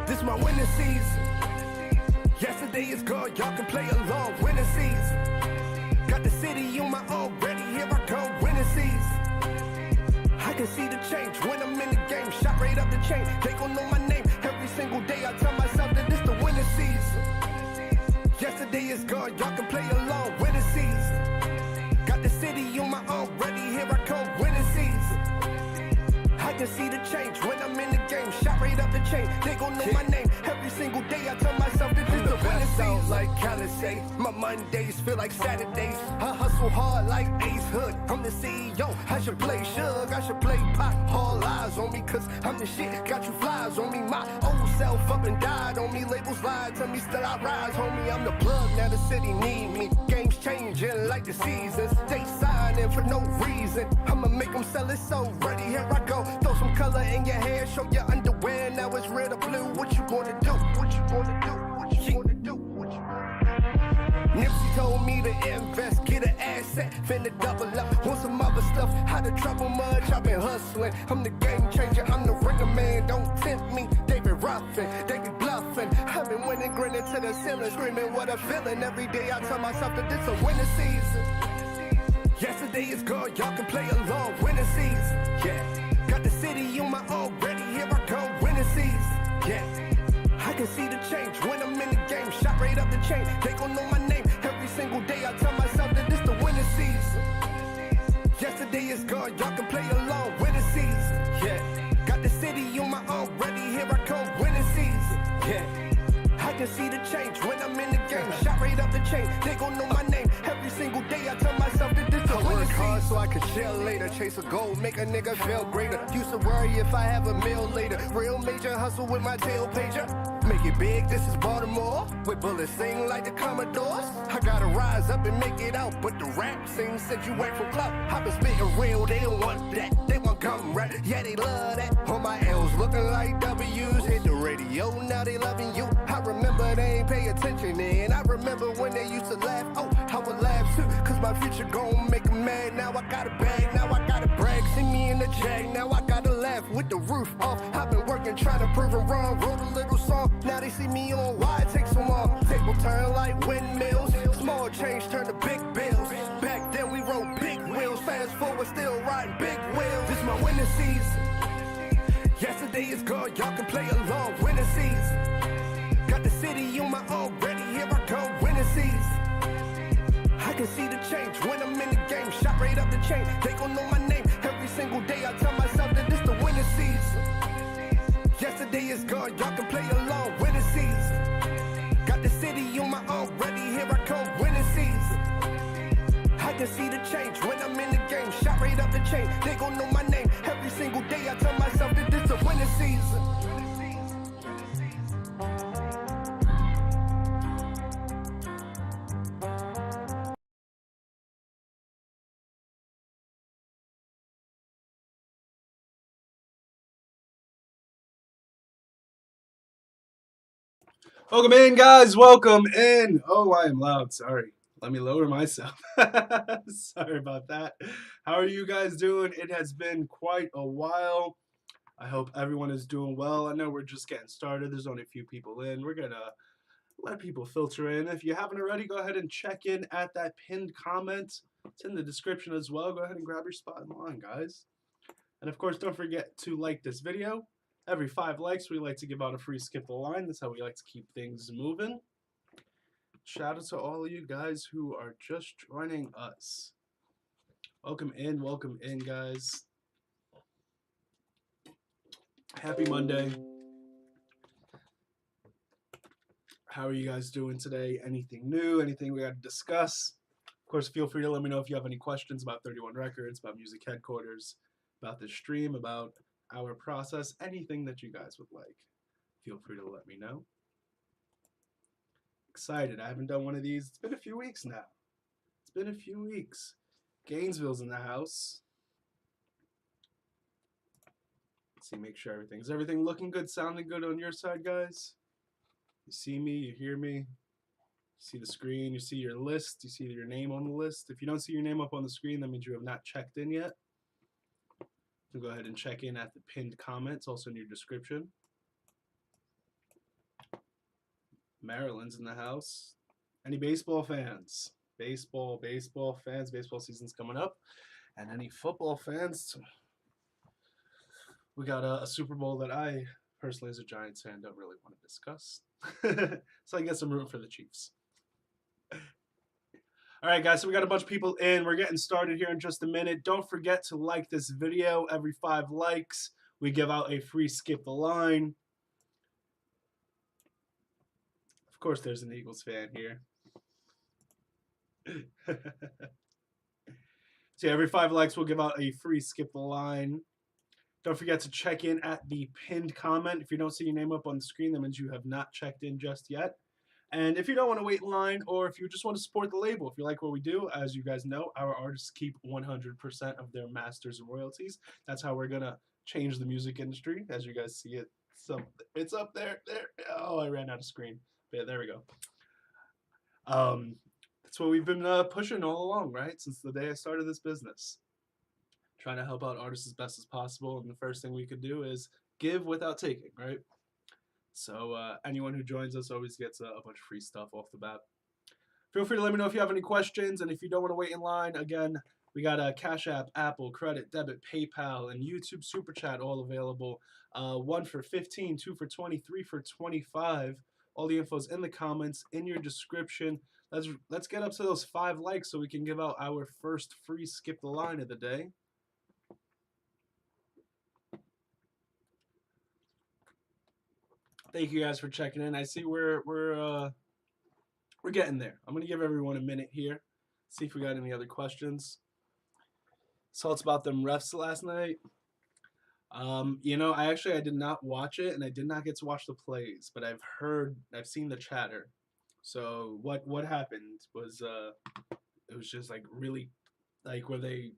This my winning season. Yesterday is gone, y'all can play along. Winning season. Got the city on my own, ready, here I come. Winning season. I can see the change when I'm in the game. Shot right up the chain, they gon' know my name. Every single day I tell myself that this the winning season. Yesterday is gone, y'all can play along. Winning season. Got the city on my own, ready, here I come. Winning season. I can see the change when I'm in the game. Shot right up the chain, they gon' know my name. Every single day I tell myself that this the winning season. Like Cali say, my Mondays feel like Saturdays. I hustle hard like Ace Hood. I'm the CEO, I should play Shug, I should play Pop. All eyes on me, cause I'm the shit. Got you flies on me, my old self up and died on me. Labels lied to me, still I rise, homie. I'm the plug, now the city need me. Games changing like the seasons. They signing for no reason. I'ma make them sell it, so ready, here I go. Throw some color in your hair, show your underwear. Now it's red or blue, what you gonna do? What you gonna do? What you gonna do? What you gonna do? Nipsey told me to invest, get an asset, finna double up. Want some other stuff, how to trouble much, I've been hustling. I'm the game changer, I'm the ringer man, don't tempt me. David Ruffin, they be bluffing. I've been winning, grinning to the ceiling, screaming what I'm feeling. Every day I tell myself that this a winning season. Yesterday is gone, y'all can play along. Winning season, yeah. Got the city on my own, ready, here I come. Winning season, yeah. I can see the change when I'm in the game. Shot right up the chain, they gon' know my name. Every single day I tell myself that this the winning season. Yesterday is gone, y'all can play along. Winning season, yeah. Got the city on my own, ready, here I come. Winning season, yeah. I can see the change when I'm in the game. Shot right up the chain, they gon' know my name. Every single day I tell myself that this the winning season. Hard so I can chill later, chase a goal, make a nigga feel greater. Used to worry if I have a meal later. Real major hustle with my tail pager. Make it big, this is Baltimore. With bullets sing like the Commodores. I gotta rise up and make it out, but the rap scene said you wait for clout. I been spitting real, they don't want that. They want come rap, yeah they love that. All my L's looking like W's. Hit the radio, now they loving you. I remember they ain't pay attention and I remember when they used to laugh. Oh, I would laugh too, cause my future gon' make them mad. Now I got a bag, now I gotta brag. See me in the jag, now I gotta laugh with the roof off. I've been working, trying to prove it wrong. Wrote a little song, now they see me on why it takes so long. Table turn like windmills, small change turn to big bills. Back then we rode big wheels, fast forward still riding big wheels. This my winning season. Yesterday is gone, y'all can play along. Winning season. Got the city on my own, ready, here I come. Winning season. I can see the change when I'm in the game. Shot right up the chain, they gon' know my name. Every single day I tell myself that this the winning season. Yesterday is gone, y'all can play along. Winning season. Got the city on my own, ready, here I come. Winning season. I can see the change when I'm in the game. Shot right up the chain, they gon' know my name. Every single day I tell myself that this the winning season. Welcome in, guys. Welcome in. Oh, I am loud. Sorry. Let me lower myself. Sorry about that. How are you guys doing? It has been quite a while. I hope everyone is doing well. I know we're just getting started. There's only a few people in. We're going to let people filter in. If you haven't already, go ahead and check in at that pinned comment. It's in the description as well. Go ahead and grab your spot in line, guys. And of course, don't forget to like this video. Every 5 likes, we like to give out a free skip the line. That's how we like to keep things moving. Shout out to all of you guys who are just joining us. Welcome in, guys. Happy Monday. How are you guys doing today? Anything new? Anything we got to discuss? Of course, feel free to let me know if you have any questions about 31 Records, about Music Headquarters, about the stream, about our process, anything that you guys would like. Feel free to let me know. Excited. I haven't done one of these. It's been a few weeks now. It's been a few weeks. Gainesville's in the house. Let's see, make sure is everything looking good, sounding good on your side, guys? You see me, you hear me, you see the screen, you see your list, you see your name on the list. If you don't see your name up on the screen, that means you have not checked in yet. can go ahead and check in at the pinned comments, also in your description. Maryland's in the house. Any baseball fans? Baseball fans. Baseball season's coming up. And any football fans? We got a Super Bowl that I, personally as a Giants fan, don't really want to discuss. So I guess I'm rooting for the Chiefs. All right, guys, so we got a bunch of people in. We're getting started here in just a minute. Don't forget to like this video. Every 5 likes, we give out a free skip the line. Of course, there's an Eagles fan here. So every 5 likes, we'll give out a free skip the line. Don't forget to check in at the pinned comment. If you don't see your name up on the screen, that means you have not checked in just yet. And if you don't want to wait in line, or if you just want to support the label, if you like what we do, as you guys know, our artists keep 100% of their masters and royalties. That's how we're going to change the music industry, as you guys see it. So it's up there. Oh, I ran out of screen. But yeah, there we go. That's what we've been pushing all along, right? Since the day I started this business. Trying to help out artists as best as possible. And the first thing we could do is give without taking, right? So anyone who joins us always gets a bunch of free stuff off the bat. Feel free to let me know if you have any questions. And if you don't want to wait in line, again, we got a Cash App, Apple, Credit, Debit, PayPal, and YouTube SuperChat all available. 1 for 15, 2 for 20, 3 for 25. All the info's in the comments, in your description. Let's get up to those 5 likes so we can give out our first free skip the line of the day. Thank you guys for checking in. I see we're getting there. I'm gonna give everyone a minute here. See if we got any other questions. So it's about them refs last night. You know, I did not watch it, and I did not get to watch the plays, but I've seen the chatter. So what happened was it was just like really, like were they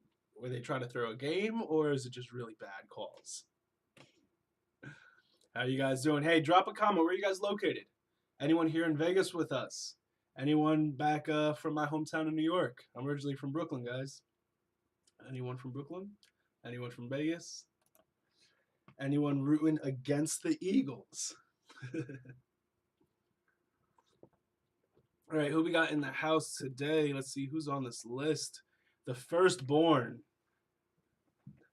trying to throw a game, or is it just really bad calls? How you guys doing? Hey, drop a comment. Where are you guys located? Anyone here in Vegas with us? Anyone back from my hometown of New York? I'm originally from Brooklyn, guys. Anyone from Brooklyn? Anyone from Vegas? Anyone rooting against the Eagles? All right, who we got in the house today? Let's see who's on this list. The firstborn.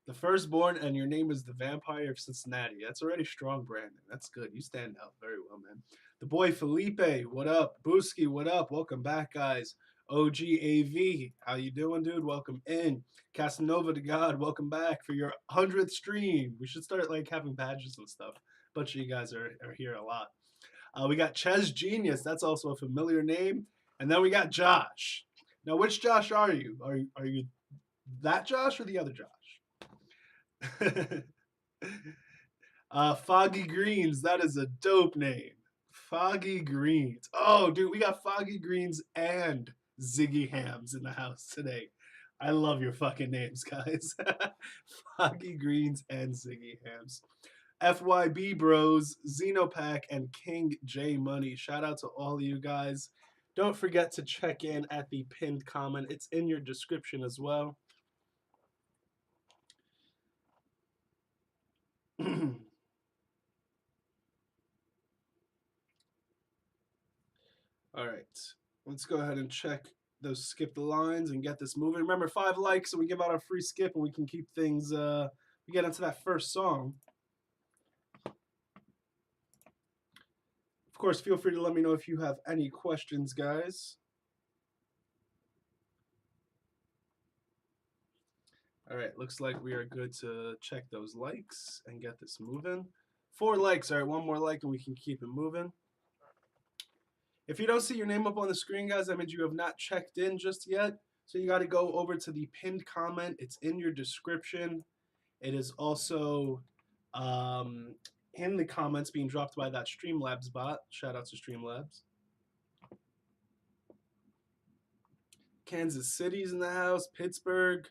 The firstborn, and your name is the Vampire of Cincinnati. That's already strong, Brandon. That's good. You stand out very well, man. The boy Felipe, what up? Booski, what up? Welcome back, guys. OGAV, how you doing, dude? Welcome in. Casanova to God, welcome back for your 100th stream. We should start like having badges and stuff. A bunch of you guys are here a lot. We got Chaz Genius. That's also a familiar name. And then we got Josh. Now, which Josh are you? Are you that Josh or the other Josh? Foggy Greens, that is a dope name. Foggy Greens. Oh, dude, we got Foggy Greens and Ziggy Hams in the house today. I love your fucking names, guys. Foggy Greens and Ziggy Hams. FYB Bros, Xenopack, and King J Money. Shout out to all of you guys. Don't forget to check in at the pinned comment. It's in your description as well. All right, let's go ahead and check those skip the lines and get this moving. Remember, 5 likes and we give out our free skip, and we can keep things, we get into that first song. Of course, feel free to let me know if you have any questions, guys. All right, looks like we are good to check those likes and get this moving. 4 likes. All right, 1 more like and we can keep it moving. If you don't see your name up on the screen, guys, that means you have not checked in just yet. So you got to go over to the pinned comment. It's in your description. It is also in the comments being dropped by that Streamlabs bot. Shout out to Streamlabs. Kansas City's in the house. Pittsburgh.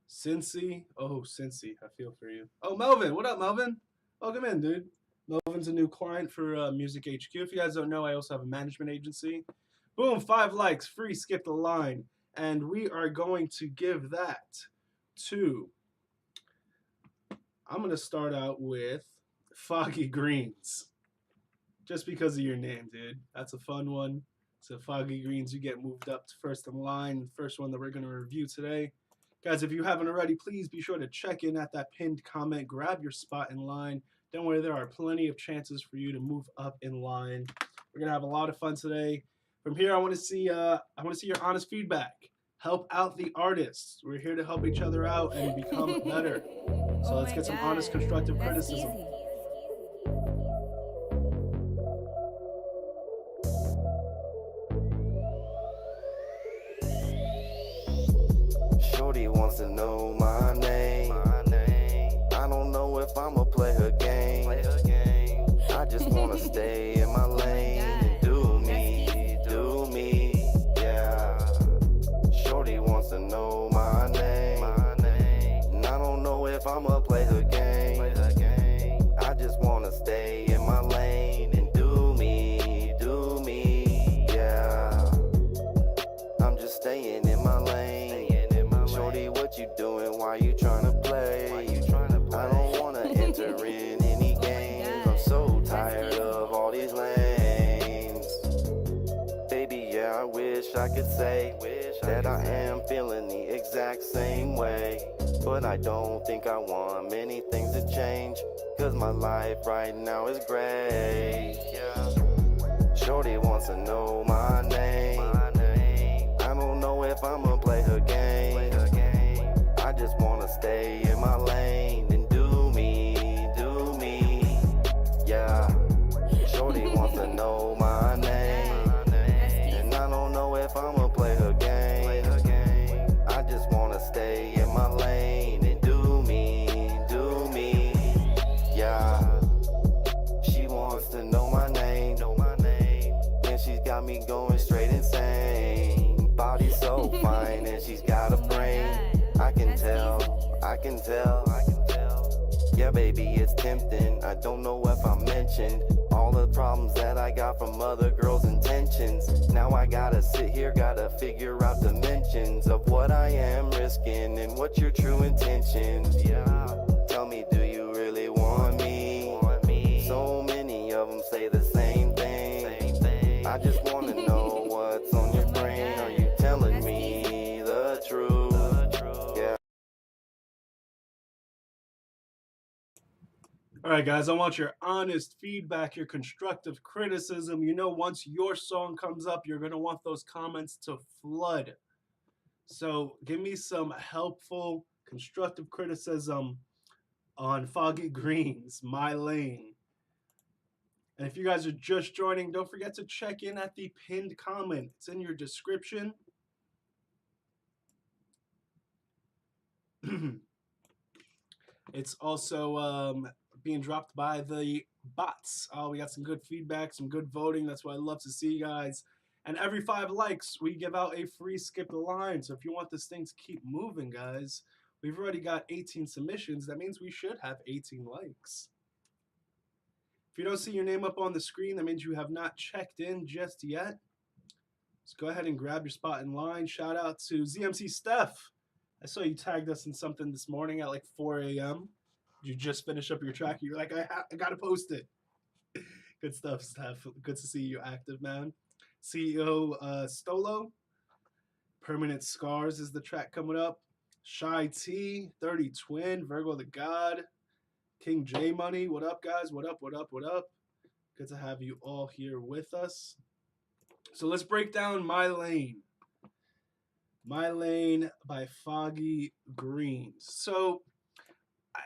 Cincy. Oh, Cincy. I feel for you. Oh, Melvin. What up, Melvin? Welcome in, dude. Melvin's a new client for MusicHQ. If you guys don't know, I also have a management agency. Boom, 5 likes. Free skip the line. And we are going to give that to I'm going to start out with Foggy Greens. Just because of your name, dude. That's a fun one. So Foggy Greens, you get moved up to first in line. First one that we're going to review today. Guys, if you haven't already, please be sure to check in at that pinned comment. Grab your spot in line. Don't worry, there are plenty of chances for you to move up in line. We're gonna have a lot of fun today. From here, I want to see your honest feedback. Help out the artists. We're here to help each other out and become better. So let's get some honest, constructive criticism. Easy. Shorty wants to know my name. I don't know if I'ma play her game. I just wanna stay in my lane and do me, yeah. Shorty wants to know my name. And I don't know if I'ma play her game. I just wanna stay in my lane and do me, yeah. I'm just staying in my lane. Shorty, what you doing? Why you tryna play? I don't wanna enter in any games. I'm so tired of all these lanes. Baby, yeah, I wish I could say that I am feeling the exact same way. But I don't think I want many things to change, cause my life right now is great. Shorty wants to know my name. I don't know if I'ma play her game. I just wanna stay in my lane and do me, yeah. Shorty wants to know my name. And I don't know if I'ma play her game. I just wanna stay in my lane and do me, yeah. She wants to know my name. And she's got me going straight insane. Body so fine and she's got a brain. I can tell. Yeah, baby, it's tempting. I don't know if I mentioned all the problems that I got from other girls' intentions. Now I gotta sit here, gotta figure out dimensions of what I am risking and what's your true intentions. Yeah, tell me, do you really want me? So many of them say the same thing. I just wanna know what's on your brain. Are you telling me the truth? Yeah. All right, guys, I want your honest feedback, your constructive criticism. You know, once your song comes up, you're going to want those comments to flood. So give me some helpful, constructive criticism on Foggy Greens, My Lane. And if you guys are just joining, don't forget to check in at the pinned comment. It's in your description. It's also being dropped by the bots. Oh, we got some good feedback, some good voting. That's what I love to see, guys. And every 5 likes, we give out a free skip the line. So if you want this thing to keep moving, guys, we've already got 18 submissions. That means we should have 18 likes. If you don't see your name up on the screen, that means you have not checked in just yet. So go ahead and grab your spot in line. Shout out to ZMC Steph. I saw you tagged us in something this morning at like 4 a.m. Did you just finish up your track? You're like, I got to post it. Good stuff, Steph. Good to see you active, man. CEO Stolo. Permanent Scars is the track coming up. Shy T, 30 Twin, Virgo the God. King J Money, what up, guys? What up, what up, what up? Good to have you all here with us. So let's break down My Lane. My Lane by Foggy Greens. So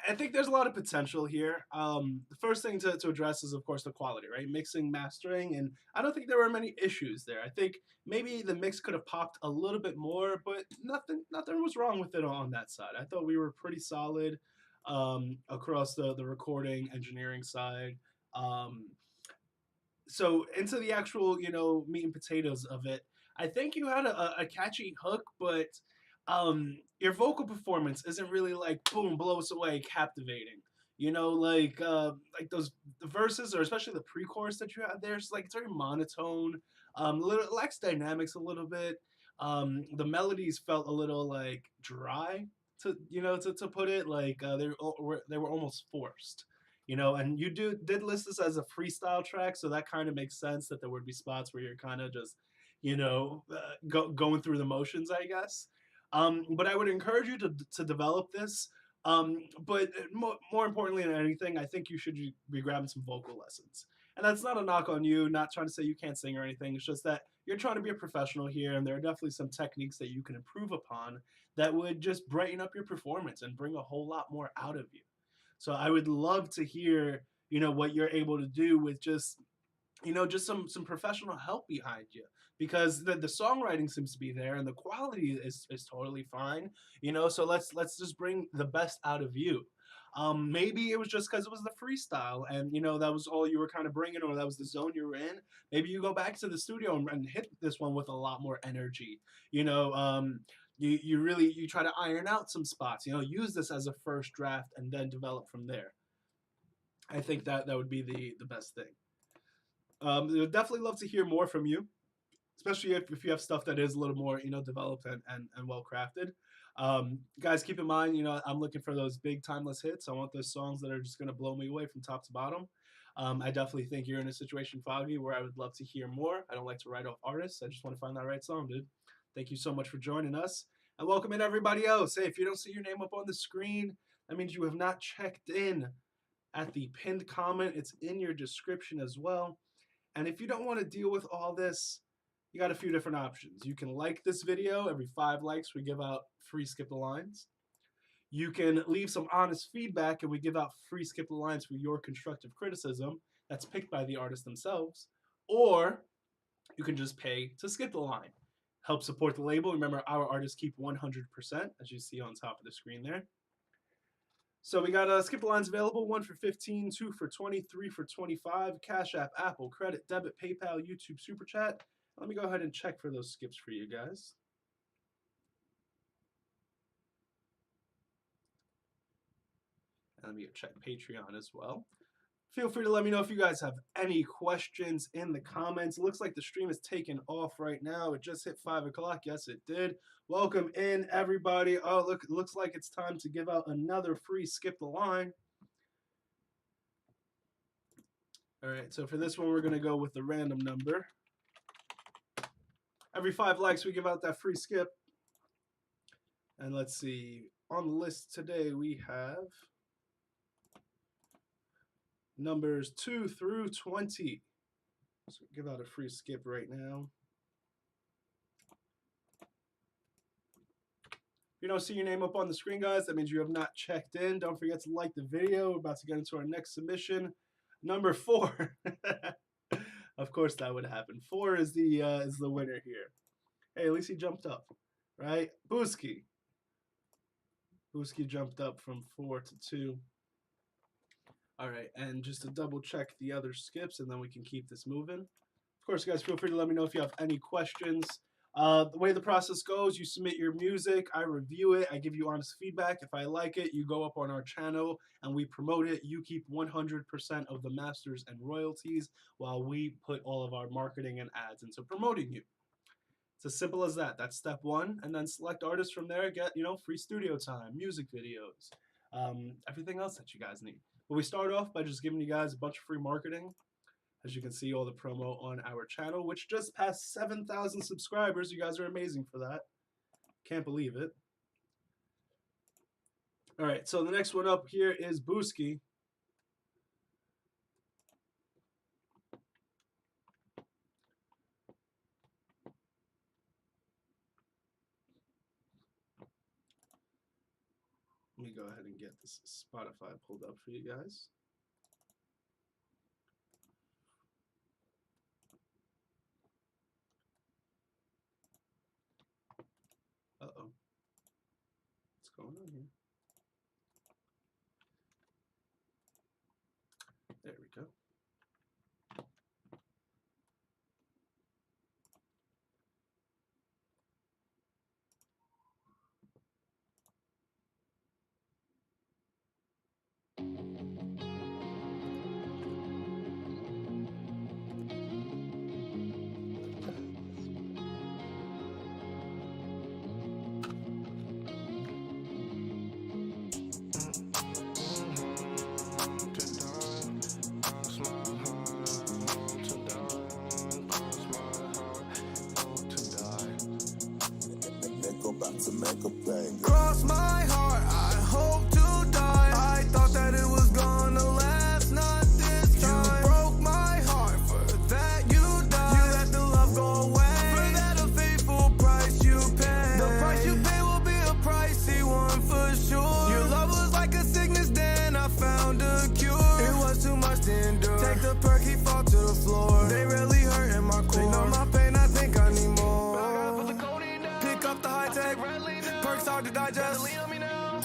I think there's a lot of potential here. The first thing to address is, of course, the quality, right? Mixing, mastering, and I don't think there were many issues there. I think maybe the mix could have popped a little bit more, but nothing was wrong with it on that side. I thought we were pretty solid across the recording, engineering side. So into the actual, meat and potatoes of it, I think you had a catchy hook, but your vocal performance isn't really like boom, blow us away, captivating. Like those the verses, or especially the pre-chorus that you had there, it's very monotone. Lacks dynamics a little bit. The melodies felt a little like dry. to put it, like they were almost forced, and you did list this as a freestyle track, so that kind of makes sense that there would be spots where you're kind of just going through the motions, I guess. But I would encourage you to develop this. But more importantly than anything, I think you should be grabbing some vocal lessons. And that's not a knock on you, not trying to say you can't sing or anything. It's just that you're trying to be a professional here, and there are definitely some techniques that you can improve upon that would just brighten up your performance and bring a whole lot more out of you. So I would love to hear, what you're able to do with just just some professional help behind you, because the songwriting seems to be there and the quality is totally fine, so let's just bring the best out of you. Maybe it was just because it was the freestyle and that was all you were kind of bringing, or that was the zone you were in. Maybe you go back to the studio and hit this one with a lot more energy. You try to iron out some spots, use this as a first draft and then develop from there. I think that would be the best thing. Would definitely love to hear more from you, especially if you have stuff that is a little more, developed and well crafted. Guys, keep in mind, I'm looking for those big timeless hits. I want those songs that are just going to blow me away from top to bottom. I definitely think you're in a situation, Foggy, where I would love to hear more. I don't like to write off artists. I just want to find that right song, dude. Thank you so much for joining us. And welcome in everybody else. Hey, if you don't see your name up on the screen, that means you have not checked in at the pinned comment. It's in your description as well. And if you don't want to deal with all this, you got a few different options. You can like this video. Every 5 likes, we give out free skip the lines. You can leave some honest feedback, and we give out free skip the lines for your constructive criticism that's picked by the artists themselves. Or you can just pay to skip the line. Help support the label. Remember, our artists keep 100%, as you see on top of the screen there. So we got skip the lines available, 1 for 15, 2 for 20, 3 for 25, Cash App, Apple, Credit, Debit, PayPal, YouTube SuperChat. Let me go ahead and check for those skips for you guys. And let me check Patreon as well. Feel free to let me know if you guys have any questions in the comments. It looks like the stream is taking off right now. It just hit 5 o'clock. Yes, it did. Welcome in, everybody. Oh, look, it looks like it's time to give out another free skip the line. All right, so for this one, we're going to go with the random number. Every 5 likes, we give out that free skip. And let's see. On the list today, we have numbers 2 through 20. So give out a free skip right now. If you don't see your name up on the screen, guys, that means you have not checked in. Don't forget to like the video. We're about to get into our next submission. Number 4. Of course that would happen. 4 is the winner here. Hey, at least he jumped up, right? Booski. Booski jumped up from 4 to 2. All right, and just to double check the other skips, and then we can keep this moving. Of course, guys, feel free to let me know if you have any questions. The way the process goes, you submit your music, I review it, I give you honest feedback. If I like it, you go up on our channel and we promote it. You keep 100% of the masters and royalties while we put all of our marketing and ads into promoting you. It's as simple as that. That's step 1. And then select artists from there, get, free studio time, music videos, everything else that you guys need. But we start off by just giving you guys a bunch of free marketing. As you can see, all the promo on our channel, which just passed 7,000 subscribers. You guys are amazing for that. Can't believe it. All right, so the next one up here is Booski. Let me go ahead and get this Spotify pulled up for you guys. Uh-oh. What's going on here? There we go.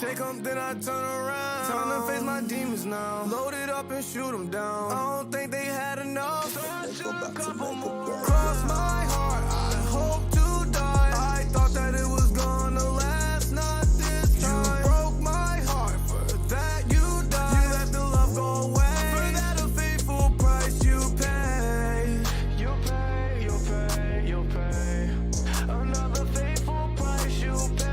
Take them, then I turn around. Time to face my demons now. Load it up and shoot them down. I don't think they had enough. So I shoot a couple more. Cross my heart, I hope to die. I thought that it was gonna last, not this time. You broke my heart, for that you died. You let the love go away. For that a faithful price you pay. You pay, you pay, you pay. Another faithful price you pay.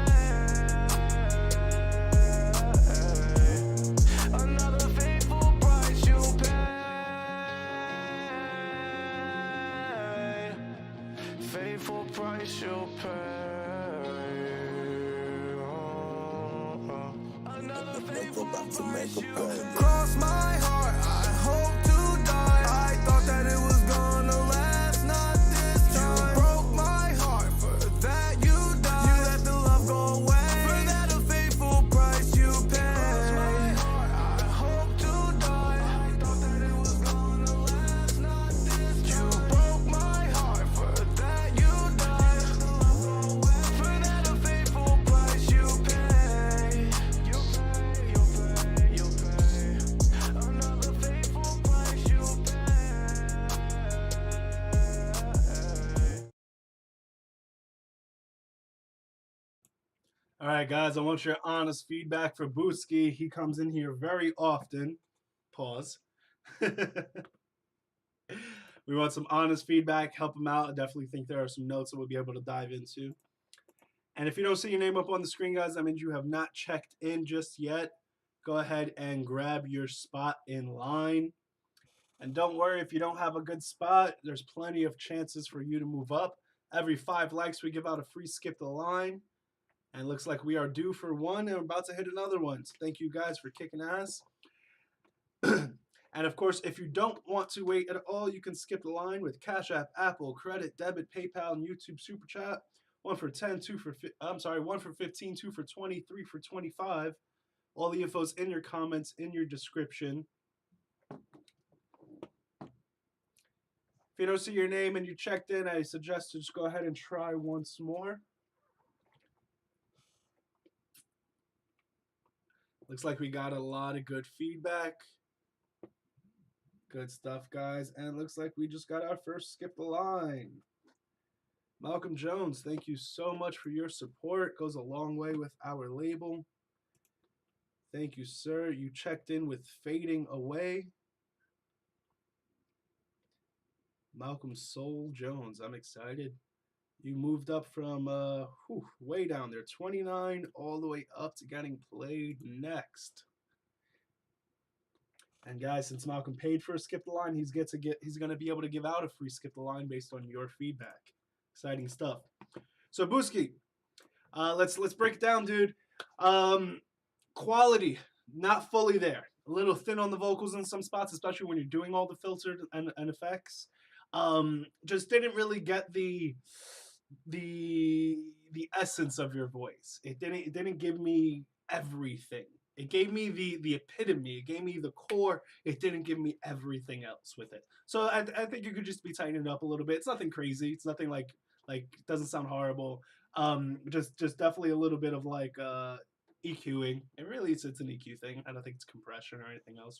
Another faithful price you pay. Faithful price you pay. Another faithful price you pay. Cross my heart, I hope to die. I thought that it was gonna last, not this time. You broke my heart, for that you died. You let the love go away. For that a faithful price you pay. Cross my heart, I hope to die. I thought that it was gonna last, not this time. You broke my heart, for that you died. For that a faithful price you pay. You pay, you pay, you pay. Another faithful price you pay. All right, guys, I want your honest feedback for Booski. He comes in here very often. Pause. We want some honest feedback. Help him out. I definitely think there are some notes that we'll be able to dive into. And if you don't see your name up on the screen, guys, that means you have not checked in just yet. Go ahead and grab your spot in line. And don't worry if you don't have a good spot. There's plenty of chances for you to move up. Every 5 likes, we give out a free skip the line. And it looks like we are due for one, and we're about to hit another one. So thank you guys for kicking ass. And of course, if you don't want to wait at all, you can skip the line with Cash App, Apple, Credit, Debit, PayPal, and YouTube SuperChat. 1 for 10, 2 for 1 for 15, 2 for 20, 3 for 25. All the info's in your comments, in your description. If you don't see your name and you checked in, I suggest to just go ahead and try once more. Looks like we got a lot of good feedback. Good stuff, guys. And it looks like we just got our first skip the line. Malcolm Jones, thank you so much for your support. Goes a long way with our label. Thank you, sir. You checked in with Fading Away. Malcolm Soul Jones, I'm excited. You moved up from way down there, 29, all the way up to getting played next. And guys, since Malcolm paid for a skip the line, he's gonna be able to give out a free skip the line based on your feedback. Exciting stuff. So Booski, let's break it down, dude. Quality, not fully there. A little thin on the vocals in some spots, especially when you're doing all the filtered and effects. Just didn't really get the essence of your voice. It didn't give me everything. It gave me the epitome. It gave me the core. It didn't give me everything else with it. So I think you could just be tightening it up a little bit. It's nothing crazy. It's nothing like doesn't sound horrible. Just definitely a little bit of like EQing. And really it's an EQ thing. I don't think it's compression or anything else.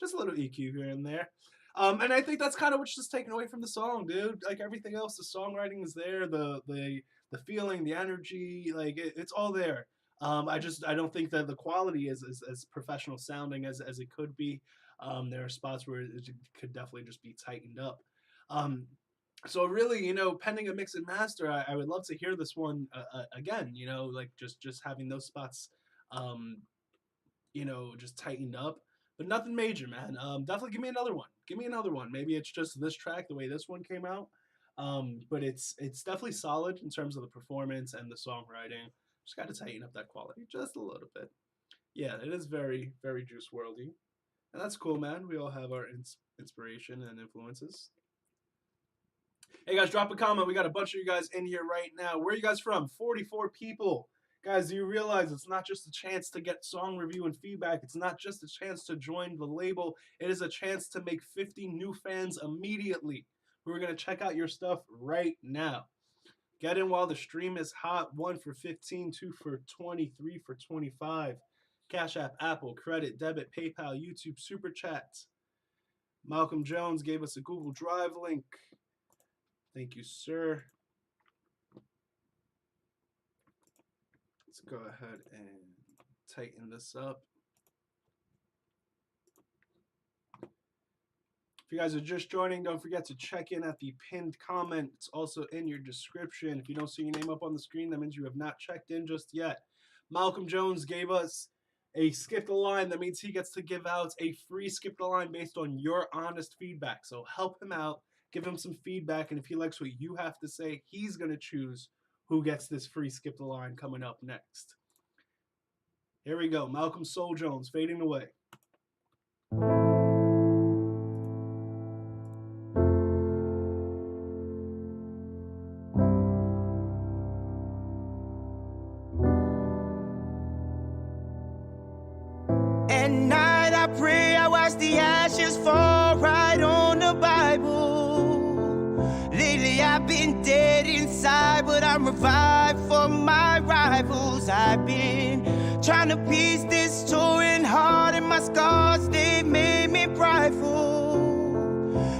Just a little EQ here and there. And I think that's kind of what's just taken away from the song, dude. Like everything else, the songwriting is there, the feeling, the energy, like it's all there. I don't think that the quality is as professional sounding as it could be. There are spots where it could definitely just be tightened up. So really, pending a mix and master, I would love to hear this one again. Like just having those spots, just tightened up. But nothing major, man. Definitely give me another one. Give me another one. Maybe it's just this track, the way this one came out. But it's definitely solid in terms of the performance and the songwriting. Just got to tighten up that quality just a little bit. Yeah, it is very, very Juice WRLD. And that's cool, man. We all have our inspiration and influences. Hey, guys, drop a comment. We got a bunch of you guys in here right now. Where are you guys from? 44 people. Guys, do you realize it's not just a chance to get song review and feedback. It's not just a chance to join the label. It is a chance to make 50 new fans immediately. We're going to check out your stuff right now. Get in while the stream is hot. 1 for 15, 2 for 20, 3 for 25. Cash App, Apple, Credit, Debit, PayPal, YouTube SuperChat. Malcolm Jones gave us a Google Drive link. Thank you, sir. Let's go ahead and tighten this up. If you guys are just joining, don't forget to check in at the pinned comment. It's also in your description. If you don't see your name up on the screen, that means you have not checked in just yet. Malcolm Jones gave us a skip the line. That means he gets to give out a free skip the line based on your honest feedback. So help him out, give him some feedback, and if he likes what you have to say, he's going to choose who gets this free skip the line coming up next. Here we go. Malcolm Soul Jones fading away. At night I pray, I watch the ashes fall right on the Bible. Lately I've been dead inside, but I'm revived for my rivals. I've been trying to piece this torn heart, and my scars, they made me prideful.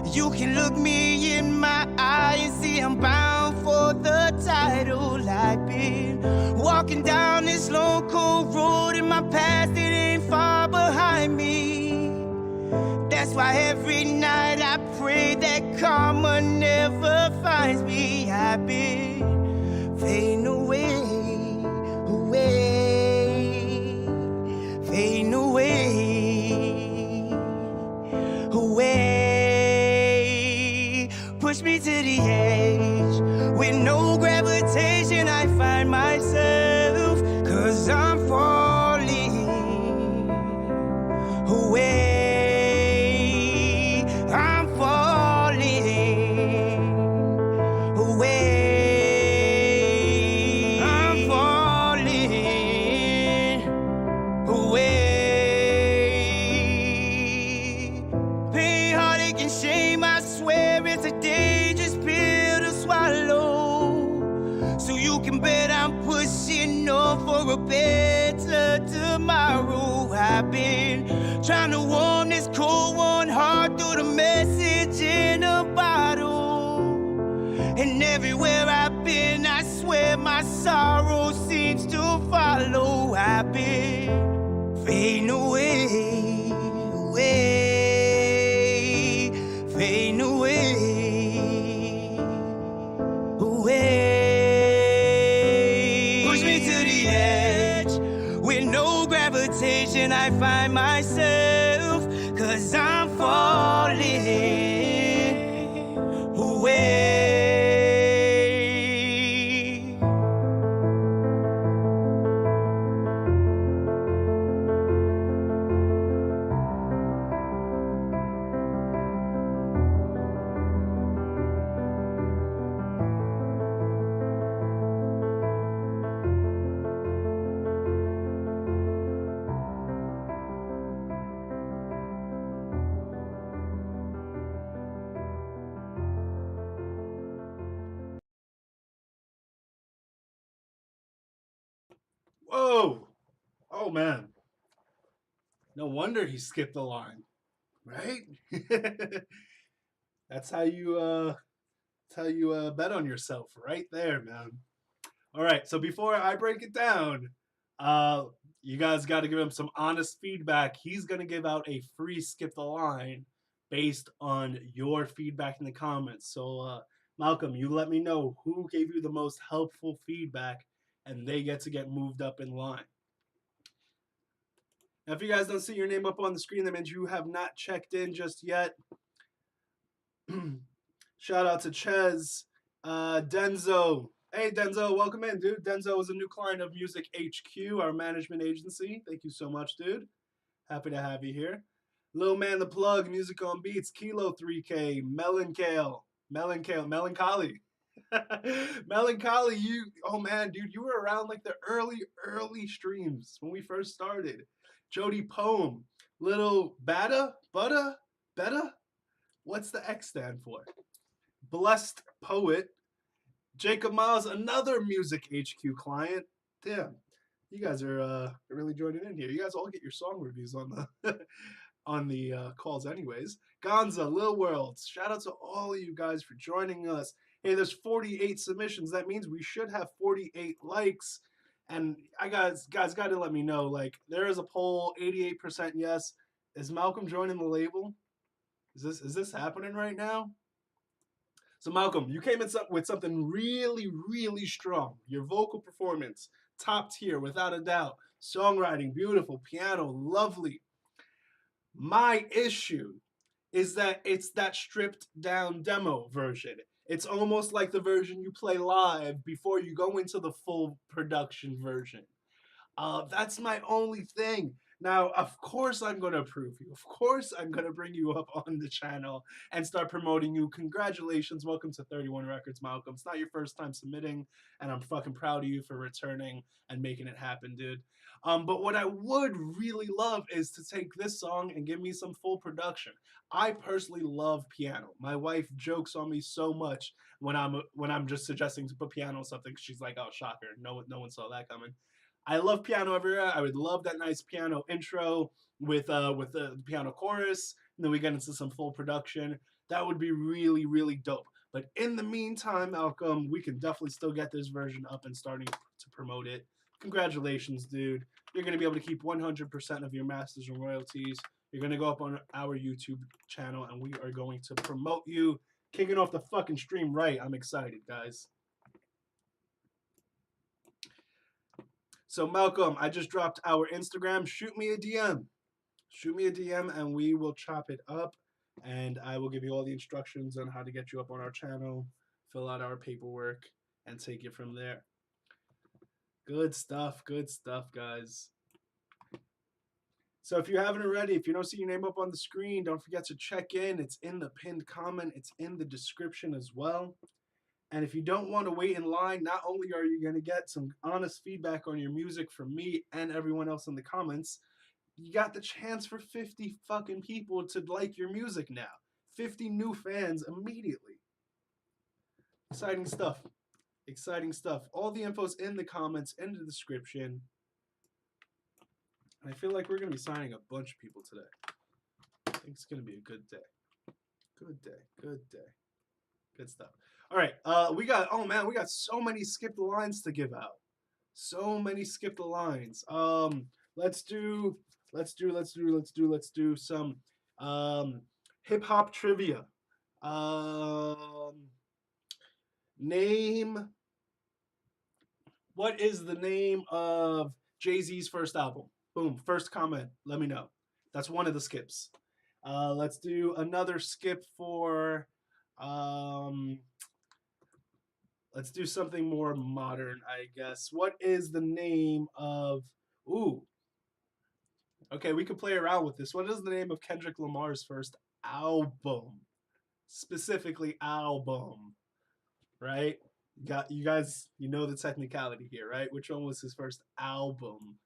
You can look me in my eye and see I'm bound for the title. I've been walking down this long cold road, in my past it ain't far behind me. That's why every night I pray that karma never finds me. I've been fading away, fading away, push me to the edge. With no gravitation I find myself, 'cause I'm falling away. I'm falling away. I'm falling away. Pain, heartache, and shame, I swear it's a dangerous pill to swallow. So you can bet I'm pushing on for a better tomorrow. I've been trying to warm this cold one heart through the message in a bottle. And everywhere I've been, I swear my sorrow seems to follow. I've been fading away, fading away, push me to the edge. With no gravitation I find myself, 'cause I'm falling away. Whoa! Oh man. No wonder he skipped the line. Right? That's how you bet on yourself right there, man. All right, so before I break it down, you guys got to give him some honest feedback. He's going to give out a free skip the line based on your feedback in the comments. So Malcolm, you let me know who gave you the most helpful feedback, and they get to get moved up in line. Now, if you guys don't see your name up on the screen, that means you have not checked in just yet. Shout out to Chaz, Denzo. Hey, Denzo, welcome in, dude. Denzo is a new client of MusicHQ, our management agency. Thank you so much, dude. Happy to have you here. Lil Man the Plug, Music on Beats, Kilo 3K, Melancholy. Melancholy, oh man, dude, you were around like the early streams when we first started. Jody Poem, Little Betta, What's the X stand for? Blessed Poet, Jacob Miles, another MusicHQ client. Damn, you guys are really joining in here. You guys all get your song reviews on the on the calls anyways. Gonza, Lil World, shout out to all of you guys for joining us. Hey, there's 48 submissions. That means we should have 48 likes. And I guys got to let me know. Like, there is a poll, 88% yes. Is Malcolm joining the label? Is this happening right now? So Malcolm, you came in with something really, really strong. Your vocal performance, top tier, without a doubt. Songwriting, beautiful. Piano, lovely. My issue is that it's that stripped down demo version. It's almost like the version you play live before you go into the full production version. That's my only thing. Now, of course, I'm going to approve you. Of course, I'm going to bring you up on the channel and start promoting you. Congratulations. Welcome to 31 Records, Malcolm. It's not your first time submitting, and I'm fucking proud of you for returning and making it happen, dude. But what I would really love is to take this song and give me some full production. I personally love piano. My wife jokes on me so much when I'm just suggesting to put piano on something. She's like, "Oh, shocker! No one saw that coming." I love piano everywhere. I would love that nice piano intro with the piano chorus, and then we get into some full production. That would be really, really dope. But in the meantime, Malcolm, we can definitely still get this version up and starting to promote it. Congratulations, dude. You're going to be able to keep 100% of your masters and royalties. You're going to go up on our YouTube channel, and we are going to promote you. Kicking off the fucking stream right. I'm excited, guys. So, Malcolm, I just dropped our Instagram. Shoot me a DM. Shoot me a DM, and we will chop it up. And I will give you all the instructions on how to get you up on our channel, fill out our paperwork, and take it from there. Good stuff, guys. So if you haven't already, if you don't see your name up on the screen, don't forget to check in. It's in the pinned comment. It's in the description as well. And if you don't want to wait in line, not only are you going to get some honest feedback on your music from me and everyone else in the comments, you got the chance for 50 fucking people to like your music now. 50 new fans immediately. Exciting stuff. Exciting stuff. All the info's in the comments, in the description. I feel like we're going to be signing a bunch of people today. I think it's going to be a good day. Good day. Good day. Good stuff. All right, we got so many skip the lines to give out. So many skip the lines. Let's do some hip hop trivia. What is the name of Jay-Z's first album? Boom, first comment, let me know. That's one of the skips. Let's do another skip for let's do something more modern, I guess. What is the name of... Ooh. Okay, we could play around with this. What is the name of Kendrick Lamar's first album? Specifically, album. Right? You guys, you know the technicality here, right? Which one was his first album?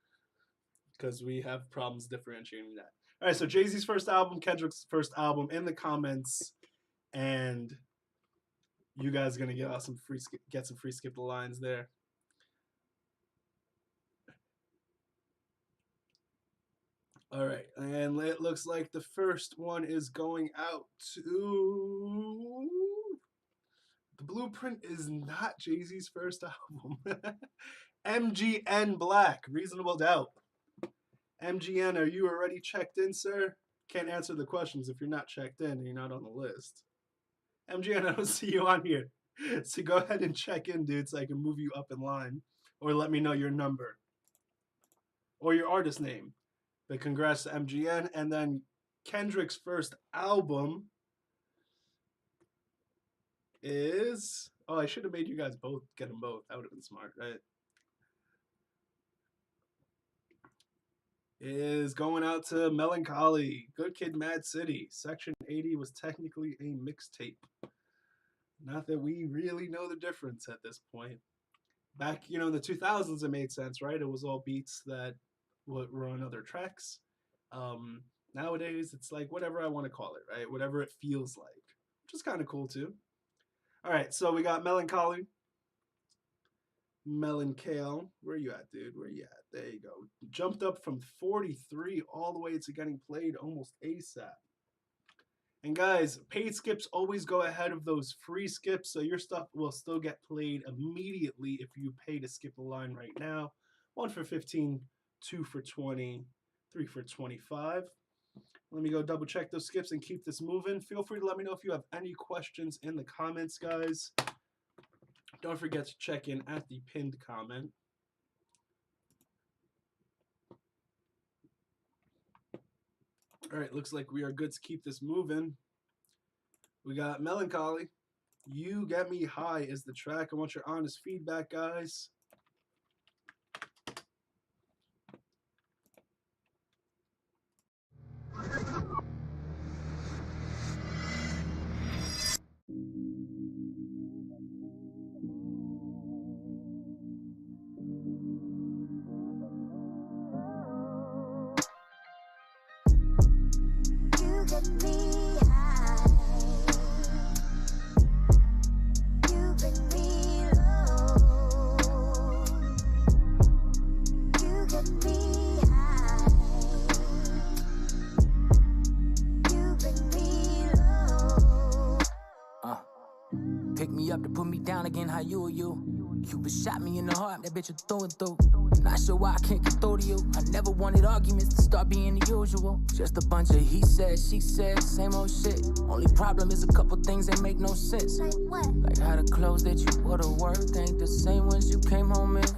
Because we have problems differentiating that. All right, so Jay-Z's first album, Kendrick's first album, in the comments. And... you guys are gonna get some free skip the lines there. All right, and it looks like the first one is going out to... The Blueprint is not Jay-Z's first album. MGM Black, Reasonable Doubt. MGM, are you already checked in, sir? Can't answer the questions if you're not checked in and you're not on the list. MGN, I don't see you on here. So go ahead and check in, dude, so I can move you up in line. Or let me know your number. Or your artist name. But congrats to MGN. And then Kendrick's first album is... Oh, I should have made you guys both get them both. That would have been smart, right? Is going out to Melancholy. Good Kid, Mad City. Section 80 was technically a mixtape. Not that we really know the difference at this point. Back, in the 2000s, it made sense, right? It was all beats that were on other tracks. Nowadays, it's like whatever I want to call it, right? Whatever it feels like, which is kind of cool too. All right, so we got Melancholy. Melancholy. Where you at, dude? Where you at? There you go. Jumped up from 43 all the way to getting played almost ASAP. And guys, paid skips always go ahead of those free skips, so your stuff will still get played immediately if you pay to skip the line right now. 1 for 15, 2 for 20, 3 for 25. Let me go double check those skips and keep this moving. Feel free to let me know if you have any questions in the comments, guys. Don't forget to check in at the pinned comment. All right, looks like we are good to keep this moving. We got Melancholy. You Get Me High is the track. I want your honest feedback, guys. You get me high. You bring me low. You get me high. You bring me low. Pick me up to put me down again, how you? Cupid shot me in the heart, that bitch was through and through. Not sure why I can't get through to you. I never wanted arguments to start being the usual. Just a bunch of he said, she said, same old shit. Only problem is a couple things that make no sense. Like what? Like how the clothes that you wore to work ain't the same ones you came home in.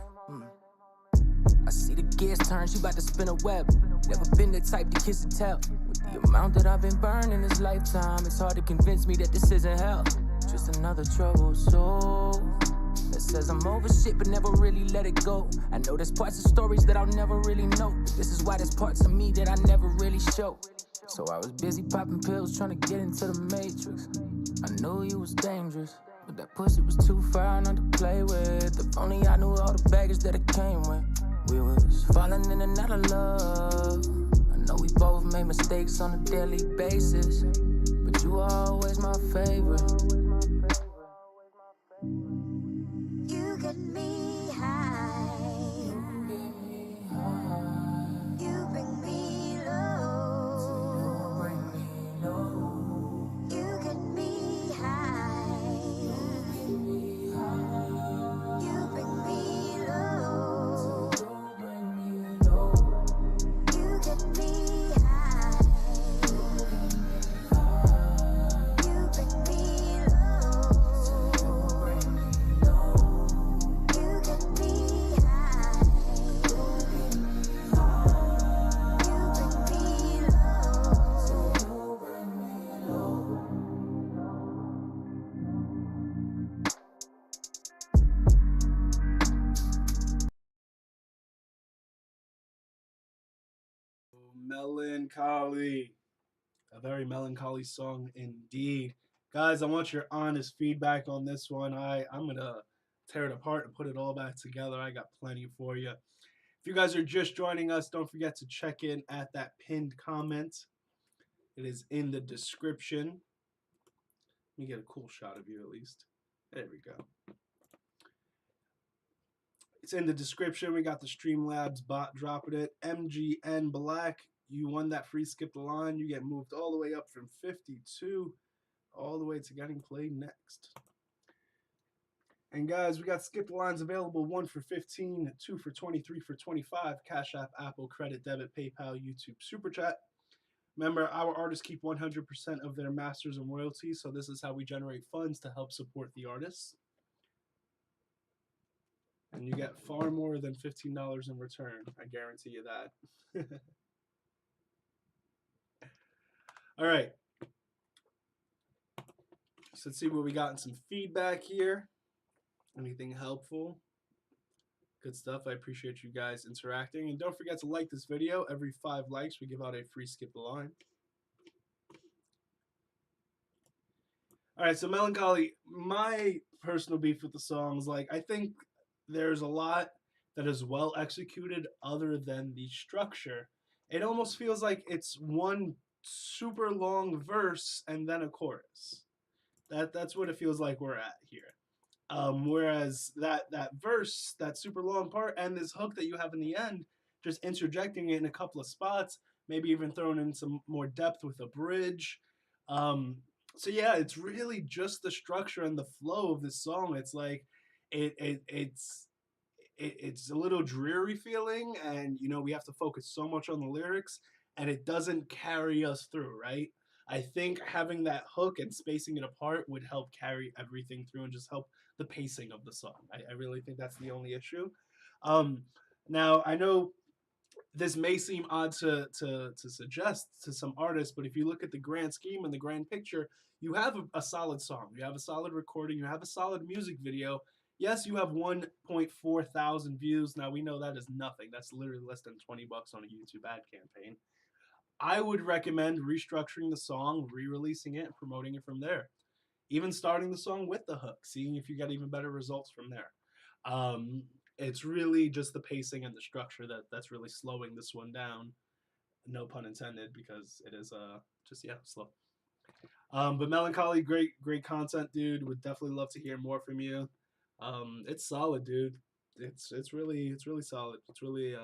I see the gears turn, she about to spin a web. Never been the type to kiss and tell. With the amount that I've been burned in this lifetime, it's hard to convince me that this isn't hell. Just another troubled soul that says I'm over shit but never really let it go. I know there's parts of stories that I'll never really know. This is why there's parts of me that I never really show. So I was busy popping pills trying to get into the matrix. I knew you was dangerous, but that pussy was too far not to play with. If only I knew all the baggage that it came with. We was falling in and out of love. I know we both made mistakes on a daily basis, but you were always my favorite. You get me high. You bring me low. You get me high. You bring me low. You get me high. You bring me low. You get me high. You bring me Melancholy. A very melancholy song indeed. Guys, I want your honest feedback on this one. I'm going to tear it apart and put it all back together. I got plenty for you. If you guys are just joining us, don't forget to check in at that pinned comment. It is in the description. Let me get a cool shot of you at least. There we go. It's in the description. We got the Streamlabs bot dropping it. MGM Black, you won that free skip the line. You get moved all the way up from 52 all the way to getting played next. And guys, we got skip the lines available. 1 for 15, 2 for 20, 3 for 25. Cash App, Apple, Credit, Debit, PayPal, YouTube SuperChat. Remember, our artists keep 100% of their masters and royalties, so this is how we generate funds to help support the artists. And you get far more than $15 in return. I guarantee you that. All right. So let's see what we got in some feedback here. Anything helpful? Good stuff. I appreciate you guys interacting. And don't forget to like this video. Every 5 likes, we give out a free skip the line. All right, so Melancholy, my personal beef with the song is, like, I think there's a lot that is well executed other than the structure. It almost feels like it's one super long verse and then a chorus. That's what it feels like we're at here. Whereas that verse, that super long part, and this hook that you have in the end, just interjecting it in a couple of spots, maybe even throwing in some more depth with a bridge. So yeah, it's really just the structure and the flow of this song. It's like it's a little dreary feeling, and you know we have to focus so much on the lyrics, and it doesn't carry us through, right? I think having that hook and spacing it apart would help carry everything through and just help the pacing of the song. I really think that's the only issue. Now I know this may seem odd to suggest to some artists, but if you look at the grand scheme and the grand picture, you have a solid song, you have a solid recording, you have a solid music video. Yes, you have 1.4 thousand views. Now we know that is nothing. That's literally less than $20 on a YouTube ad campaign. I would recommend restructuring the song, re-releasing it, and promoting it from there. Even starting the song with the hook, seeing if you get even better results from there. It's really just the pacing and the structure that's really slowing this one down. No pun intended, because it is just slow. But Melancholy, great content, dude. Would definitely love to hear more from you. It's solid, dude. It's really solid. It's really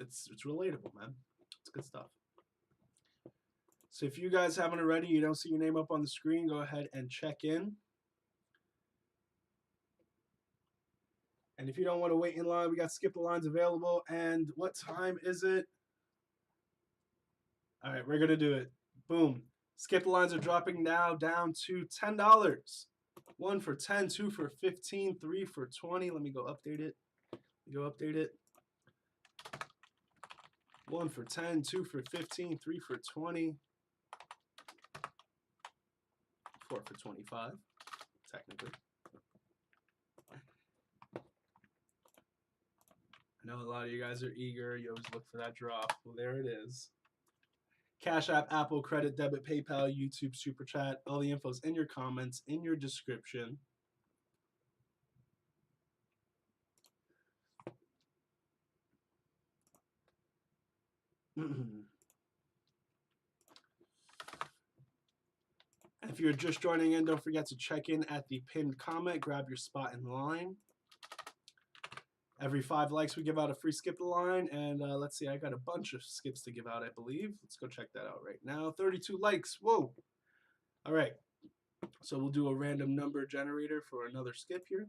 it's relatable, man. It's good stuff. So if you guys haven't already, you don't see your name up on the screen, go ahead and check in. And if you don't want to wait in line, we got Skip the Lines available. And what time is it? All right, we're going to do it. Boom. Skip the Lines are dropping now down to $10. 1 for 10, 2 for 15, 3 for 20. Let me go update it. 1 for 10, 2 for 15, 3 for 20. 4 for 25, technically. I know a lot of you guys are eager. You always look for that drop. Well, there it is. Cash App, Apple, Credit, Debit, PayPal, YouTube Super Chat. All the info's in your comments, in your description. If you're just joining in, don't forget to check in at the pinned comment. Grab your spot in line. Every 5 likes, we give out a free Skip the Line. And let's see, I got a bunch of skips to give out, I believe. Let's go check that out right now. 32 likes. Whoa. All right. So we'll do a random number generator for another skip here.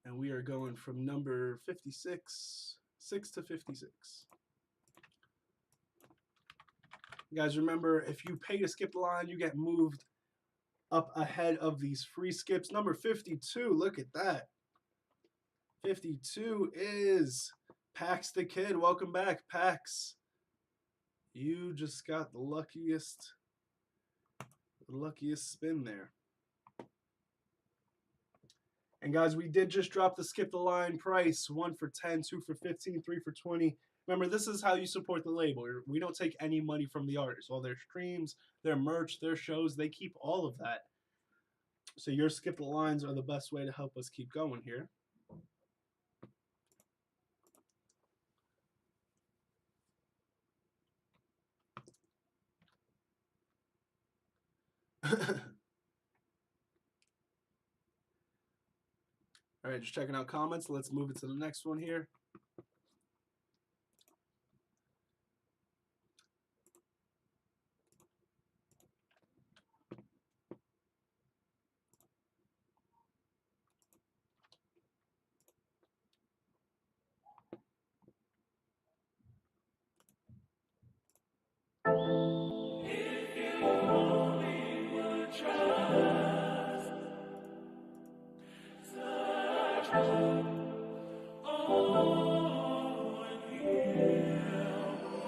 And we are going from number 56, 6 to 56. You guys remember, if you pay to skip the line, you get moved up ahead of these free skips. Number 52, look at that. 52 is Pax the Kid. Welcome back, Pax. You just got the luckiest spin there. And guys, we did just drop the skip the line price. 1 for 10, 2 for 15, 3 for 20. Remember, this is how you support the label. We don't take any money from the artists. All their streams, their merch, their shows, they keep all of that. So your skip the lines are the best way to help us keep going here. All right, just checking out comments. Let's move it to the next one here.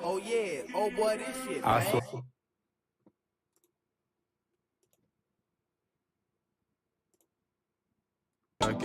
Oh yeah, oh boy, this shit, I man. saw. I've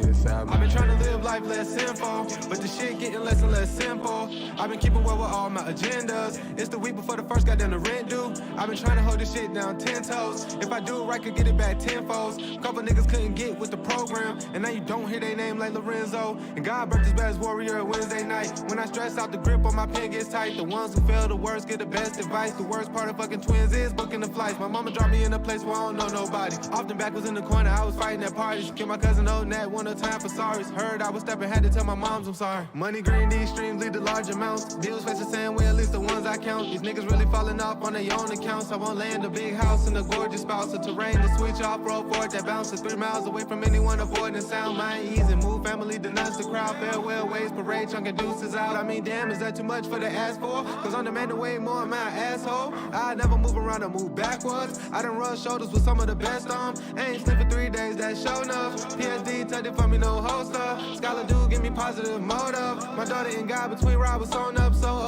been trying to live life life less info, but the shit getting less and less simple. I've been keeping well with all my agendas. It's the week before the first goddamn the rent due. I've been trying to hold this shit down 10 toes. If I do it right, could get it back tenfolds. Couple niggas couldn't get with the program, and now you don't hear they name like Lorenzo. And God birthed his best warrior Wednesday night. When I stress out, the grip on my pen gets tight. The ones who fail the worst get the best advice. The worst part of fucking twins is booking the flights. My mama dropped me in a place where I don't know nobody. Often back was in the corner, I was fighting at parties. Killed my cousin old Nat, one of time for sorries. Heard I was stepping, had to tell my moms I'm sorry. Money green, these streams lead to large amounts. Bills face the same way, at least the ones I count. These niggas really falling off on their own accounts. I won't land a big house and a gorgeous spouse. A terrain to switch off, roll forward that bounces 3 miles away from anyone avoiding sound. Mind ease and move, family denounce the crowd. Farewell ways, parade, chunking deuces out. I mean, damn, is that too much for the ass for? Cause I'm demanding way more of my asshole. I never move around or move backwards. I done rub shoulders with some of the best on. Ain't sleep for 3 days, that's show enough. PSD tucked it for me, no holster. Scholar do give me positive motive. My daughter and God between ride was sewn up, so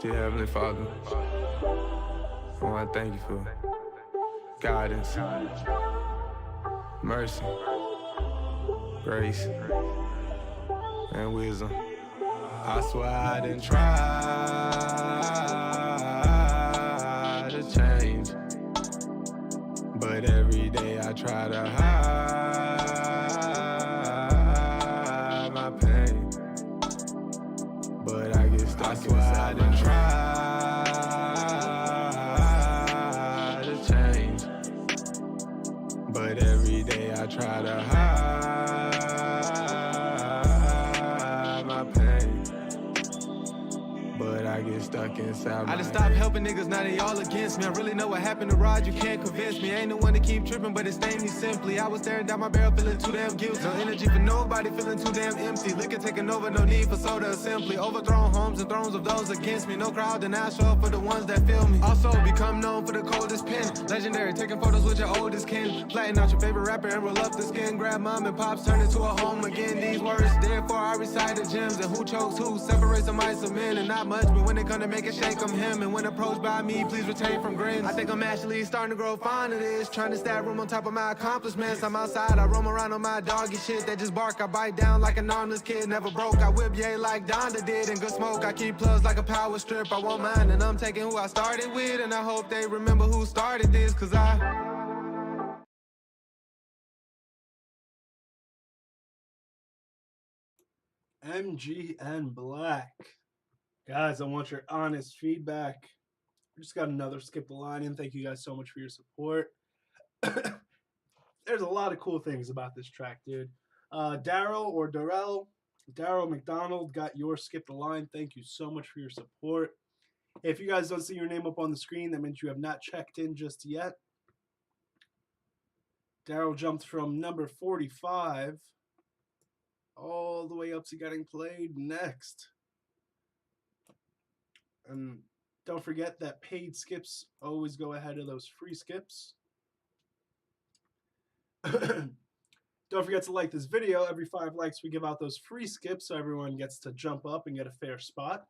Dear Heavenly Father, I want to thank you for guidance, mercy, grace, and wisdom. I swear I didn't try to change, but every day I try to hide my pain. But I get stuck. I swear I didn't try to change, but every day I try to hide my pain. But I get stuck inside my I just stopped helping niggas, now they all against me. I really know what happened to Rod, you can't convince me. I ain't the one to keep tripping, but it stained me simply. I was staring down my barrel, feeling too damn guilty. No energy for nobody, feeling too damn empty. Liquor taking over, no need for soda simply. Overthrown homes and thrones of those against me. No crowd, then I show up for the ones that feel me. Also become known for the coldest pen. Legendary, taking photos with your oldest kin. Flatten out your favorite rapper and roll up the skin. Grab mom and pops, turn it to a home again. These words, therefore I recite the gems. And who chokes who, separates the mice of men. And not much, but when it come to make it shake, I'm him. And when approached by me, please retain from grins. I think I'm actually starting to grow fond of this. Trying to stab room on top of my accomplishments. I'm outside, I roam around on my doggy shit. That just bark, I bite down like an armless kid. Never broke, I whip yay like Donda did. And good smoke, I keep plugs like a power strip. I won't mind, and I'm taking who I started with. And I hope they remember who started this, cause MGM Black. Guys, I want your honest feedback. We just got another skip the line in. Thank you guys so much for your support. There's a lot of cool things about this track, dude. Daryl McDonald got your skip the line. Thank you so much for your support. If you guys don't see your name up on the screen, that means you have not checked in just yet. Daryl jumped from number 45 all the way up to getting played next. And don't forget that paid skips always go ahead of those free skips. Don't forget to like this video. Every 5 likes, we give out those free skips so everyone gets to jump up and get a fair spot.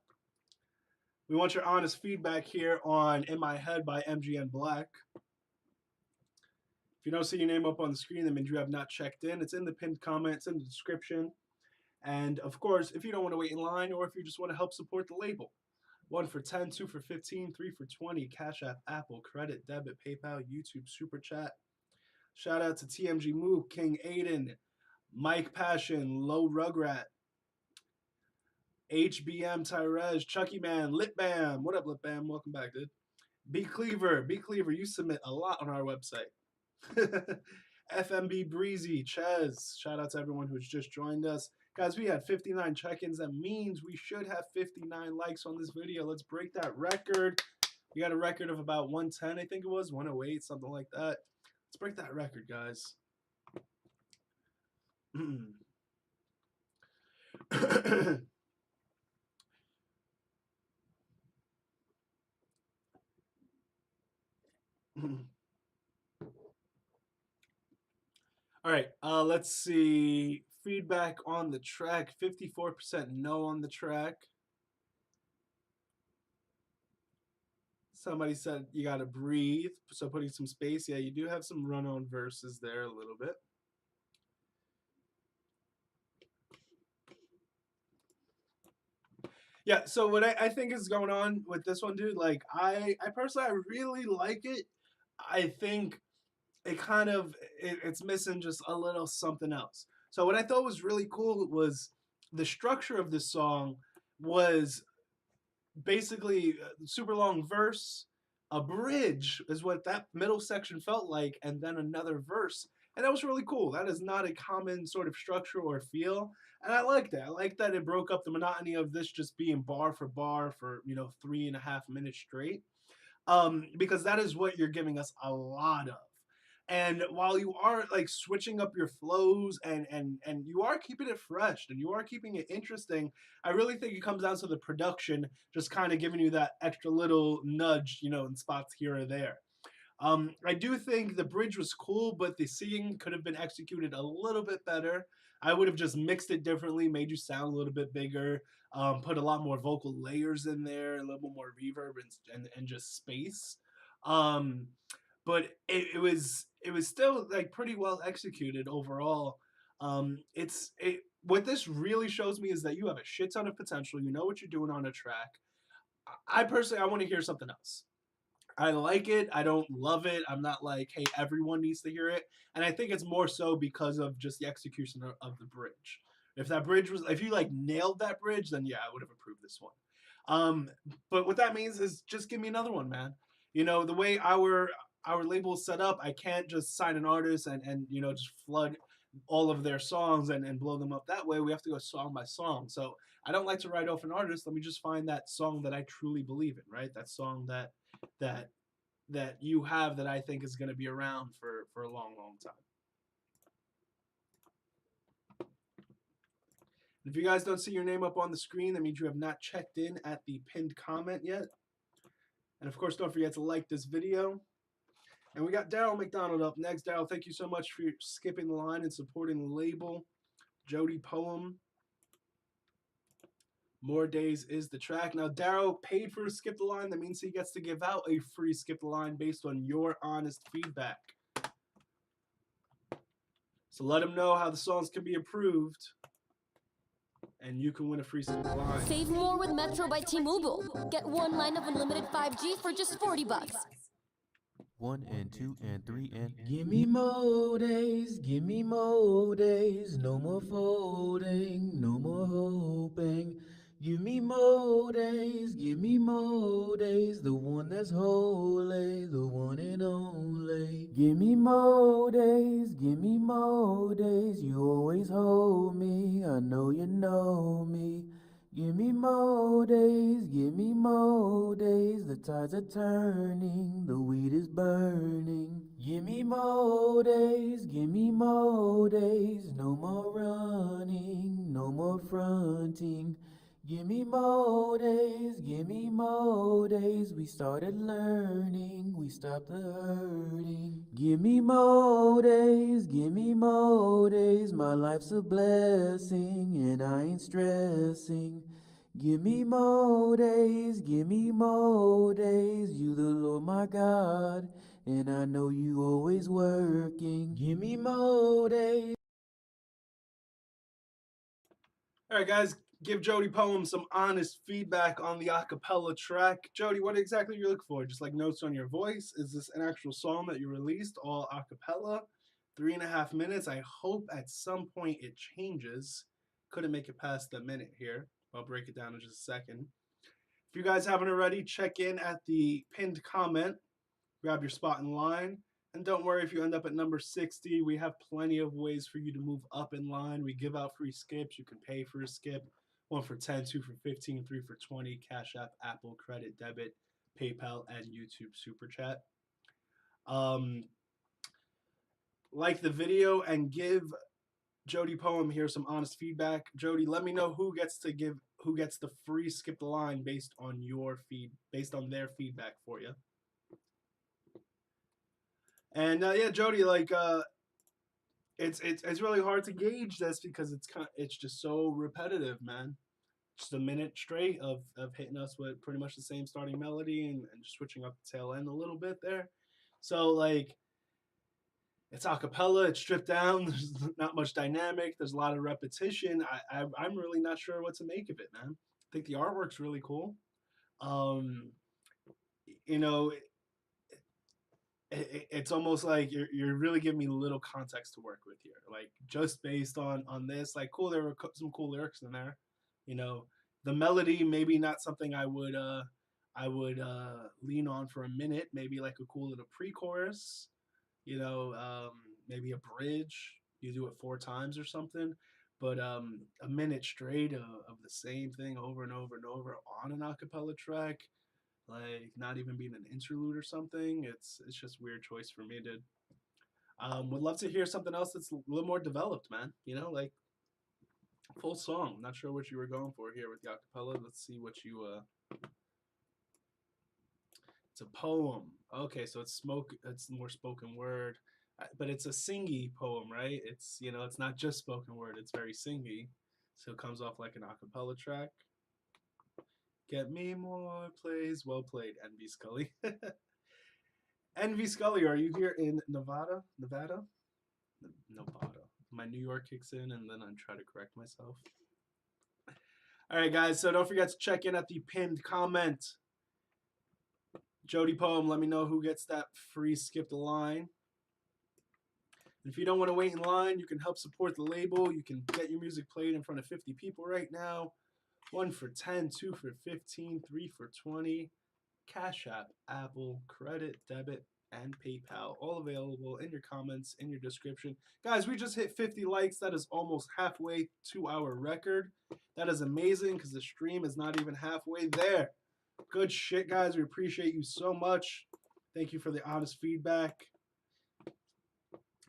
We want your honest feedback here on In My Head by MGM Black. If you don't see your name up on the screen, that means you have not checked in. It's in the pinned comment, it's in the description. And of course, if you don't want to wait in line or if you just want to help support the label, 1 for 10, 2 for 15, 3 for 20, Cash App, Apple, Credit, Debit, PayPal, YouTube SuperChat. Shout out to TMG Mook, King Aiden, Mike Passion, Low Rugrat, HBM Tyrez, Chucky Man, Lip Bam. What up, Lip Bam? Welcome back, dude. B Cleaver, you submit a lot on our website. FMB Breezy, Chaz. Shout out to everyone who's just joined us. Guys, we had 59 check-ins. That means we should have 59 likes on this video. Let's break that record. We got a record of about 110, I think it was, 108, something like that. Let's break that record, guys. All right, let's see. Feedback on the track. 54% no on the track. Somebody said you gotta breathe, so putting some space. Yeah, you do have some run-on verses there a little bit. Yeah, so what I think is going on with this one, dude, like I personally I really like it. I think it kind of it's missing just a little something else. So what I thought was really cool was the structure of this song was basically super long verse, a bridge is what that middle section felt like, and then another verse. And that was really cool. That is not a common sort of structure or feel. And I like that. I like that it broke up the monotony of this just being bar for, 3.5 minutes straight. Because that is what you're giving us a lot of. And while you are like switching up your flows and you are keeping it fresh and you are keeping it interesting, I really think it comes down to the production, just kind of giving you that extra little nudge, in spots here or there. I do think the bridge was cool, but the singing could have been executed a little bit better. I would have just mixed it differently, made you sound a little bit bigger, put a lot more vocal layers in there, a little bit more reverb and just space. Um, but it was still like pretty well executed overall. What this really shows me is that you have a shit ton of potential. You know what you're doing on a track. I personally I want to hear something else. I like it. I don't love it. I'm not like, hey, everyone needs to hear it. And I think it's more so because of just the execution of the bridge. If you like nailed that bridge, then yeah, I would have approved this one. But what that means is just give me another one, man. The way our label is set up, I can't just sign an artist and just flood all of their songs and blow them up that way. We have to go song by song. So I don't like to write off an artist. Let me just find that song that I truly believe in, right? That song that that you have that I think is going to be around for a long, long time. If you guys don't see your name up on the screen, that means you have not checked in at the pinned comment yet. And of course, don't forget to like this video. And we got Daryl McDonald up next. Daryl, thank you so much for skipping the line and supporting the label. Jody Poem. More Days is the track. Now, Daryl paid for a skip the line. That means he gets to give out a free skip the line based on your honest feedback. So let him know how the songs can be approved, and you can win a free skip the line. Save more with Metro by T-Mobile. Get one line of unlimited 5G for just $40. 1 and 2 and 3 and give me more days, give me more days, no more folding, no more hoping. Give me more days, give me more days, the one that's holy, the one and only. Give me more days, give me more days, you always hold me, I know you know me. Give me more days, the tides are turning, the weed is burning. Give me more days, no more running, no more fronting. Give me more days, we started learning, we stopped the hurting. Give me more days, my life's a blessing and I ain't stressing. Give me more days, you the Lord my God, and I know you always working. Give me more days. All right, guys, give Jody Poem some honest feedback on the acapella track. Jody, what exactly are you looking for? Just like notes on your voice? Is this an actual song that you released all acapella? 3.5 minutes. I hope at some point it changes. Couldn't make it past the minute here. I'll break it down in just a second. If you guys haven't already, check in at the pinned comment. Grab your spot in line. And don't worry if you end up at number 60. We have plenty of ways for you to move up in line. We give out free skips. You can pay for a skip. 1 for 10, 2 for 15, 3 for 20. Cash App, Apple, Credit, Debit, PayPal, and YouTube SuperChat. Like the video and give Jody Poem here some honest feedback. Jody, let me know who gets the free skip the line based on their feedback for you. And yeah, Jody, like it's really hard to gauge this because it's just so repetitive, man. Just a minute straight of hitting us with pretty much the same starting melody and just switching up the tail end a little bit there. So like, it's a cappella, it's stripped down, there's not much dynamic, there's a lot of repetition. I'm really not sure what to make of it, man. think the artwork's really cool. You know, it's almost like you're really giving me little context to work with here. Like just based on this, like cool, there were some cool lyrics in there. You know, the melody maybe not something I would lean on for a minute. Maybe like a cool little pre-chorus. You know, maybe a bridge. You do it 4 times or something. But a minute straight of the same thing over and over and over on an acapella track, like not even being an interlude or something, it's just weird choice for me, dude. Would love to hear something else that's a little more developed, man. You know, like full song. Not sure what you were going for here with the acapella. Let's see what you. It's a poem. Okay, so it's more spoken word. But it's a singy poem, right? It's, you know, it's not just spoken word. It's very singy. So it comes off like an acapella track. Get me more plays. Well played, Envy Scully. Envy Scully, are you here in Nevada? Nevada? My New York kicks in and then I try to correct myself. All right, guys. So don't forget to check in at the pinned comment. Jody poem, let me know who gets that free skip the line. If you don't want to wait in line, you can help support the label. You can get your music played in front of 50 people right now. 1 for 10, 2 for 15, 3 for 20. Cash App, Apple, credit, debit, and PayPal. All available in your comments, in your description. Guys, we just hit 50 likes. That is almost halfway to our record. That is amazing because the stream is not even halfway there. Good shit, guys. We appreciate you so much. Thank you for the honest feedback.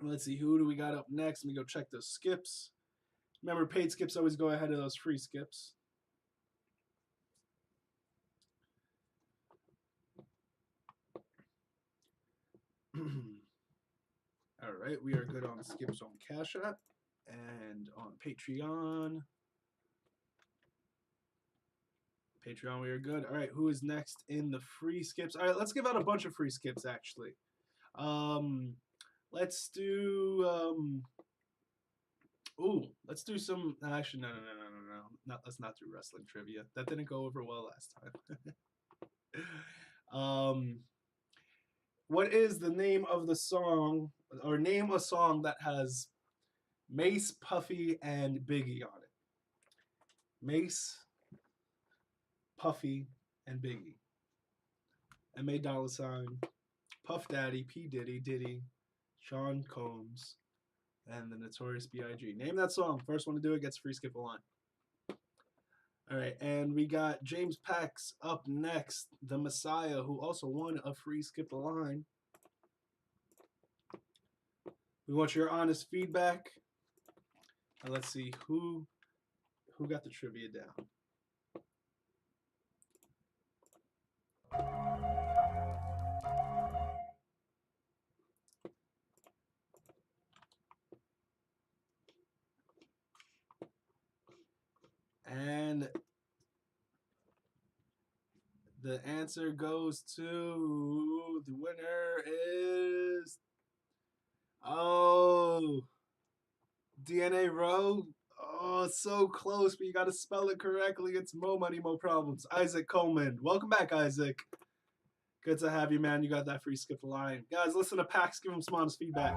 Let's see, who do we got up next? Let me go check those skips. Remember, paid skips always go ahead of those free skips. All right, we are good on skips on Cash App and on Patreon. Patreon, we are good. All right, who is next in the free skips? All right, let's give out a bunch of free skips, actually. Let's do let's do some. Actually, no. Let's not do wrestling trivia. That didn't go over well last time. What is the name of the song, or name a song that has Mace, Puffy, and Biggie on it? Mace, Puffy, and Biggie. M.A. Dollar Sign, Puff Daddy, P. Diddy, Sean Combs, and the Notorious B.I.G. Name that song. First one to do it gets free skip a line. All right, and we got James Pax up next, the Messiah, who also won a free skip a line. We want your honest feedback. And let's see who got the trivia down. And the answer goes to, the winner is, DNA Row. Oh, so close, but you got to spell it correctly. It's Mo Money, Mo Problems. Isaac Coleman. Welcome back, Isaac. Good to have you, man. You got that free skip line. Guys, listen to Pax. Give him some honest feedback.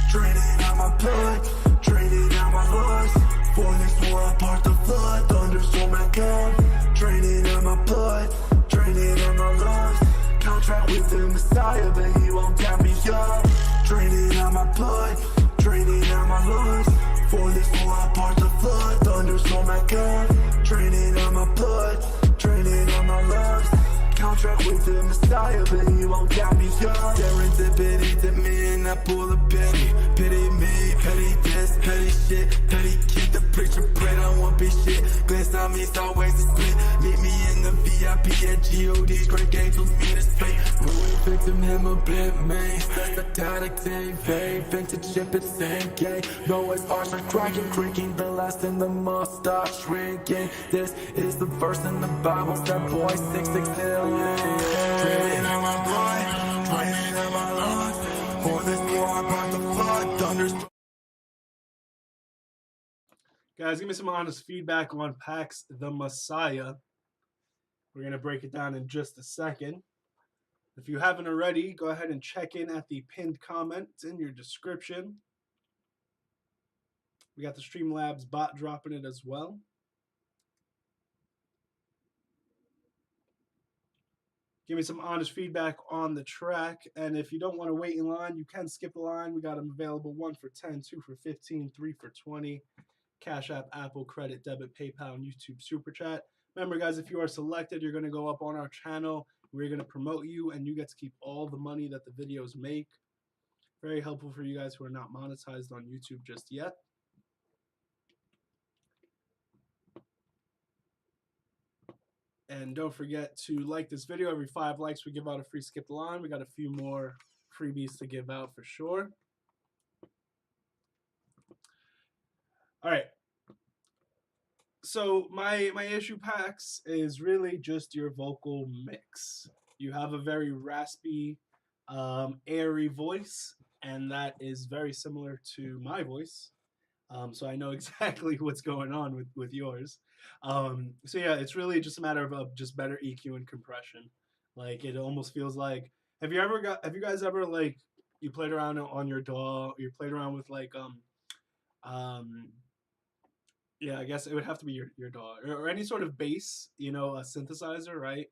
Draining out my blood, draining out my lust. Falling more apart the flood, thunderstorm my gun. Draining out my blood, draining out my lust. Contract with the Messiah, but he won't tap me up. Draining out my blood, draining out my lust. Falling more apart the flood, thunderstorm my gun. Draining out my blood, draining out my lust. Contract with the Messiah, but he won't tap me up. Serendipity to me and I pull a pity. Pity me, Petty this, petty shit, petty keep the preacher bread. I want big shit. Glance on me, it's always a split. Meet me in the VIP at GOD's great angels mean it's fake. Ruin victim, him a bit main. Static TV, vintage ship, it's same game. No, it's harsh, I'm cracking, creaking. The last in the mustache shrinking. This is the verse in the Bible. That boy 6'6" million. Praying on my blood, praying on my lungs. For this war, I brought the flood, thunderstruck. Guys, give me some honest feedback on Pax the Messiah. We're going to break it down in just a second. If you haven't already, go ahead and check in at the pinned comment. It's in your description. We got the Streamlabs bot dropping it as well. Give me some honest feedback on the track. And if you don't want to wait in line, you can skip the line. We got them available 1 for 10, 2 for 15, 3 for 20. Cash App, Apple, Credit, Debit, PayPal, and YouTube SuperChat. Remember, guys, if you are selected, you're going to go up on our channel. We're going to promote you, and you get to keep all the money that the videos make. Very helpful for you guys who are not monetized on YouTube just yet. And don't forget to like this video. Every 5 likes, we give out a free skip the line. We got a few more freebies to give out for sure. All right. So my issue, Pax, is really just your vocal mix. You have a very raspy, airy voice, and that is very similar to my voice. So I know exactly what's going on with yours. So yeah, it's really just a matter of just better EQ and compression. Like it almost feels like, have you guys ever like, you played around on your DAW, you played around with like yeah, I guess it would have to be your DAW or any sort of bass, you know, a synthesizer, right?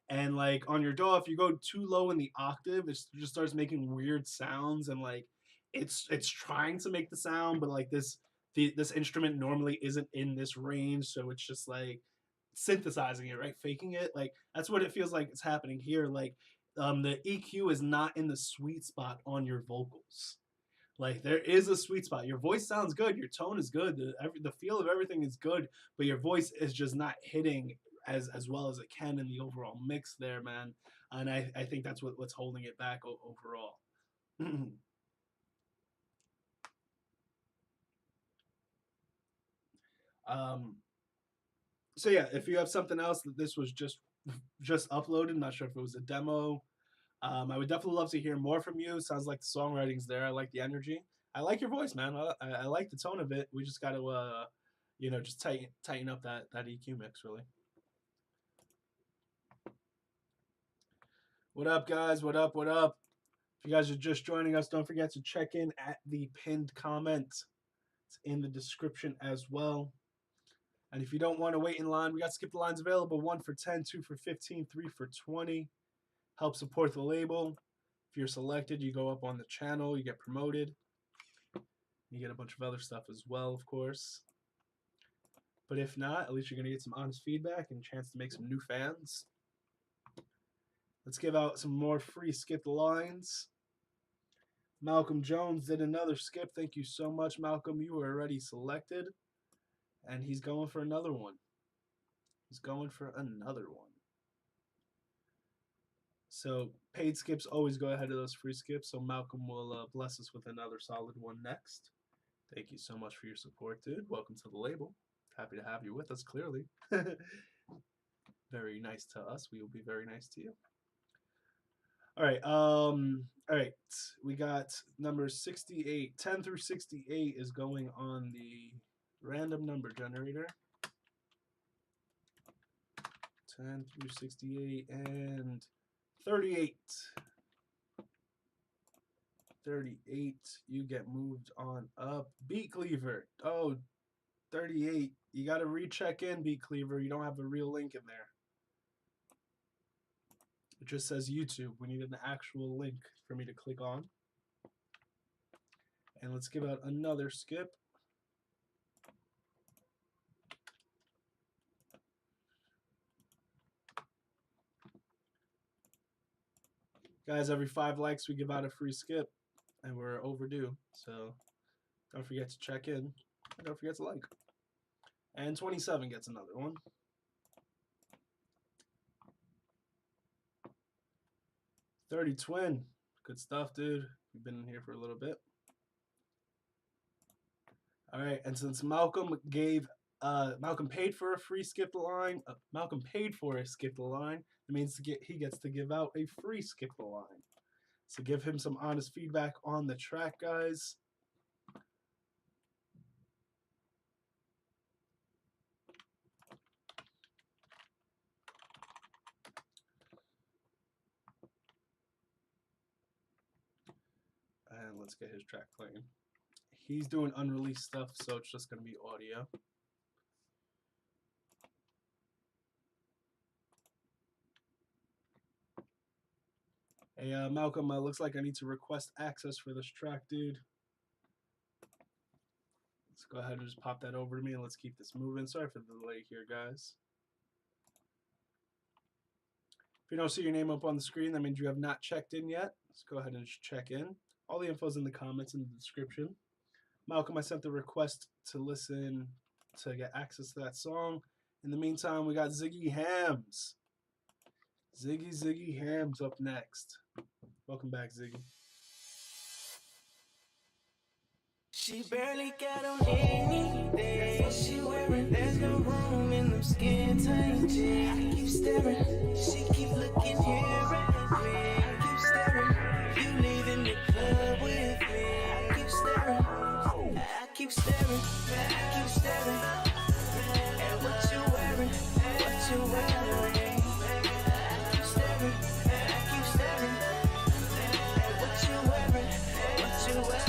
And like on your DAW, if you go too low in the octave, it just starts making weird sounds, and like it's trying to make the sound, but like this instrument normally isn't in this range, so it's just like synthesizing it, right? Faking it. Like that's what it feels like it's happening here. Like the EQ is not in the sweet spot on your vocals. Like there is a sweet spot. Your voice sounds good. Your tone is good. The feel of everything is good, but your voice is just not hitting as well as it can in the overall mix there, man. And I think that's what's holding it back overall. So yeah, if you have something else that this was just uploaded, not sure if it was a demo. I would definitely love to hear more from you. Sounds like the songwriting's there. I like the energy. I like your voice, man. I like the tone of it. We just got to, you know, just tighten up that EQ mix, really. What up, guys? What up? What up? If you guys are just joining us, don't forget to check in at the pinned comment. It's in the description as well. And if you don't want to wait in line, we got skip the lines available. 1 for 10, 2 for 15, 3 for 20. Help support the label. If you're selected, you go up on the channel, you get promoted. You get a bunch of other stuff as well, of course. But if not, at least you're going to get some honest feedback and a chance to make some new fans. Let's give out some more free skip the lines. Malcolm Jones did another skip. Thank you so much, Malcolm. You were already selected. And he's going for another one. He's going for another one. So paid skips always go ahead of those free skips. So Malcolm will bless us with another solid one next. Thank you so much for your support, dude. Welcome to the label. Happy to have you with us, clearly. Very nice to us. We will be very nice to you. All right. We got number 68. 10 through 68 is going on the random number generator. 10 through 68 and 38. 38, you get moved on up. Beat Cleaver. Oh, 38. You got to recheck in, Beat Cleaver. You don't have a real link in there. It just says YouTube. We need an actual link for me to click on. And let's give out another skip. Guys, every 5 likes we give out a free skip, and we're overdue. So Don't forget to check in. And don't forget to like. And 27 gets another one. $30 Twin. Good stuff, dude. We've been in here for a little bit. All right, and since Malcolm paid for a free skip the line, Malcolm paid for a skip the line, it means he gets to give out a free skip the line. So give him some honest feedback on the track, guys. And let's get his track playing. He's doing unreleased stuff, so it's just going to be audio. Hey, Malcolm, looks like I need to request access for this track, dude. Let's go ahead and just pop that over to me, and let's keep this moving. Sorry for the delay here, guys. If you don't see your name up on the screen, that means you have not checked in yet. Let's go ahead and just check in. All the info's in the comments in the description. Malcolm, I sent the request to listen to get access to that song. In the meantime, we got Ziggy Hams. Ziggy Hams up next. Welcome back, Ziggy. She barely got on anything. She wearing, there's no room in them skin tight jeans. I keep staring, she keep looking here at me. I keep staring, you leaving the club with me. I keep staring, I keep staring, I keep staring at what you wearing, what you wearing. I keep staring, I keep staring at what you wearing, what you wearing.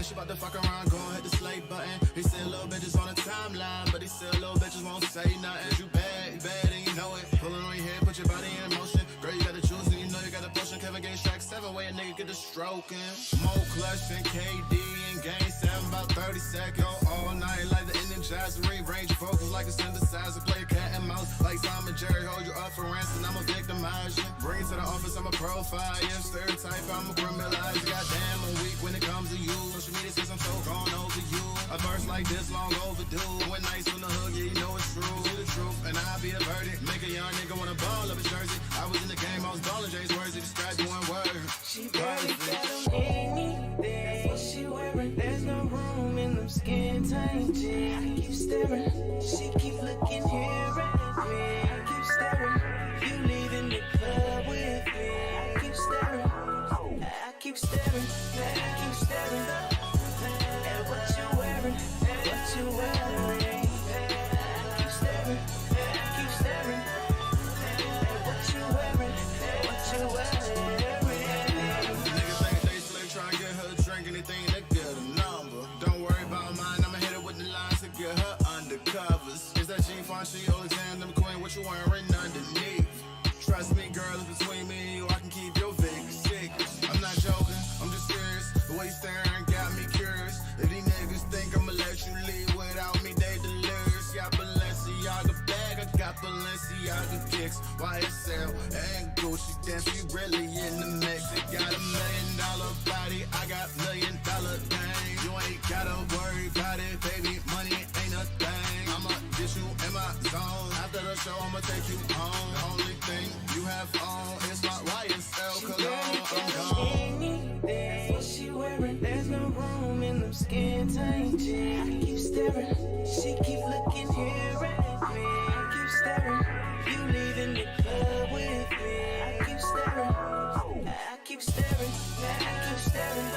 She about to fuck around, go and hit the slate button. He said little bitches on the timeline, but he said little bitches won't say nothing. You bad, and you know it. Pull it on your head, put your body in motion. Girl, you got the juice and you know you got the potion. Kevin Gates track 7, way a nigga get the stroking. More clutch than KD in game 7, about 30 seconds. Go all night like the Indian Jazz. Range your focus like a synthesizer. Play a cat and mouse like Tom and Jerry. Hold you up for ransom, I'ma victimize you. Bring it to the office, I'm a profile. Yeah, stereotype, I'm a criminalize. Goddamn, I'm weak when it comes to you. Media says I'm so gone over you. A verse like this long overdue. When nights on the hook, yeah, you know it's true. See the truth, and I'll be a verdict. Make a young nigga wanna ball up his jersey. I was in the game, I was balling Jay's words. He described you one word. She barely got on anything. She wearing, there's no room in them skin tight jeans. I keep staring, she keep looking here at me. I keep staring, you leaving the club with me. I keep staring, I keep staring, I keep staring. What you wearing, what you wearing. I keep staring, I keep staring at what you wearing, what you wearing. Niggas think they slick, try to get her drink anything to get a number. Don't worry about mine, I'ma hit her with the lines to get her undercovers. Is that G-Fon, she Alexander McQueen, what you wearing underneath? Trust me, girl, it's between me and you, I can keep your Vegas secrets. I'm not joking, I'm just serious. The way you staring got me curious. If these niggas think I'ma let you leave without me, they delirious. Got Balenciaga bag, I got Balenciaga kicks, YSL and Gucci. Damn, she really in the mix. She got $1 million body, I got $1 million game. You ain't gotta worry about it, baby. Money ain't a thing. I'ma get you in my zone. After the show, I'ma take you home. The only thing you have on is my YSL cologne. I'm gone. Anything she wearing, there's no room in them skin tight jeans. I keep staring, she keep looking here at me. I keep staring, you leaving the club with me. I keep staring, I keep staring, I keep staring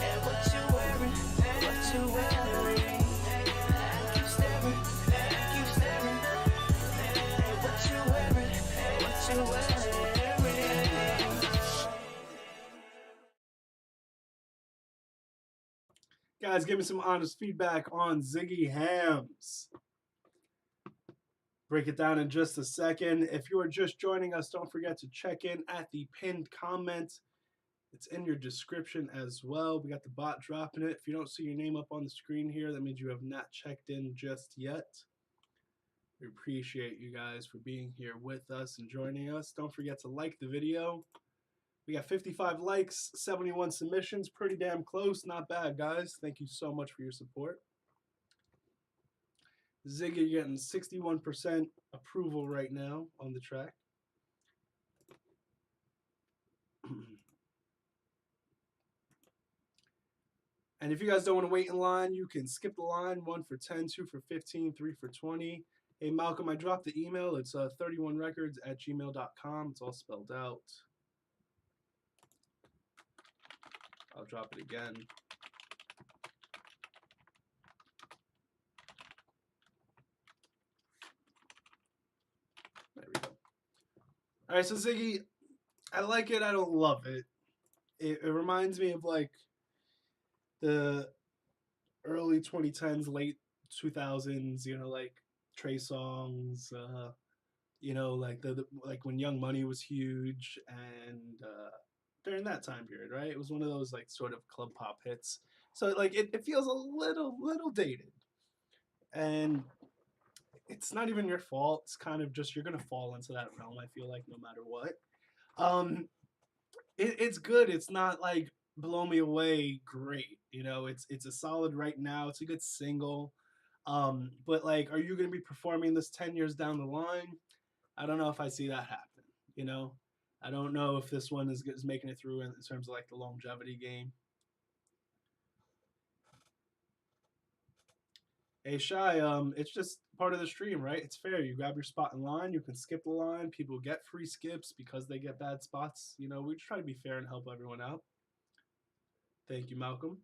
at what you wearing, what you wearing. I keep staring, I keep staring at what you wearing, what you wearing. Guys, give me some honest feedback on Ziggy Hams. Break it down in just a second. If you are just joining us, don't forget to check in at the pinned comment. It's in your description as well. We got the bot dropping it. If you don't see your name up on the screen here, that means you have not checked in just yet. We appreciate you guys for being here with us and joining us. Don't forget to like the video. We got 55 likes, 71 submissions. Pretty damn close. Not bad, guys. Thank you so much for your support. Ziggy getting 61% approval right now on the track. And if you guys don't want to wait in line, you can skip the line. 1 for 10, 2 for 15, 3 for 20. Hey, Malcolm, I dropped the email. It's 31records@gmail.com. It's all spelled out. I'll drop it again. There we go. All right, so Ziggy, I like it. I don't love it. It reminds me of like the early 2010s, late 2000s, you know, like Trey Songz, you know, like like when Young Money was huge, and during that time period, right? It was one of those like sort of club pop hits. So like it feels a little dated, and it's not even your fault. It's kind of just you're gonna fall into that realm. I feel like no matter what. It's good. It's not like blow me away great. You know, it's a solid right now. It's a good single. But like, are you gonna be performing this 10 years down the line? I don't know if I see that happen. You know, I don't know if this one is making it through in terms of like the longevity game. Hey Shy, it's just part of the stream, right? It's fair. You grab your spot in line, you can skip the line. People get free skips because they get bad spots. You know, we try to be fair and help everyone out. Thank you, Malcolm.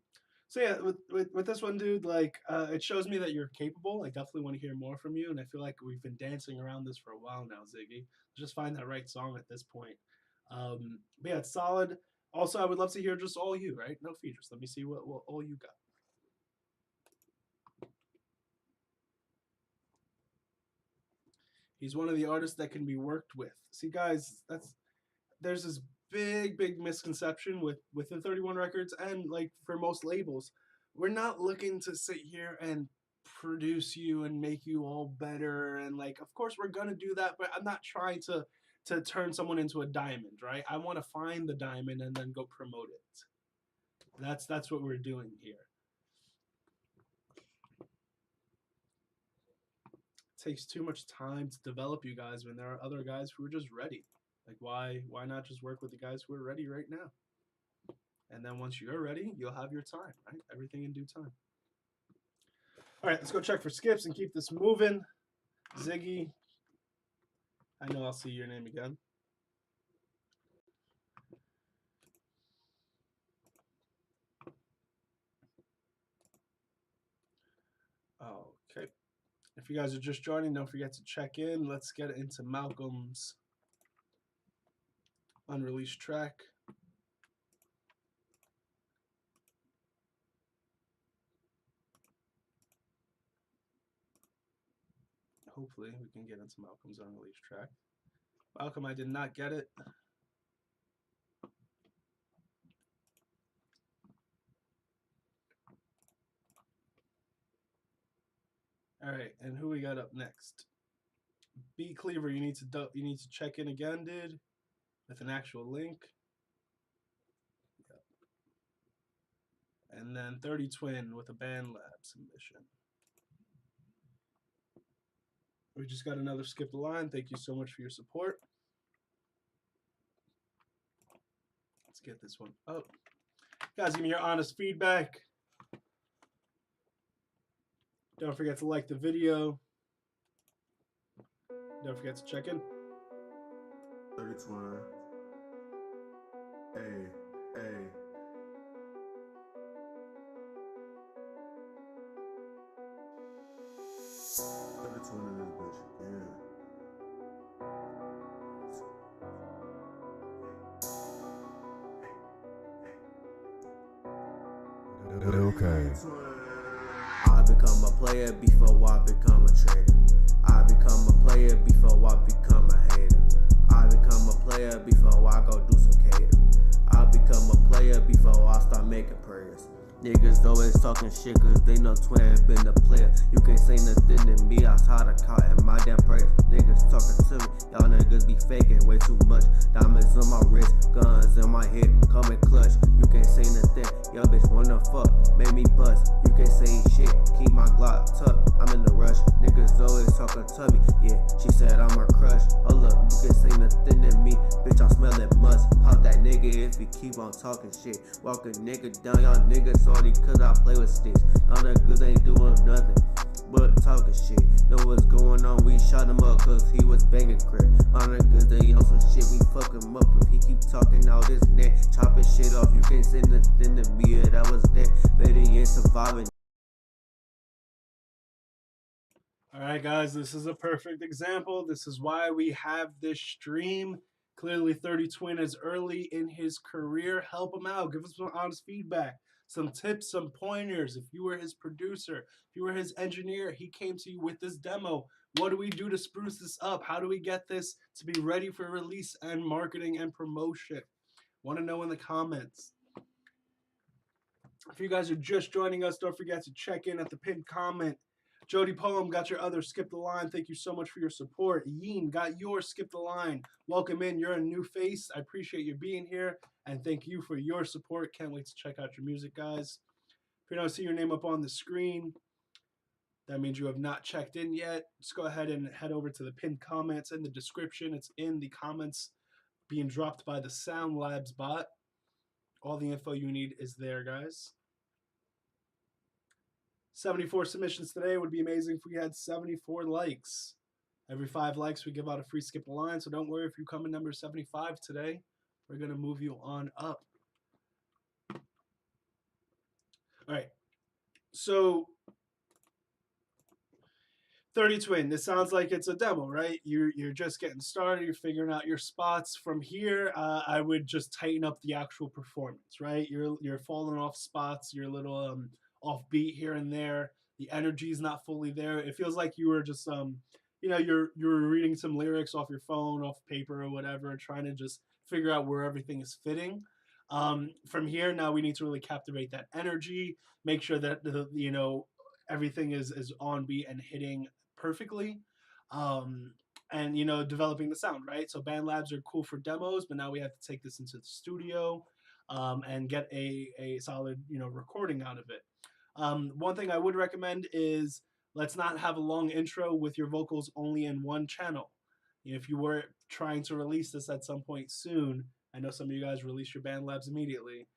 So yeah, with this one, dude, like it shows me that you're capable. I definitely want to hear more from you, and I feel like we've been dancing around this for a while now, Ziggy. Just find that right song at this point. But yeah, it's solid. Also, I would love to hear just all you, right? No features. Let me see what all you got. He's one of the artists that can be worked with. See, guys, there's this big misconception within 31 Records and like for most labels. We're not looking to sit here and produce you and make you all better, and like of course we're gonna do that, but I'm not trying to turn someone into a diamond, right? I want to find the diamond and then go promote it. That's what we're doing here. Takes too much time to develop you guys when there are other guys who are just ready. Like why not just work with the guys who are ready right now? And then once you're ready, you'll have your time, right? Everything in due time. All right, let's go check for skips and keep this moving. Ziggy, I know I'll see your name again. Okay. If you guys are just joining, don't forget to check in. Let's get into Malcolm's unreleased track. Hopefully we can get into Malcolm's unreleased track. Malcolm, I did not get it. All right, and who we got up next? B Cleaver, you need to check in again, dude, with an actual link. Yep. And then 30 Twin with a Band Lab submission. We just got another skip the line. Thank you so much for your support. Let's get this one up. Guys, give me your honest feedback. Don't forget to like the video. Don't forget to check in. 30 Twin. Hey. 30 Twin in this bitch, yeah. Okay. I become a player before I become a trader. I become a player before I become a hater. I become a player before I go do some cater. I become a player before I start making prayers. Niggas always talking shit cause they know twin been a player. You can't say nothing to me outside of caught in my damn prayers. Niggas talking to me, y'all niggas be faking way too much. Diamonds on my wrist, guns in my head, coming clutch. You can't say nothing, yo bitch wanna fuck, made me bust. You can't say shit, keep my Glock tucked, I'm in the rush. Niggas always talking to me, yeah, she said I'm her crush. Hold up, you can't say nothing to me, bitch I'm smelling must. Pop that nigga if he keep on talking shit. Walk a nigga down, y'all niggas salty cause I play with sticks. Y'all niggas ain't doing nothing but talking shit. Know what's going on, we shot him up cause he was banging crap. My niggas they on some shit, we fuck him up if he keep talking all this net. Chopping shit off, you can't say nothing to me, yeah, that was that. Better ain't surviving. Alright guys, this is a perfect example. This is why we have this stream. Clearly 30 Twin is early in his career. Help him out. Give us some honest feedback. Some tips, some pointers. If you were his producer, if you were his engineer, he came to you with this demo. What do we do to spruce this up? How do we get this to be ready for release and marketing and promotion? Want to know in the comments. If you guys are just joining us, don't forget to check in at the pinned comment. Jody Poem got your other Skip the Line. Thank you so much for your support. Yeen got your Skip the Line. Welcome in. You're a new face. I appreciate you being here. And thank you for your support. Can't wait to check out your music, guys. If you don't see your name up on the screen, that means you have not checked in yet. Just go ahead and head over to the pinned comments in the description. It's in the comments being dropped by the Sound Labs bot. All the info you need is there, guys. 74 submissions today would be amazing if we had 74 likes. Every 5 likes, we give out a free Skip the Line. So don't worry if you come in number 75 today. We're going to move you on up. All right. So 30 Twin, this sounds like it's a demo, right? You're just getting started. You're figuring out your spots. From here, I would just tighten up the actual performance, right? You're falling off spots. You're a little off beat here and there. The energy is not fully there. It feels like you were just you know, you're reading some lyrics off your phone, off paper or whatever, trying to just figure out where everything is fitting. From here, now we need to really captivate that energy, make sure that you know, everything is on beat and hitting perfectly. And you know, developing the sound, right? So band labs are cool for demos, but now we have to take this into the studio and get a solid, you know, recording out of it. One thing I would recommend is let's not have a long intro with your vocals only in one channel. If you were trying to release this at some point soon, I know some of you guys release your band labs immediately.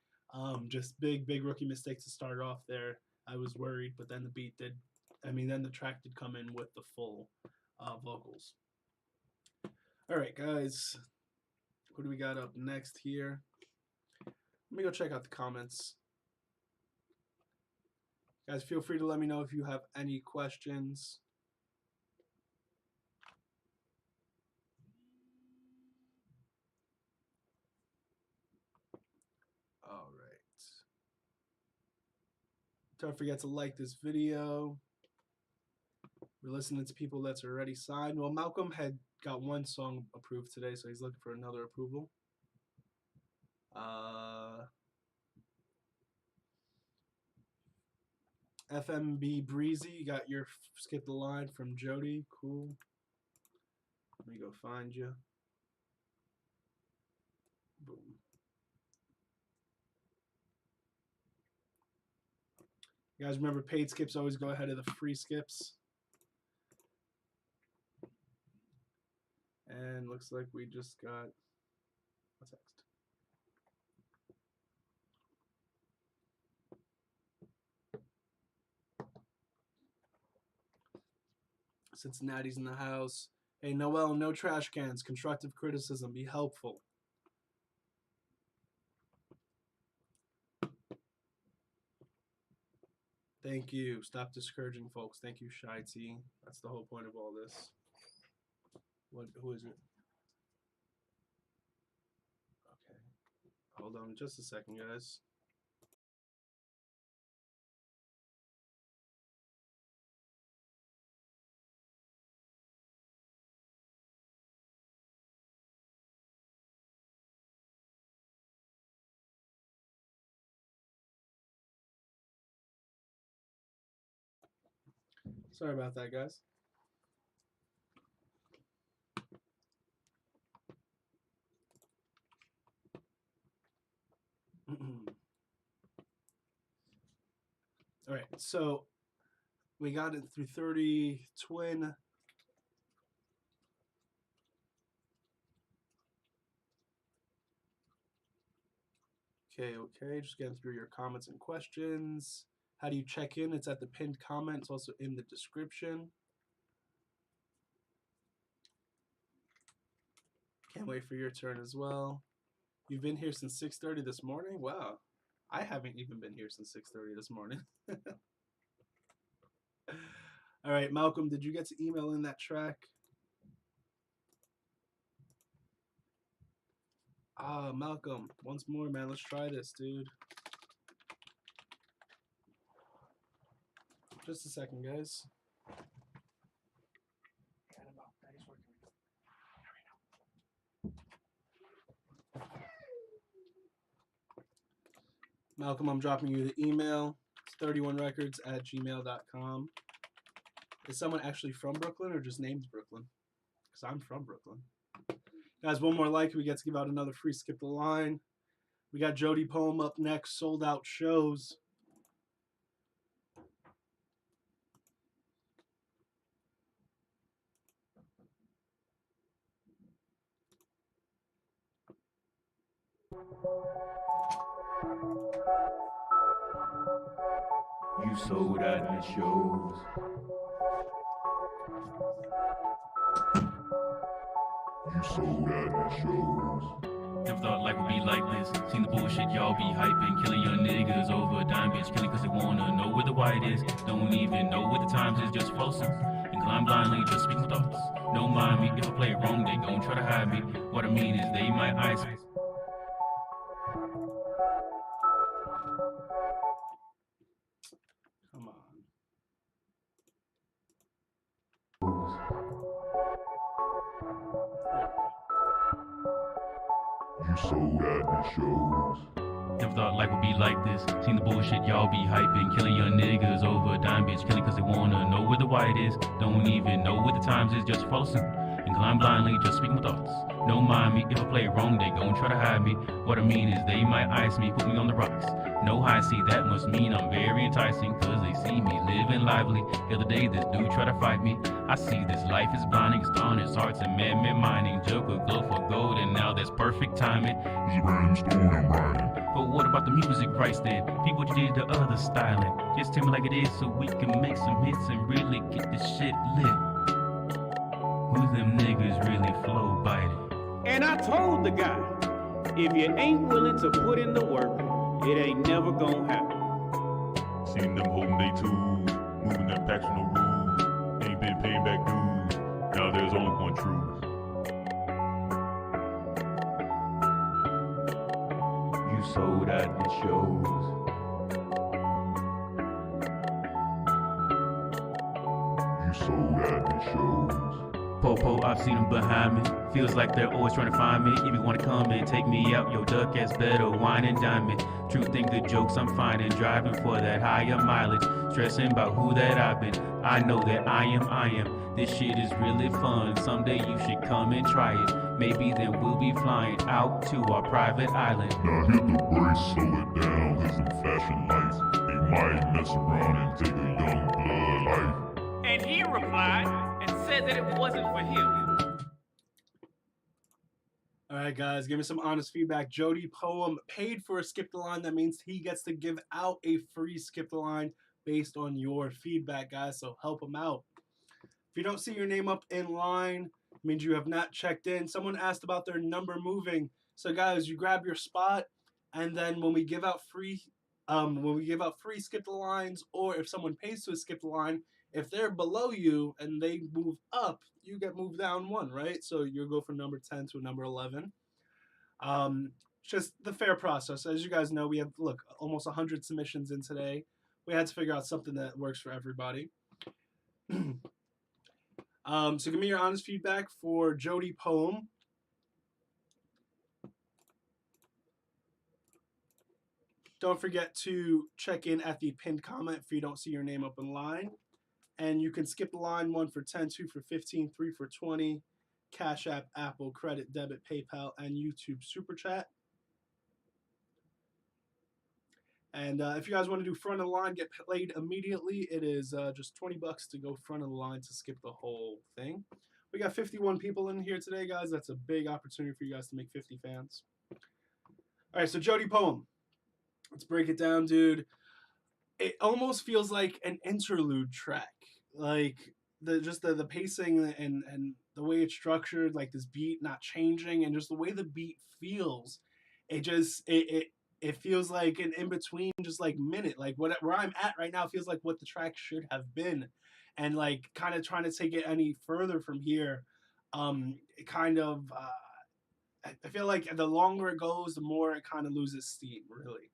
Just big rookie mistake to start off there. I was worried, but then the beat did. I mean, then the track did come in with the full vocals. All right, guys. What do we got up next here? Let me go check out the comments. Guys, feel free to let me know if you have any questions. All right. Don't forget to like this video. We're listening to people that's already signed. Well, Malcolm had got one song approved today, so he's looking for another approval. FMB Breezy, you got your Skip the Line from Jody. Cool. Let me go find you. Boom. You guys remember paid skips always go ahead of the free skips. And looks like we just got a text. Cincinnati's in the house. Hey, Noel, no trash cans. Constructive criticism. Be helpful. Thank you. Stop discouraging folks. Thank you, Shy T. That's the whole point of all this. Who is it? Okay. Hold on just a second, guys. Sorry about that, guys. All right, so we got it through 30 twin. Okay, just getting through your comments and questions. How do you check in? It's at the pinned comment. It's also in the description. Can't wait for your turn as well. You've been here since 6:30 this morning? Wow. I haven't even been here since 6:30 this morning. All right, Malcolm, did you get to email in that track? Ah, Malcolm, once more, man. Let's try this, dude. Just a second, guys. Malcolm, I'm dropping you the email. It's 31records@gmail.com. Is someone actually from Brooklyn or just named Brooklyn? Because I'm from Brooklyn. Guys, one more like. We get to give out another free skip the line. We got Jody Poem up next. Sold out shows. You sold out the shows. You sold out the shows. Never thought life would be like this. Seen the bullshit y'all be hyping. Killing young niggas over a dime bitch. Killing cause they wanna know where the white is. Don't even know what the times is, just flossing. Inclined blindly, just speak my thoughts. Don't mind me, if I play it wrong, they gon' try to hide me. What I mean is they might ice me. Come on. You sold out the shows. Never thought life would be like this. Seen the bullshit y'all be hyping. Killing young niggas over a dime bitch. Killing cause they wanna know where the white is. Don't even know what the times is, just follow suit. Inclined blindly, just speak my thoughts. Don't mind me, if I play it wrong, they gon' try to hide me. What I mean is they might ice me, put me on the rocks. No high C, that must mean I'm very enticing. Cause they see me living lively. The other day this dude tried to fight me. I see this life is blinding, it's on his hearts and man mining. Joke will go for gold and now that's perfect timing. But what about the music rights then? People did the other styling. Just tell me like it is so we can make some hits and really get this shit lit. Who them niggas really flow biting? And I told the guy, if you ain't willing to put in the work, it ain't never gonna happen. Seen them holding they tools, moving them packs with no rules. Ain't been paying back dues. Now there's only one truth. You sold out the shows. You sold out the shows. Popo, I've seen them behind me. Feels like they're always trying to find me. If you wanna come and take me out, yo, duck ass better wine and dine me. Truth think the jokes I'm finding, driving for that higher mileage. Stressing about who that I've been. I know that I am. This shit is really fun. Someday you should come and try it. Maybe then we'll be flying out to our private island. Now hit the brakes, slow it down, there's some flashing lights. They might mess around and take a young blood life. And he replied and said that it wasn't for him. All right, guys, give me some honest feedback. Jody Poem paid for a skip the line. That means he gets to give out a free skip the line based on your feedback, guys. So help him out. If you don't see your name up in line, it means you have not checked in. Someone asked about their number moving. So, guys, you grab your spot, and then when we give out free skip the lines, or if someone pays to skip the line, if they're below you and they move up, you get moved down one, right? So you'll go from number 10 to number 11. Just the fair process. As you guys know, we have, look, almost 100 submissions in today. We had to figure out something that works for everybody. So give me your honest feedback for Jody Poem. Don't forget to check in at the pinned comment if you don't see your name up in line. And you can skip the line, 1 for 10, 2 for 15, 3 for 20. Cash App, Apple, Credit, Debit, PayPal, and YouTube SuperChat. And if you guys want to do front of the line, get played immediately, it is just $20 to go front of the line to skip the whole thing. We got 51 people in here today, guys. That's a big opportunity for you guys to make 50 fans. All right, so Jody poem. Let's break it down, dude. It almost feels like an interlude track. Like the pacing and the way it's structured, like this beat not changing, and just the way the beat feels. It feels like an in-between, just like minute. Like where I'm at right now feels like what the track should have been. And like kind of trying to take it any further from here, it kind of, I feel like the longer it goes, the more it kind of loses steam, really.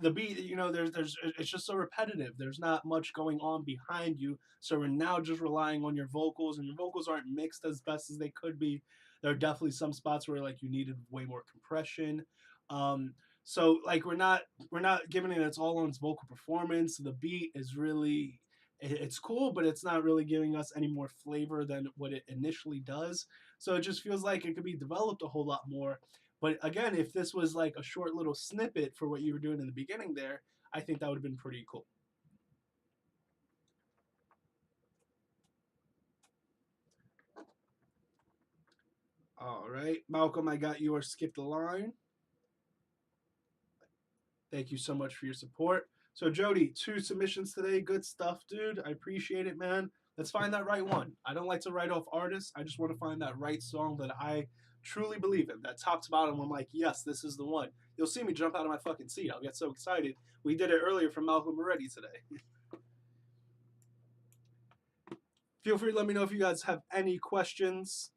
The beat, you know, it's just so repetitive. There's not much going on behind you. So we're now just relying on your vocals, and your vocals aren't mixed as best as they could be. There are definitely some spots where like you needed way more compression. So like we're not giving it its all on its vocal performance. The beat is really, it's cool, but it's not really giving us any more flavor than what it initially does. So it just feels like it could be developed a whole lot more. But again, if this was like a short little snippet for what you were doing in the beginning there, I think that would have been pretty cool. All right, Malcolm, I got yours. Skip the line. Thank you so much for your support. So Jody, 2 submissions today. Good stuff, dude. I appreciate it, man. Let's find that right one. I don't like to write off artists. I just want to find that right song that I truly believe in. That top to bottom, I'm like, yes, this is the one. You'll see me jump out of my fucking seat. I'll get so excited. We did it earlier from Malcolm already today. Feel free to let me know if you guys have any questions.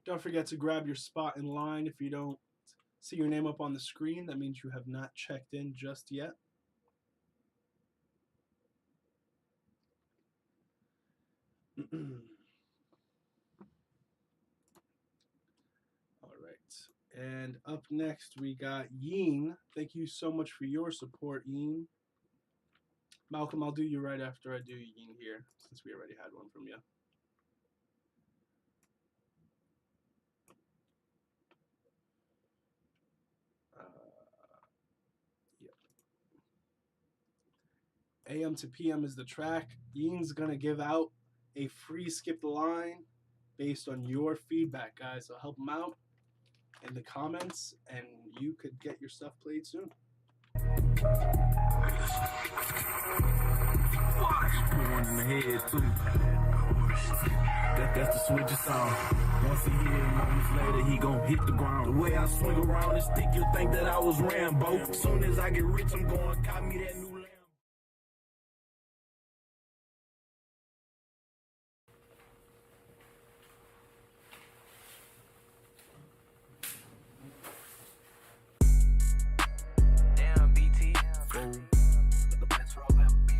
Don't forget to grab your spot in line. If you don't see your name up on the screen, that means you have not checked in just yet. All right. And up next, we got Yeen. Thank you so much for your support, Yeen. Malcolm, I'll do you right after I do Yeen here, since we already had one from you. AM to PM is the track. Yeen's gonna give out a free skip the line based on your feedback, guys. So help him out in the comments, and you could get your stuff played soon. Put one in the head too. That's the switcher song. Once he hit, moments later, he gon' hit the ground. The way I swing around this stick, you'll think that I was Rambo. Soon as I get rich, I'm going cop me that new Lambo. Damn, BT. The best roll ever be.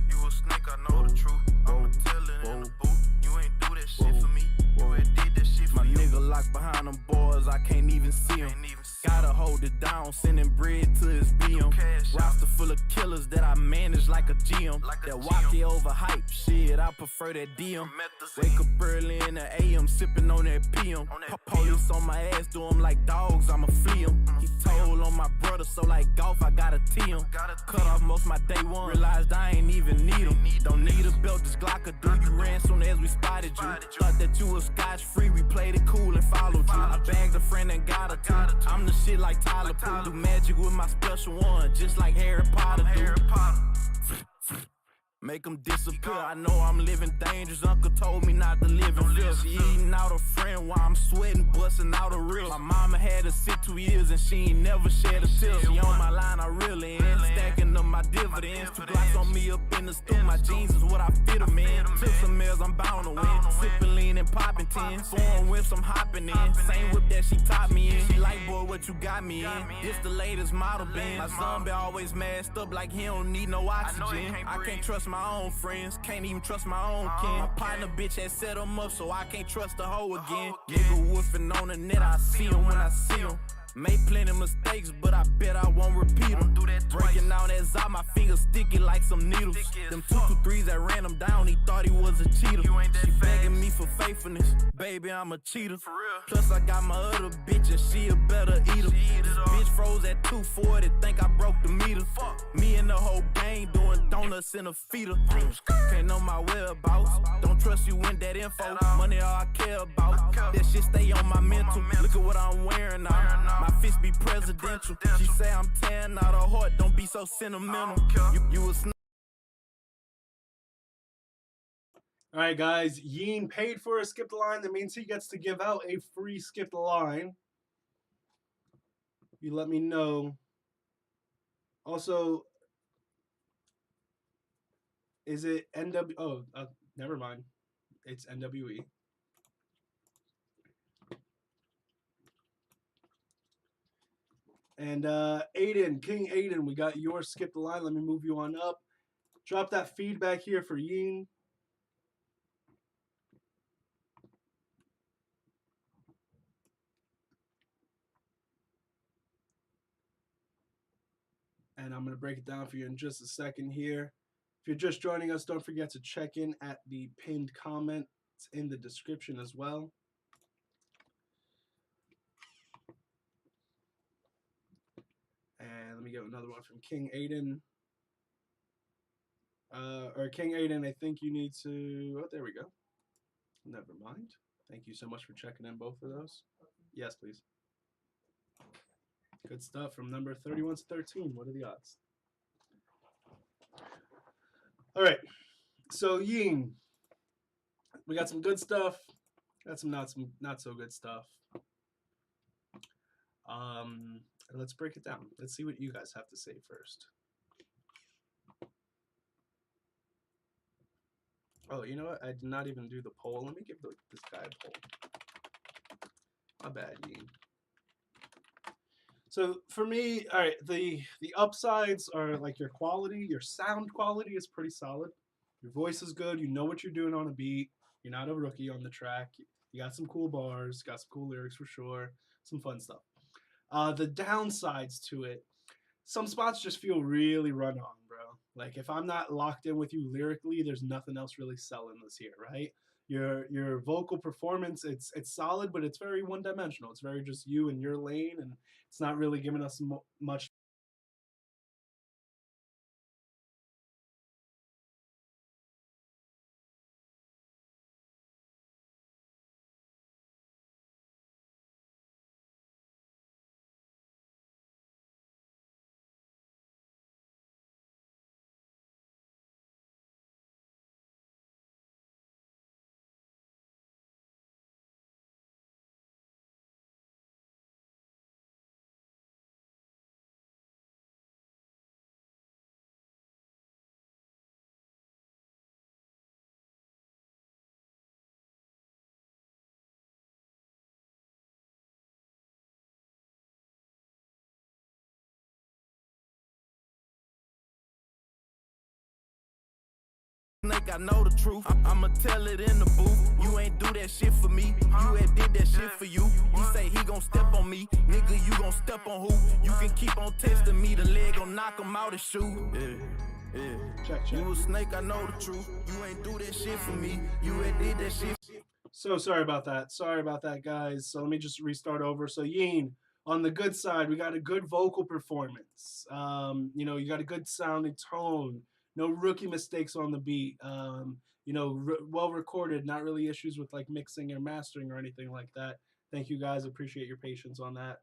You a snake, I know the truth. I'm a tiller in the booth. You ain't do that shit for me. You ain't did that shit for My you. nigga locked behind them boys, I can't even see him. Gotta hold it down, sending bread to his BM. Roster full of killers that I manage like a GM. That walkie over hype, shit, I prefer that DM. Wake up early in the AM, sipping on that PM. Police on my ass, do them like dogs, I'ma flee him. He told on my brother, so like golf, I gotta tee him. Cut off most my day one, realized I ain't even need him. Don't need a belt, this Glock will do you ran soon as we spotted you. Thought that you was scotch free, we played it cool and followed you. I bagged a friend and got her too. I'm the shit like Tyler Pooh. Do magic with my special one, just like Harry Potter do. Make them disappear. I know I'm living dangerous. Uncle told me not to live in fear. She eating out a friend while I'm sweating, busting out a real. My mama had her sick 2 years and she ain't never shed a tear. She on my line, I really ain't stacking up my dividends. 2 Glocks on me up in the stool. My jeans is what I fit them in. Took some meals, I'm bound to win. Sipping lean and popping 10. Foreign whips, I'm hopping in. Same whip that she taught me in. She like, boy, what you got me in? This the latest model bin. My zombie always masked up like he don't need no oxygen. I can't trust my own friends, can't even trust my own kin. My partner bitch had set him up, so I can't trust the hoe again. Nigga woofing on the net, I see him when I see him. Made plenty mistakes, but I bet I won't repeat them. Breaking out as out, my fingers sticky like some needles. Them 223s that ran him down, he thought he was a cheater. She begging me for faithfulness, baby, I'm a cheater. Plus I got my other bitch and she a better eater. This bitch froze at 240, think I broke the meter. Me and the whole gang doing donuts in a feeder. Can't know my whereabouts, don't trust you in that info. Money all I care about, that shit stay on my mental. Look at what I'm wearing now, my fist be presidential. She say I'm tearing out her heart, don't be so sentimental. You a snake. All right, guys. Yeen paid for a skip the line. That means he gets to give out a free skip the line. You let me know. Also, is it NW? Oh, never mind. It's NWE. And Aiden, King Aiden, we got your skip the line. Let me move you on up. Drop that feedback here for Yeen. And I'm going to break it down for you in just a second here. If you're just joining us, don't forget to check in at the pinned comment. It's in the description as well. And let me get another one from King Aiden. Or King Aiden, I think you need to... Oh, there we go. Never mind. Thank you so much for checking in both of those. Yes, please. Good stuff from number 31 to 13. What are the odds? All right. So, Ying, we got some good stuff. Got some not so good stuff. Let's break it down. Let's see what you guys have to say first. Oh, you know what? I did not even do the poll. Let me give this guy a poll. My bad, Ying. So for me, all right, the upsides are like your quality, your sound quality is pretty solid. Your voice is good. You know what you're doing on a beat. You're not a rookie on the track. You got some cool bars, got some cool lyrics for sure, some fun stuff. The downsides to it, some spots just feel really run on, bro. Like if I'm not locked in with you lyrically, there's nothing else really selling this here, right? Your vocal performance, it's solid, but it's very one-dimensional. It's very just you and your lane, and it's not really giving us much. Snake, I know the truth. I'ma tell it in the booth. You ain't do that shit for me. You had did that shit for you. He say he gon' step on me. Nigga, you gon' step on who? You can keep on testing me. The leg gon' knock him out his shoe. Yeah. Check. You a snake, I know the truth. You ain't do that shit for me. You had did that shit. So sorry about that. Sorry about that, guys. So let me just restart over. So Yeen, on the good side, we got a good vocal performance. You know, you got a good sounding tone. No rookie mistakes on the beat. You know, well recorded. Not really issues with like mixing or mastering or anything like that. Thank you guys. Appreciate your patience on that.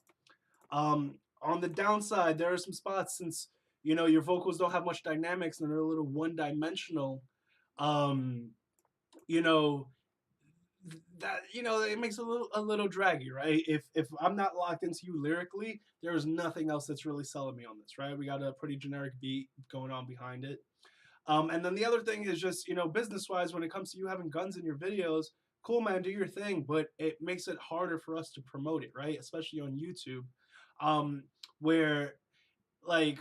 On the downside, there are some spots since you know your vocals don't have much dynamics and they're a little one-dimensional. You know that it makes it a little draggy, right? If I'm not locked into you lyrically, there's nothing else that's really selling me on this, right? We got a pretty generic beat going on behind it. And then the other thing is just, business-wise, when it comes to you having guns in your videos, cool, man, do your thing, but it makes it harder for us to promote it, right? Especially on YouTube, where, like,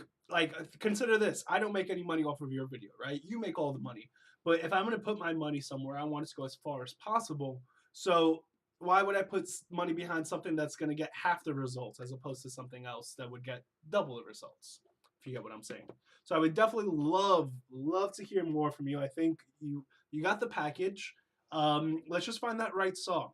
consider this. I don't make any money off of your video, right? You make all the money. But if I'm going to put my money somewhere, I want it to go as far as possible. So why would I put money behind something that's going to get half the results as opposed to something else that would get double the results, if you get what I'm saying. So I would definitely love to hear more from you. I think you got the package. Let's just find that right song.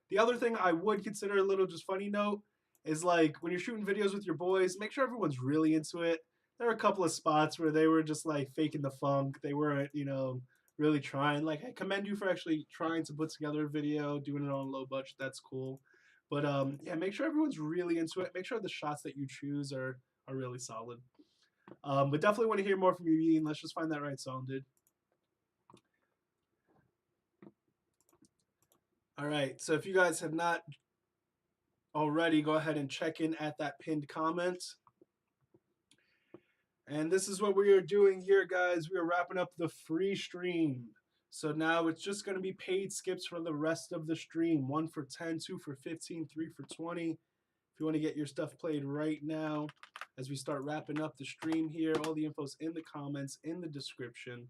The other thing I would consider a little just funny note is like when you're shooting videos with your boys, make sure everyone's really into it. There were a couple of spots where they were just like faking the funk. They weren't, you know, really trying. Like, I commend you for actually trying to put together a video, doing it on a low budget. That's cool. But yeah, make sure everyone's really into it. Make sure the shots that you choose are really solid. But definitely want to hear more from you, Ian. Let's just find that right song, dude. All right, so if you guys have not already, go ahead and check in at that pinned comment. And this is what we are doing here, guys. We are wrapping up the free stream. So now it's just going to be paid skips for the rest of the stream. 1 for 10, 2 for 15, 3 for 20. If you want to get your stuff played right now, as we start wrapping up the stream here, all the info's in the comments, in the description.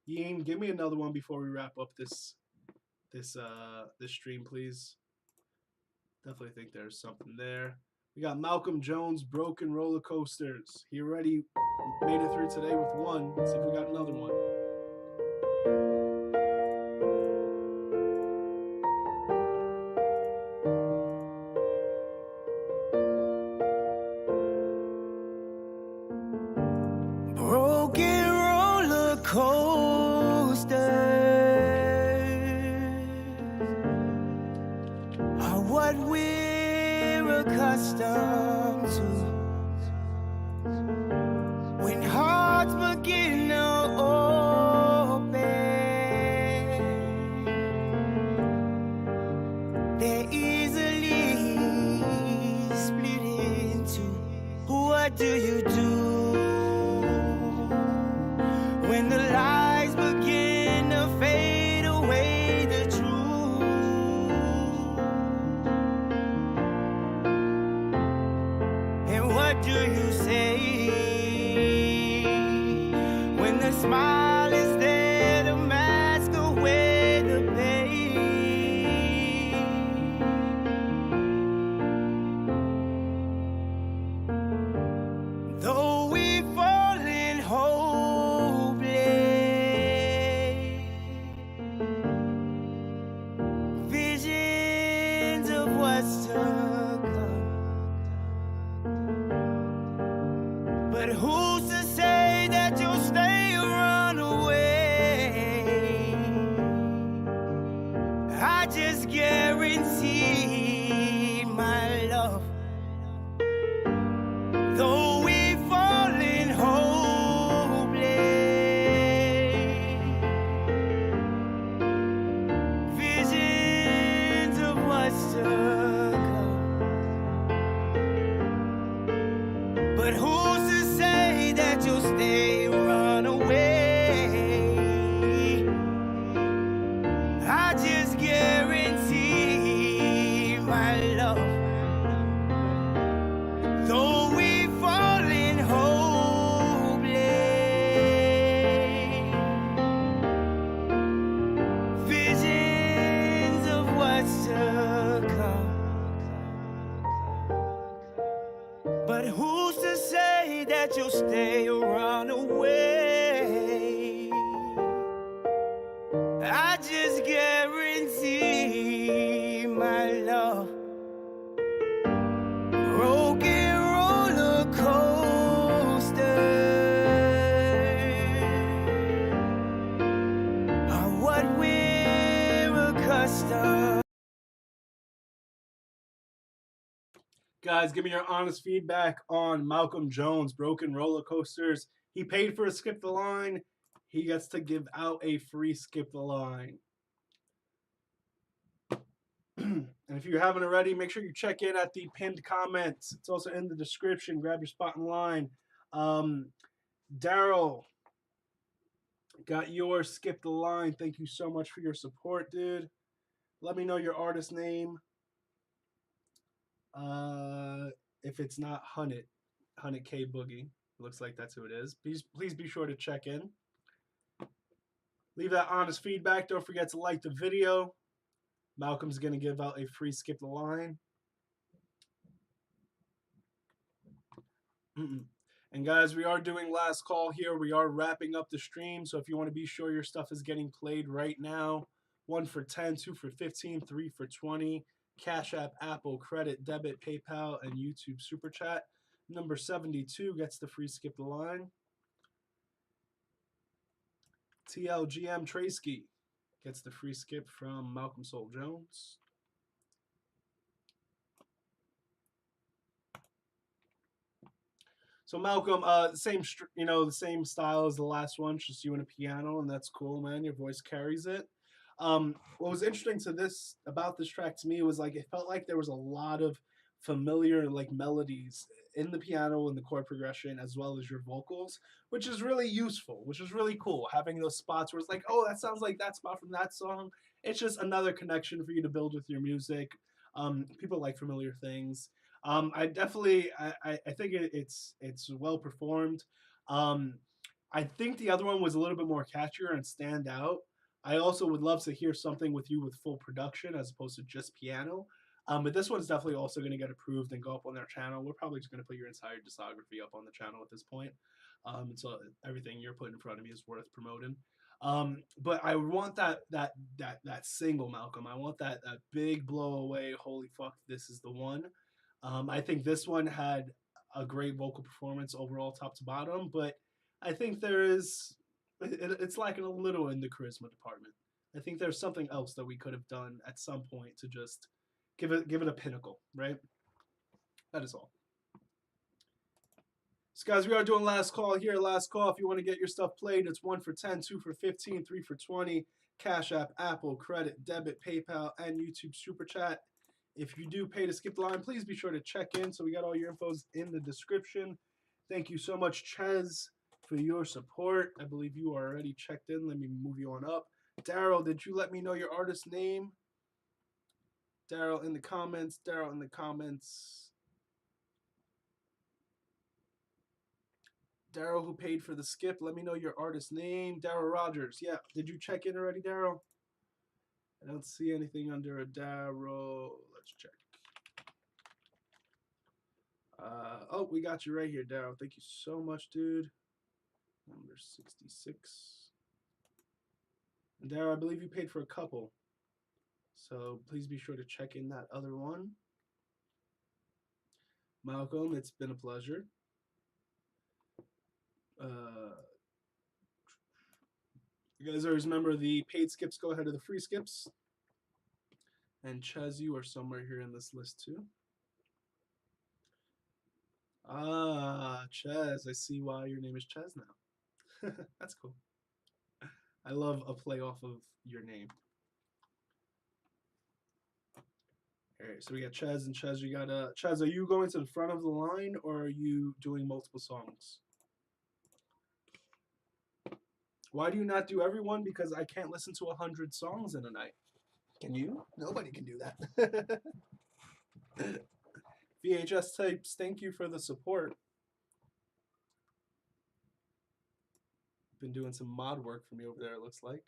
Ian, give me another one before we wrap up this stream, please. Definitely think there's something there. We got Malcolm Jones, Broken Roller Coasters. He already made it through today with one. Let's see if we got another one. Broken roller coasters are what we're accustomed to. When hearts begin to open, they're easily split into. What do you do when the lies begin to fade away the truth? And what do you say when the smile is there to mask away the pain? Though we fall in hopeless, visions of what's to come. But who's to say that you'll stay or run away? I just guarantee my love. Though we fall in hopeless, visions of what's to come. But who's to say that you'll stay or run away? I just guarantee my love. Though we fall in hopeless, visions of what's to come. But who's to say that you'll stay or run away? I just guarantee my love. Broken roller coaster are what we're accustomed. Guys, give me your honest feedback on Malcolm Jones, Broken Roller Coasters. He paid for a Skip the Line. He gets to give out a free Skip the Line. And if you haven't already, make sure you check in at the pinned comments. It's also in the description. Grab your spot in line. Daryl, got your Skip the Line. Thank you so much for your support, dude. Let me know your artist name. If it's not Hunnit K Boogie, looks like that's who it is. Please be sure to check in. Leave that honest feedback. Don't forget to like the video. Malcolm's going to give out a free skip the line. And guys, we are doing last call here. We are wrapping up the stream. So if you want to be sure your stuff is getting played right now, 1 for 10, 2 for 15, 3 for 20. Cash App, Apple, Credit, Debit, PayPal, and YouTube SuperChat. Number 72 gets the free skip the line. TLGM Traski gets the free skip from Malcolm Soul Jones. So Malcolm, the same style as the last one, just you and a piano, and that's cool, man. Your voice carries it. What was interesting about this track to me was like it felt like there was a lot of familiar like melodies in the piano and the chord progression as well as your vocals, which is really useful, which is really cool. Having those spots where it's like, oh, that sounds like that spot from that song. It's just another connection for you to build with your music. People like familiar things. I think it's well performed. I think the other one was a little bit more catchier and stand out. I also would love to hear something with you with full production as opposed to just piano. But this one's definitely also going to get approved and go up on their channel. We're probably just going to put your entire discography up on the channel at this point. So everything you're putting in front of me is worth promoting. But I want that single, Malcolm. I want that big blow away. Holy fuck, this is the one. I think this one had a great vocal performance overall, top to bottom. But I think it's lacking a little in the charisma department. I think there's something else that we could have done at some point to just give it a pinnacle, right? That is all. So guys, we are doing last call here. Last call. If you want to get your stuff played, it's 1 for 10, 2 for 15, 3 for 20. Cash App, Apple, Credit, Debit, PayPal, and YouTube SuperChat. If you do pay to skip the line, please be sure to check in. So we got all your infos in the description. Thank you so much, Chaz, for your support. I believe you are already checked in. Let me move you on up. Daryl, did you let me know your artist name? Daryl in the comments. Daryl in the comments. Daryl, who paid for the skip, let me know your artist name. Daryl Rogers. Yeah. Did you check in already, Daryl? I don't see anything under a Daryl. Let's check. Oh, we got you right here, Daryl. Thank you so much, dude. Number 66. And Daryl, I believe you paid for a couple. So please be sure to check in that other one. Malcolm, it's been a pleasure. You guys always remember the paid skips go ahead of the free skips. And Chaz, you are somewhere here in this list too. Ah, Chaz, I see why your name is Chaz now. That's cool. I love a play off of your name. All right, so we got Chaz and Chaz. You got Chaz, are you going to the front of the line or are you doing multiple songs? Why do you not do everyone? Because I can't listen to 100 songs in a night. Can you? Nobody can do that. VHS Tapes, thank you for the support. Been doing some mod work for me over there, it looks like.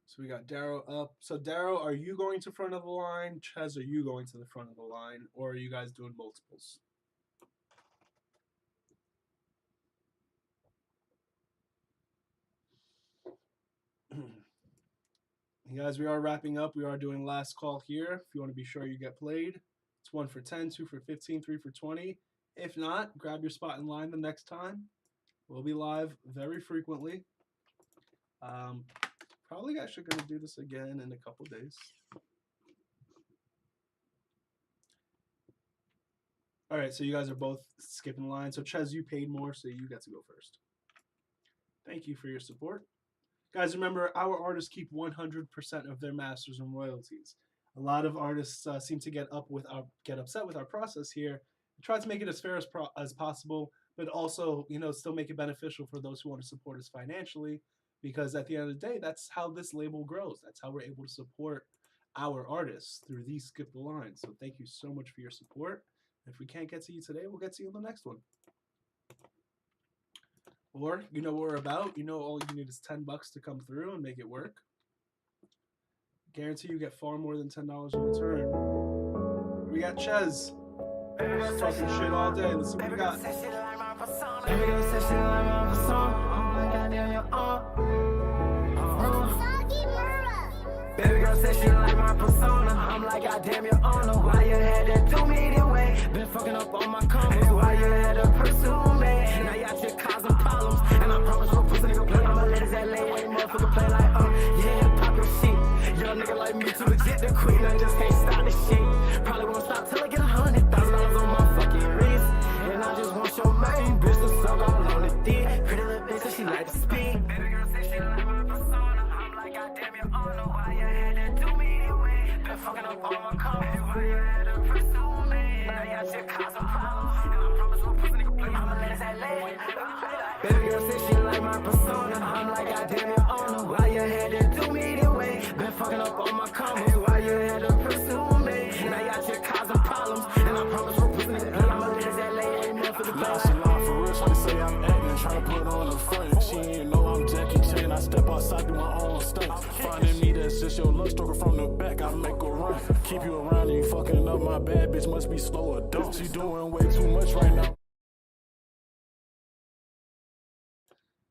So we got Daryl up. So Daryl, are you going to front of the line? Chaz, are you going to the front of the line? Or are you guys doing multiples? Guys, we are wrapping up. We are doing last call here. If you want to be sure you get played, it's 1 for 10, 2 for 15, 3 for 20. If not, grab your spot in line the next time. We'll be live very frequently. Probably actually going to do this again in a couple days. All right, so you guys are both skipping line. So Chaz, you paid more, so you get to go first. Thank you for your support. Guys, remember, our artists keep 100% of their masters and royalties. A lot of artists seem to get upset with our process here. We try to make it as fair as possible, but also, still make it beneficial for those who want to support us financially. Because at the end of the day, that's how this label grows. That's how we're able to support our artists through these skip the lines. So thank you so much for your support. If we can't get to you today, we'll get to you in the next one. Or you know what we're about. You know all you need is $10 to come through and make it work. Guarantee you get far more than $10 in return. We got Chaz. Just talking shit all day. Let's see what we got. Baby girl said she like my persona. I'm like, goddamn, your honor. Why you had to do me the way? Been fucking up all my comments. Why you had to pursue me? Now y'all just causing problems. And I promise no pussy nigga play. I'ma let his that lay ain't motherfucker play like, yeah, pop your shit. Young nigga like me too legit, the queen. I just can't stop this shit. Probably won't stop till I get $100,000 on my fucking wrist. And I just want your main bitch to suck all on the dick. Pretty little bitch, so she like to speak. Baby girl say she like my persona. I'm like, goddamn, your honor. Why you had to do me the way? Been fucking up all my comments. Why you had to pursue me? Now y'all just causing problems. And I promise no pussy nigga play. I'ma let his that lay. Baby girl say she like my persona. I'm like, goddamn, your honor. Why you had to do me the way? Been fucking up all my comments. Why you had to pursue me? Now y'all just causing problems. And I promise no pussy nigga play. I'ma let his that lay. Ain't nothing to play. She lie for real, tryna say I'm acting, tryna put on the front. She ain't know I'm Jackie Chan, I step outside, do my own stunts. Finding me, that's just your luck, stroker from the back, I make a run. Keep you around and you fucking up, my bad bitch must be slow or dumb. She doing way too much right now.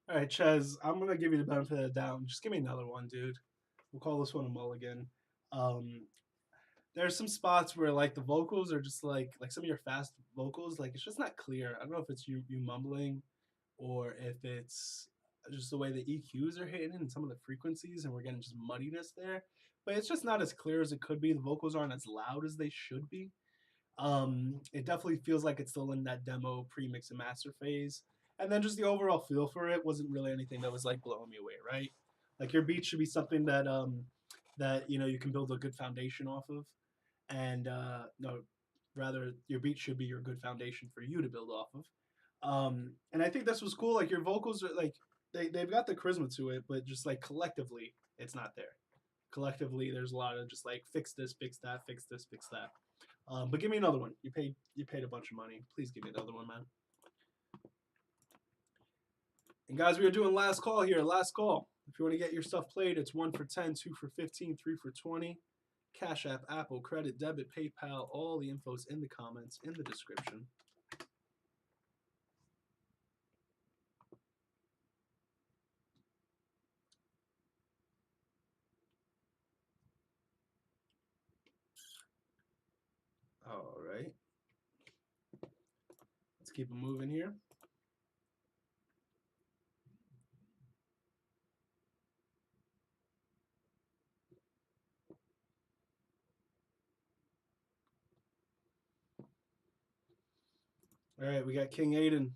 All right, Chaz, I'm gonna give you the benefit of the doubt. Just give me another one, dude. We'll call this one a mulligan. There's some spots where like the vocals are just like some of your fast vocals, like it's just not clear. I don't know if it's you mumbling or if it's just the way the EQs are hitting and some of the frequencies and we're getting just muddiness there. But it's just not as clear as it could be. The vocals aren't as loud as they should be. It definitely feels like it's still in that demo pre-mix and master phase. And then just the overall feel for it wasn't really anything that was like blowing me away, right? Like your beat should be something that that you know you can build a good foundation off of. And no, rather your beat should be your good foundation for you to build off of. And I think this was cool. Like your vocals are like they've got the charisma to it, but just like collectively, it's not there. Collectively, there's a lot of just like fix this, fix that, fix this, fix that. But give me another one. You paid a bunch of money. Please give me another one, man. And guys, we are doing last call here. Last call. If you want to get your stuff played, it's 1 for 10, 2 for 15, 3 for 20. Cash App, Apple, Credit, Debit, PayPal, all the info's in the comments, in the description. All right. Let's keep it moving here. All right, we got King Aiden.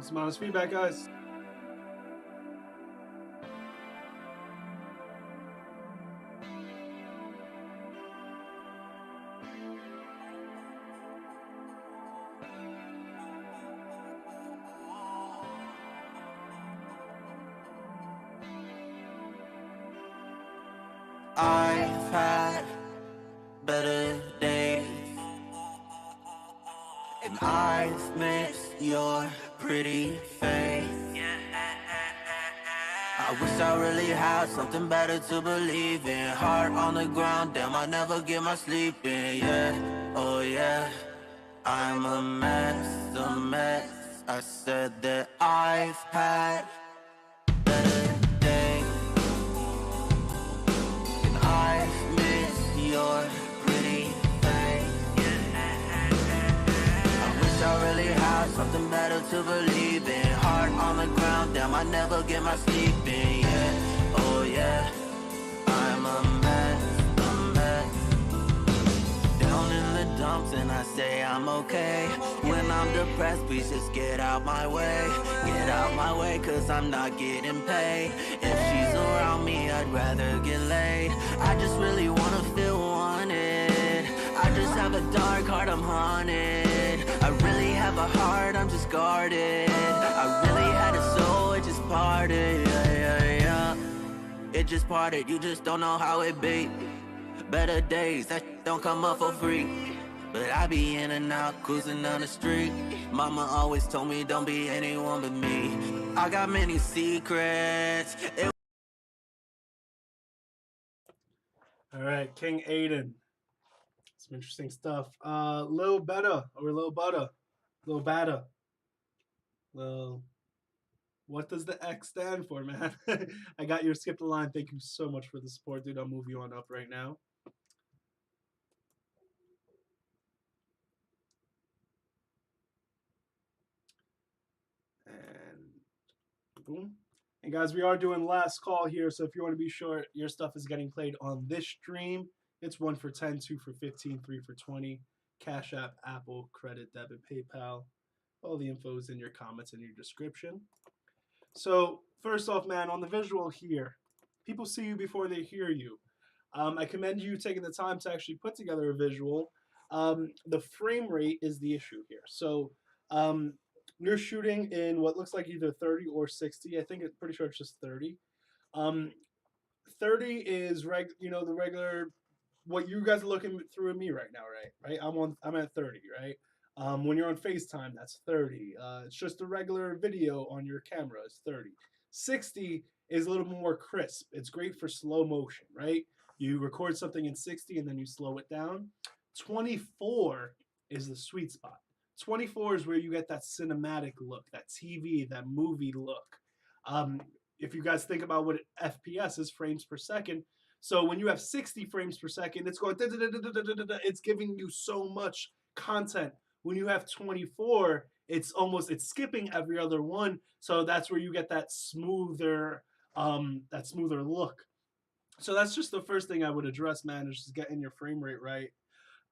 Some honest feedback, guys. I've had better days, and I've missed your pretty face. I wish I really had something better to believe in. Heart on the ground, damn, I never get my sleep in. Yeah, oh yeah, I'm a mess, a mess. I said that I've had better days, and I've missed your pretty face. I wish I really had something better to believe in. Heart on the ground, damn, I never get my sleep in. Yeah, oh yeah, I'm a mess, a mess. Down in the dumps and I say I'm okay. When I'm depressed, please just get out my way. Get out my way, cause I'm not getting paid. If she's around me, I'd rather get laid. I just really wanna feel wanted. I just have a dark heart, I'm haunted. I I really have a heart, I'm just guarded. I really had a soul, it just parted. Yeah, yeah, yeah. It just parted, you just don't know how it be. Better days, that don't come up for free. But I be in and out, cruising down the street. Mama always told me don't be anyone but me. I got many secrets. All right, King Aiden. Some interesting stuff. Lil Betta or Lil Butta. Lil Betta. Lil. What does the X stand for, man? I got your skip the line. Thank you so much for the support, dude. I'll move you on up right now. And boom. And guys, we are doing last call here, so if you want to be sure your stuff is getting played on this stream, it's 1 for 10, 2 for 15, 3 for 20. Cash App, Apple, credit, debit, PayPal. All the info is in your comments and your description. So first off, man, on the visual here, people see you before they hear you. I commend you taking the time to actually put together a visual. The frame rate is the issue here. So you're shooting in what looks like either 30 or 60. I think it's pretty sure it's just 30. 30 is the regular what you guys are looking through at me right now, right? I'm at 30, right? When you're on FaceTime, that's 30. It's just a regular video on your camera, it's 30. 60 is a little more crisp. It's great for slow motion, right? You record something in 60 and then you slow it down. 24 is the sweet spot. 24 is where you get that cinematic look, that TV, that movie look. If you guys think about what FPS is, frames per second, so when you have 60 frames per second, it's going, it's giving you so much content. When you have 24, it's skipping every other one. So that's where you get that smoother look. So that's just the first thing I would address, man, is just getting your frame rate right.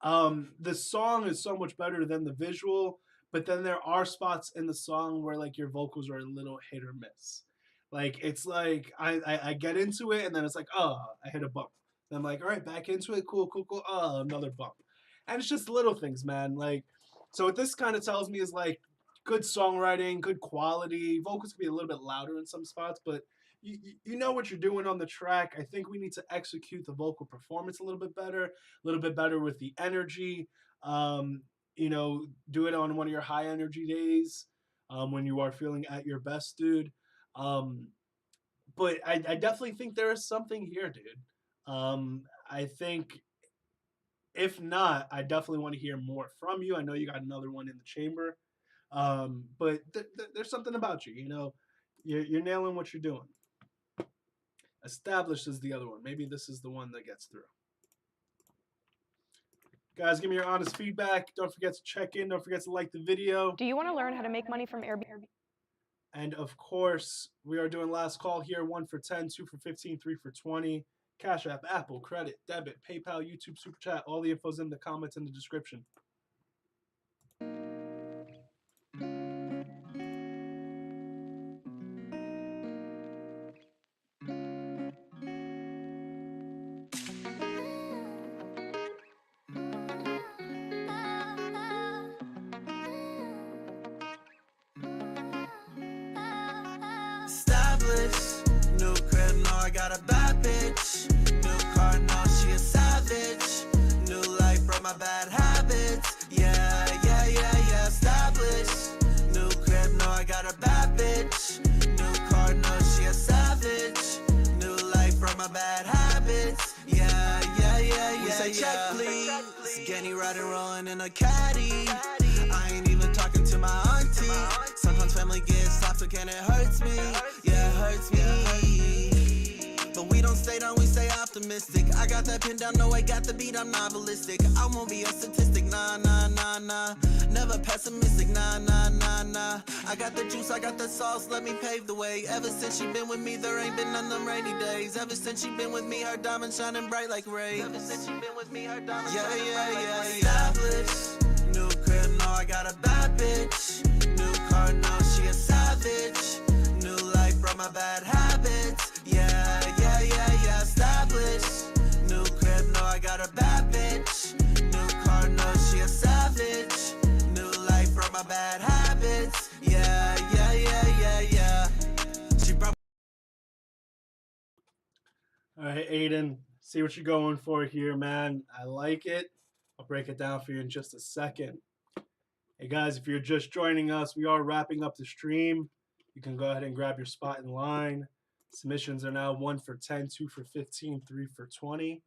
The song is so much better than the visual, but then there are spots in the song where like your vocals are a little hit or miss. Like it's like I get into it and then it's like, oh, I hit a bump. And I'm like, all right, back into it, cool. Oh, another bump. And it's just little things, man. Like, so what this kind of tells me is like good songwriting, good quality. Vocals can be a little bit louder in some spots, but you know what you're doing on the track. I think we need to execute the vocal performance a little bit better with the energy. Do it on one of your high energy days when you are feeling at your best, dude. But I definitely think there is something here, dude. I think if not, I definitely want to hear more from you. I know you got another one in the chamber, but there's something about you. You know, you're nailing what you're doing. Established is the other one. Maybe this is the one that gets through. Guys, give me your honest feedback. Don't forget to check in. Don't forget to like the video. Do you want to learn how to make money from Airbnb? And of course, we are doing last call here. 1 for 10, 2 for 15, 3 for 20. Cash App, Apple, credit, debit, PayPal, YouTube SuperChat. All the info's in the comments in the description. New crib, no, I got a bad bitch. New car, no, she a savage. New life, brought my bad habits. Yeah. Established. New crib, no, I got a bad bitch. New car, no, she a savage. New life, brought my bad habits. Yeah. We say check, please. Skinny riding, rolling in a caddy. I ain't even talking to my auntie. Sometimes family gets slapped, so can it hurts me. Yeah, it hurts me. But we don't stay down, we stay optimistic. I got that pin down, no, I got the beat, I'm not ballistic. I won't be a statistic, nah. Never pessimistic, nah. I got the juice, I got the sauce, let me pave the way. Ever since she been with me, there ain't been none of them rainy days. Ever since she been with me, her diamond shining bright like rays. Ever since she been with me, her diamond shining bright like rays. Established. New crib, no, I got a bad bitch. New car, no, she a savage. New life, brought my bad habits. Yeah. Established. New crib, no, I got a bad bitch. New car, no, she a savage. New life, bad habits. Yeah, yeah, yeah, yeah, yeah. She brought All right, Aiden, see what you're going for here, man. I like it. I'll break it down for you in just a second. Hey guys, if you're just joining us, we are wrapping up the stream. You can go ahead and grab your spot in line. Submissions are now 1 for 10, 2 for 15, 3 for 20.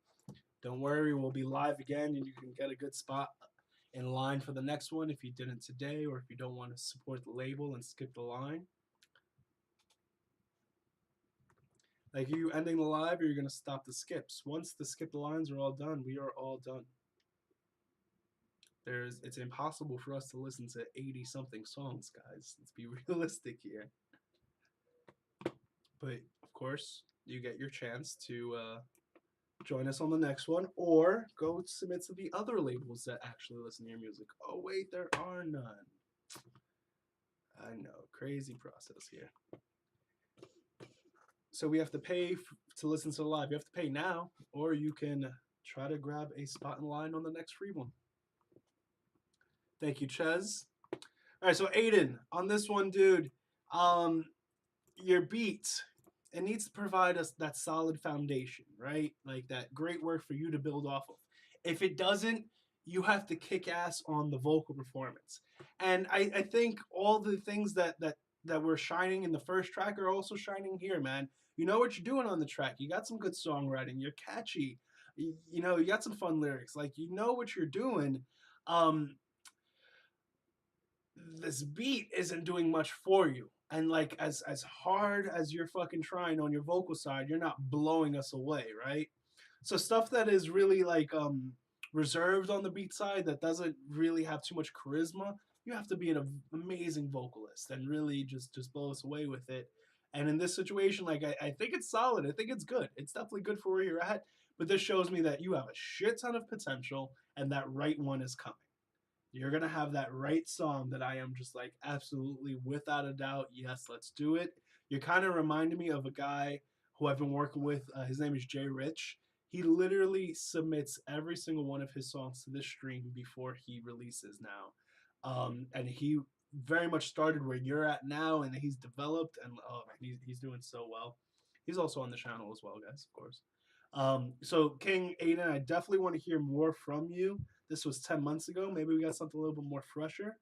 Don't worry, we'll be live again and you can get a good spot in line for the next one if you didn't today or if you don't want to support the label and skip the line. Like, are you ending the live or you're going to stop the skips? Once the skip the lines are all done, we are all done. It's impossible for us to listen to 80 something songs, guys. Let's be realistic here. But of course, you get your chance to join us on the next one or go submit to the other labels that actually listen to your music. Oh wait, there are none. I know, crazy process here. So we have to pay to listen to the live. You have to pay now, or you can try to grab a spot in line on the next free one. Thank you, Chaz. All right, so Aiden, on this one, dude, your beat, it needs to provide us that solid foundation, right? Like that great work for you to build off of. If it doesn't, you have to kick ass on the vocal performance. And I think all the things that were shining in the first track are also shining here, man. You know what you're doing on the track. You got some good songwriting. You're catchy. You know, you got some fun lyrics. Like, you know what you're doing. This beat isn't doing much for you. And like as hard as you're fucking trying on your vocal side, you're not blowing us away, right? So stuff that is really like reserved on the beat side that doesn't really have too much charisma, you have to be an amazing vocalist and really just blow us away with it. And in this situation, like I think it's solid. I think it's good. It's definitely good for where you're at. But this shows me that you have a shit ton of potential and that right one is coming. You're going to have that right song that I am just like, absolutely, without a doubt, yes, let's do it. You're kind of reminding me of a guy who I've been working with. His name is Jay Rich. He literally submits every single one of his songs to this stream before he releases now. And he very much started where you're at now, and he's developed, and oh man, he's doing so well. He's also on the channel as well, guys, of course. So King Aiden, I definitely want to hear more from you. This was 10 months ago. Maybe we got something a little bit more fresher,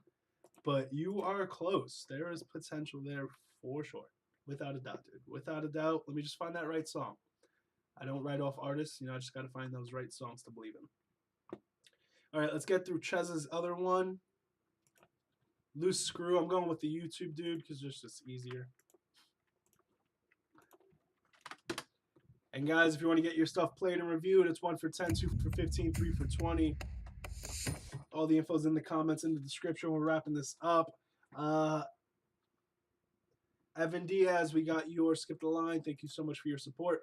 but you are close. There is potential there for sure. Without a doubt, dude. Without a doubt. Let me just find that right song. I don't write off artists. You know, I just got to find those right songs to believe in. All right, let's get through Chez's other one. Loose Screw. I'm going with the YouTube dude because it's just easier. And guys, if you want to get your stuff played and reviewed, it's 1 for 10, 2 for 15, 3 for 20. All the info's in the comments, in the description. We're wrapping this up. Evan Diaz, we got you or skip the line. Thank you so much for your support.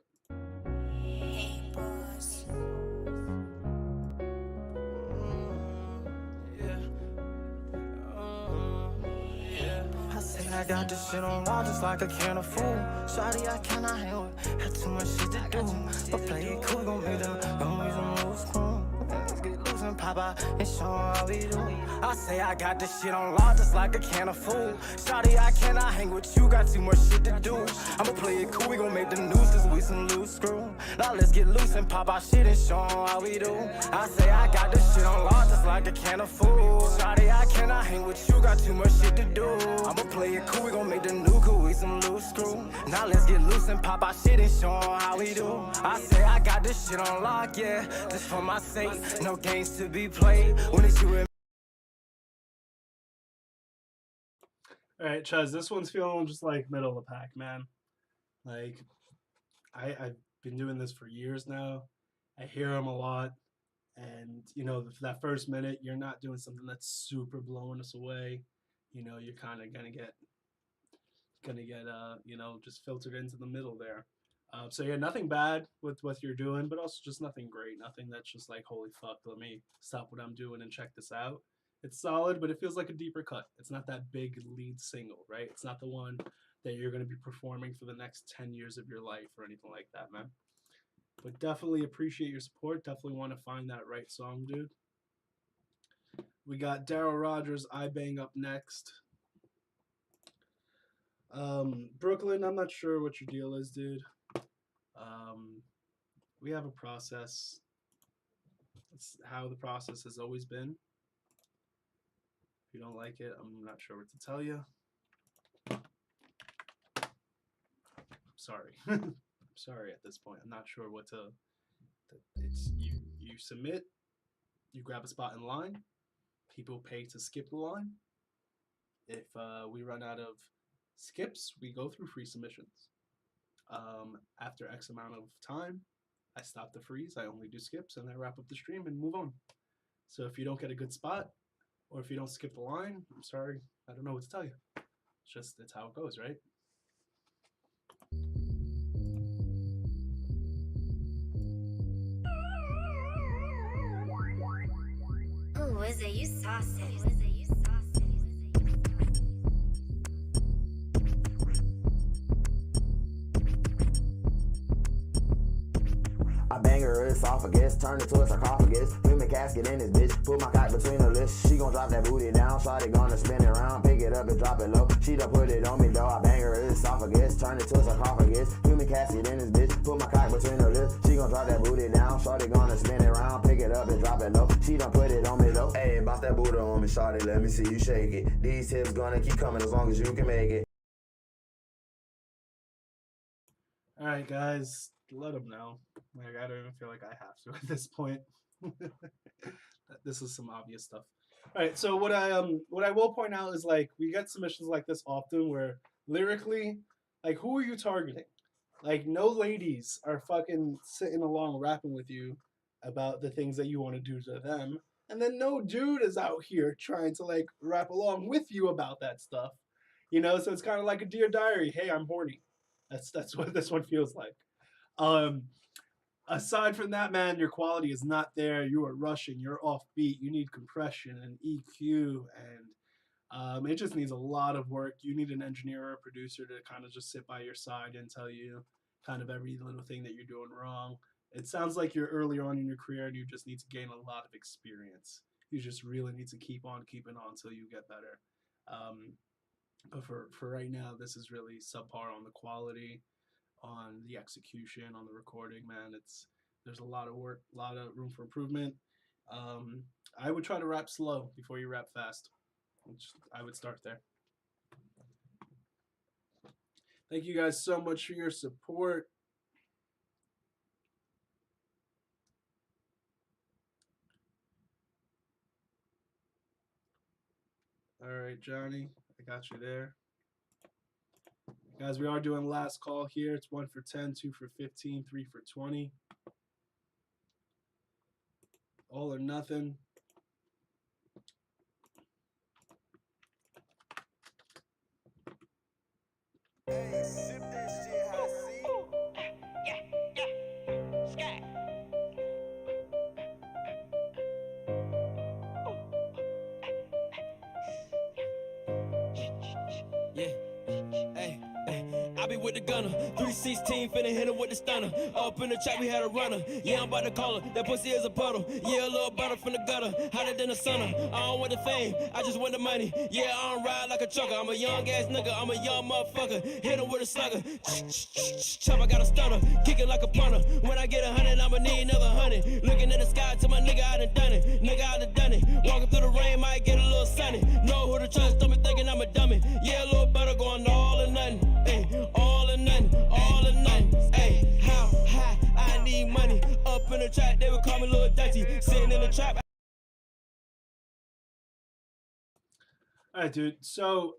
I got this shit on wall just like a can of food. Shawty, I cannot hang with. Had too much shit to do. But play it cool, gon' make them move screw. Let's get loose and pop out and show 'em how we do. I say I got this shit on lock just like a can of food. Shawty, I cannot hang with you. Got too much shit to do. I'ma play it cool, we gon' make the news cause we some loose screw. Now let's get loose and pop our shit and show 'em how we do. I say I got this shit on lock just like a can of food. Shawty, I cannot hang with you. Got too much shit to do. I'ma play it cool, we gon' make the new cool, we some loose screw. Now let's get loose and pop our shit and show 'em how we do. I say I got this shit on lock, yeah. This for my sake, no games to be played. When it's you and All right, Chaz, this one's feeling just like middle of the pack, man. Like, I've been doing this for years now. I hear them a lot. And, you know, for that first minute, you're not doing something that's super blowing us away. You know, you're kind of gonna get you know, just filtered into the middle there. So yeah, nothing bad with what you're doing, but also just nothing great. Nothing that's just like, holy fuck, let me stop what I'm doing and check this out. It's solid, but it feels like a deeper cut. It's not that big lead single, right? It's not the one that you're going to be performing for the next 10 years of your life or anything like that, man. But definitely appreciate your support. Definitely want to find that right song, dude. We got Daryl Rogers, I Bang up next. Brooklyn, I'm not sure what your deal is, dude. We have a process. It's how the process has always been. If you don't like it, I'm not sure what to tell you. Sorry. I'm sorry at this point. I'm not sure what to. It's you submit, you grab a spot in line. People pay to skip the line. If we run out of skips, we go through free submissions. After X amount of time, I stop the freeze. I only do skips, and I wrap up the stream and move on. So if you don't get a good spot, or if you don't skip the line, I'm sorry. I don't know what to tell you. It's just it's how it goes, right? Ooh, is it you saucy? I bang her esophagus, turn it to a sarcophagus. Human casket in this bitch, put my cock between her lips. She gon' drop that booty down, shawty gonna spin it around, pick it up and drop it low. She done put it on me though. I bang her esophagus, turn it to a sarcophagus. Human casket in this bitch, put my cock between her lips. She gon' drop that booty down, shawty gonna spin it around, pick it up and drop it low. She done put it on me though. Hey, bounce that booty on me, shawty, let me see you shake it. These hips gonna keep coming as long as you can make it. All right, guys, let them know. Like, I don't even feel like I have to at this point. This is some obvious stuff. All right, so what I will point out is, like, we get submissions like this often where lyrically, like, who are you targeting? Like, no ladies are fucking sitting along rapping with you about the things that you want to do to them, and then no dude is out here trying to, like, rap along with you about that stuff. You know, so it's kind of like a Dear Diary. Hey, I'm horny. That's what this one feels like. Aside from that, man, your quality is not there. You are rushing. You're offbeat. You need compression and EQ, and it just needs a lot of work. You need an engineer or a producer to kind of just sit by your side and tell you kind of every little thing that you're doing wrong. It sounds like you're early on in your career and you just need to gain a lot of experience. You just really need to keep on keeping on until you get better. But for right now, this is really subpar on the quality, on the execution, on the recording, man. There's a lot of work, a lot of room for improvement. I would try to rap slow before you rap fast. I would start there. Thank you guys so much for your support. All right, Johnny, I got you there. Guys, we are doing last call here. It's 1 for 10, 2 for 15, 3 for 20. All or nothing. Hey, sip that shit, I see. Yeah. Sky. Yeah. Hey, hey, I be with the gunner. 316, finna hit him with the stunner. Up in the trap, we had a runner. Yeah, I'm about to call her. That pussy is a puddle. Yeah, a little butter from the gutter. Hotter than a sunner. I don't want the fame, I just want the money. Yeah, I don't ride like a trucker. I'm a young ass nigga. I'm a young motherfucker. Hit him with a slugger. Chop, I got a stunner. Kicking like a punter. When I get 100, I'ma need another 100. Looking at the sky to my nigga, I done done it. Nigga, I done done it. Walking through the rain, might get a little sunny. Know who to trust, don't be thinking I'm a dummy. Yeah, a little butter going all or nothing. Ay, all or nothing, all or nothing. Ay, how high I need money. Up in the trap, they would call me Lil Dutty. Sitting in the trap. All right, dude. So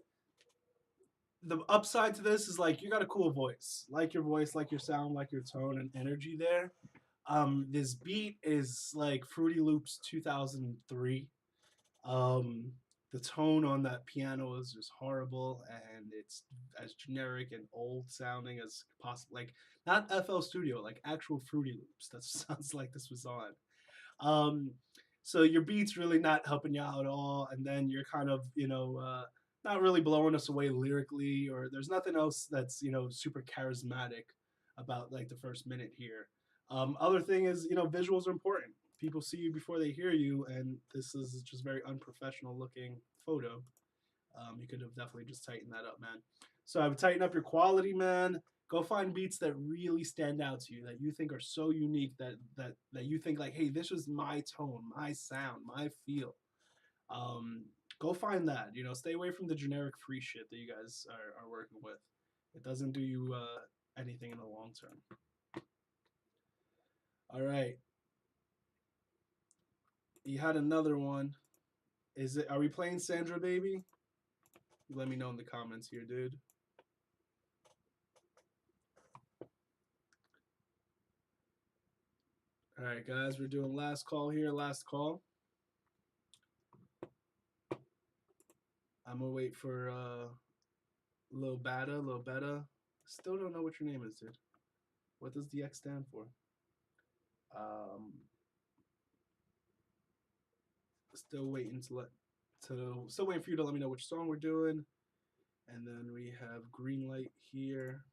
the upside to this is, like, you got a cool voice. Like your voice, like your sound, like your tone and energy there. This beat is like Fruity Loops 2003. The tone on that piano is just horrible, and it's as generic and old sounding as possible. Like, not FL Studio, like actual Fruity Loops. That sounds like this was on. So your beat's really not helping you out at all, and then you're kind of, not really blowing us away lyrically, or there's nothing else that's, super charismatic about, like, the first minute here. Other thing is, visuals are important. people see you before they hear you, and this is just very unprofessional looking photo. You could have definitely just tightened that up, man. So I would tighten up your quality, man. Go find beats that really stand out to you, that you think are so unique, that you think like, hey, this was my tone, my sound, my feel. Go find that. You know, stay away from the generic free shit that you guys are working with. It doesn't do you anything in the long term. All right. You had another one. Is it? Are we playing Sandra Baby? Let me know in the comments here, dude. All right, guys, we're doing last call here. Last call. I'm gonna wait for Lil Betta. Still don't know what your name is, dude. What does the X stand for? Still waiting still waiting for you to let me know which song we're doing. And then we have green light here.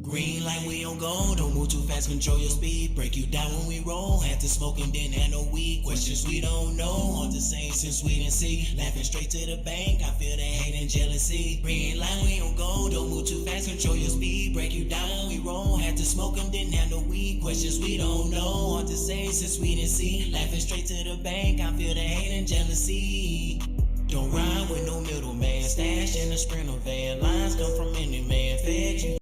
Green light, we on go, don't move too fast, control your speed. Break you down when we roll, had to smoke and didn't have no weed. Questions we don't know, on the same since we didn't see. Laughing straight to the bank, I feel the hate and jealousy. Green light, we on go, don't move too fast, control your speed. Break you down when we roll, had to smoke and didn't have no weed. Questions we don't know, on the same since we didn't see. Laughing straight to the bank, I feel the hate and jealousy. Don't ride with no middleman, stash in a sprinter van. Lines come from any man, fed you.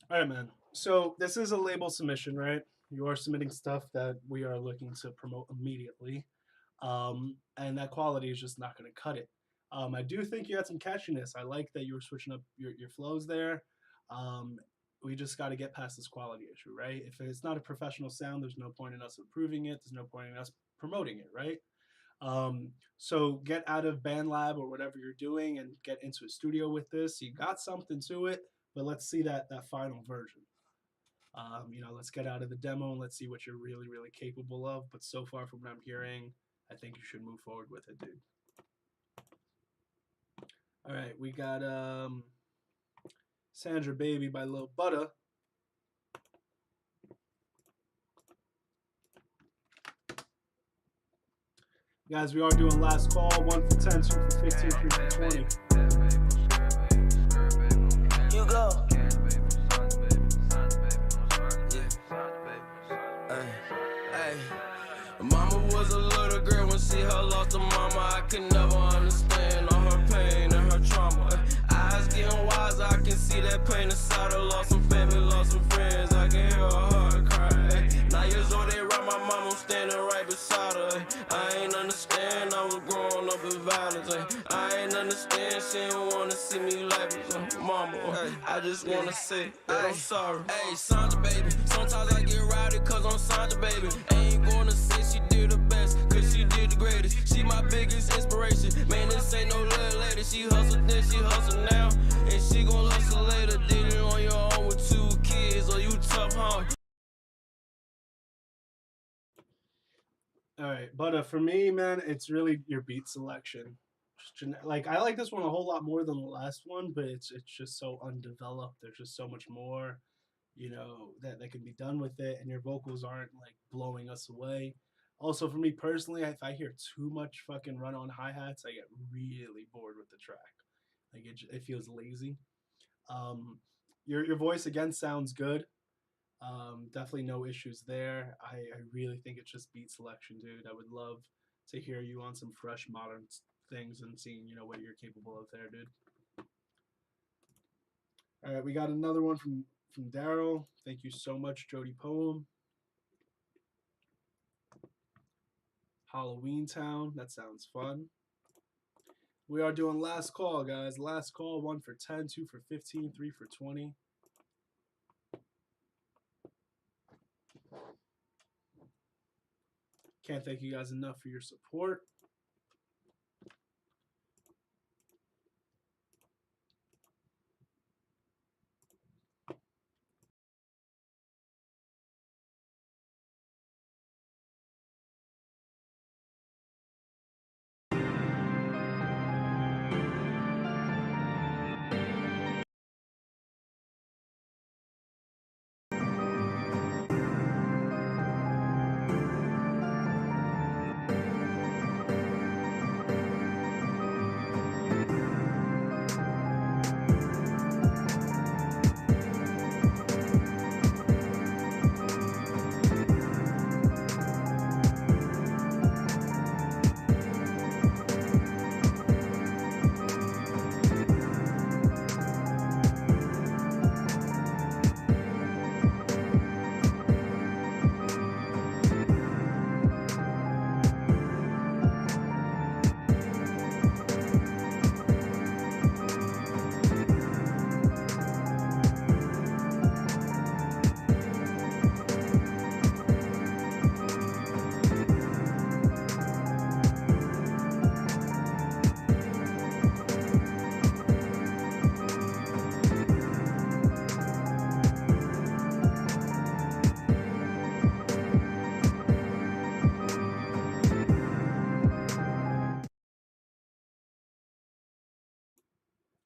All right, man. So this is a label submission, right? You are submitting stuff that we are looking to promote immediately. And that quality is just not going to cut it. I do think you had some catchiness. I like that you were switching up your flows there. We just got to get past this quality issue, right? If it's not a professional sound, there's no point in us improving it. There's no point in us promoting it, right? So get out of BandLab or whatever you're doing and get into a studio with this. You got something to it, but let's see that final version. You know, let's get out of the demo and let's see what you're really, really capable of. But so far from what I'm hearing, I think you should move forward with it, dude. All right, we got Sandra Baby by Lil Butta. Guys, we are doing last call, 1 for 10, 2 for 15, 3 for 20. You go. Hey, mama was a little girl when she her lost her mama. I could never understand all her pain and her trauma. Eyes getting wiser, I can see that pain inside her. Lost some family, lost some friends, I can hear her heart cry. 9 years old, they robbed my mom, I'm standing right beside her. I ain't understand, I was growing up in violence. I ain't understand, she didn't wanna see me like mama. I just wanna say that I'm sorry. Hey, Sandra baby, sometimes I get rowdy cause I'm Sandra baby. Ain't gonna say she did the best, cause she did the greatest. She my biggest inspiration. Man, this ain't no little lady. She hustled then, she hustle now. And she gon' hustle later. Did it on your own with 2 kids, or you tough, huh? All right, but for me, man, it's really your beat selection. Like, I like this one a whole lot more than the last one, but it's just so undeveloped. There's just so much more, you know, that can be done with it, and your vocals aren't like blowing us away. Also, for me personally, if I hear too much fucking run on hi-hats, I get really bored with the track. Like, it feels lazy. Your voice again sounds good. Definitely no issues there. I really think it's just beat selection, dude. I would love to hear you on some fresh modern things and seeing, you know, what you're capable of there, dude. All right, we got another one from Daryl. Thank you so much, Jody Poem. Halloween Town. That sounds fun. We are doing last call, guys. Last call, 1 for 10, 2 for 15, 3 for 20. Can't thank you guys enough for your support.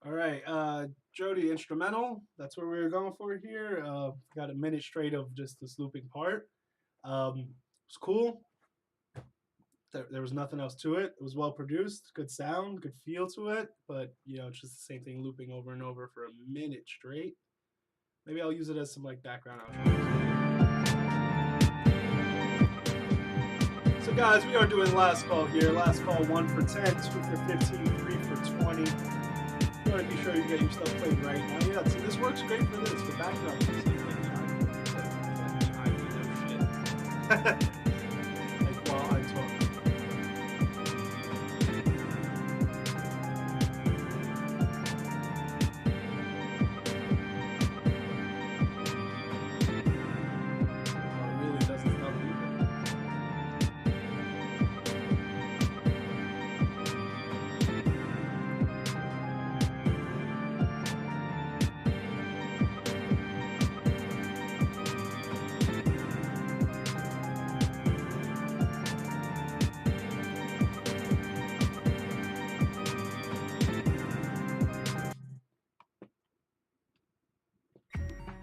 All right, Jody, instrumental. That's what we were going for here. Got a minute straight of just this looping part. It's cool. There was nothing else to it. It was well produced, good sound, good feel to it. But you know, it's just the same thing looping over and over for a minute straight. Maybe I'll use it as some like background outro. So guys, we are doing last call here. Last call 1 for 10, 2 for 15, 3 for 20. You want to be sure you get your stuff played right now. Yeah, see, this works great for this. The background music, I do shit. Like while I talk.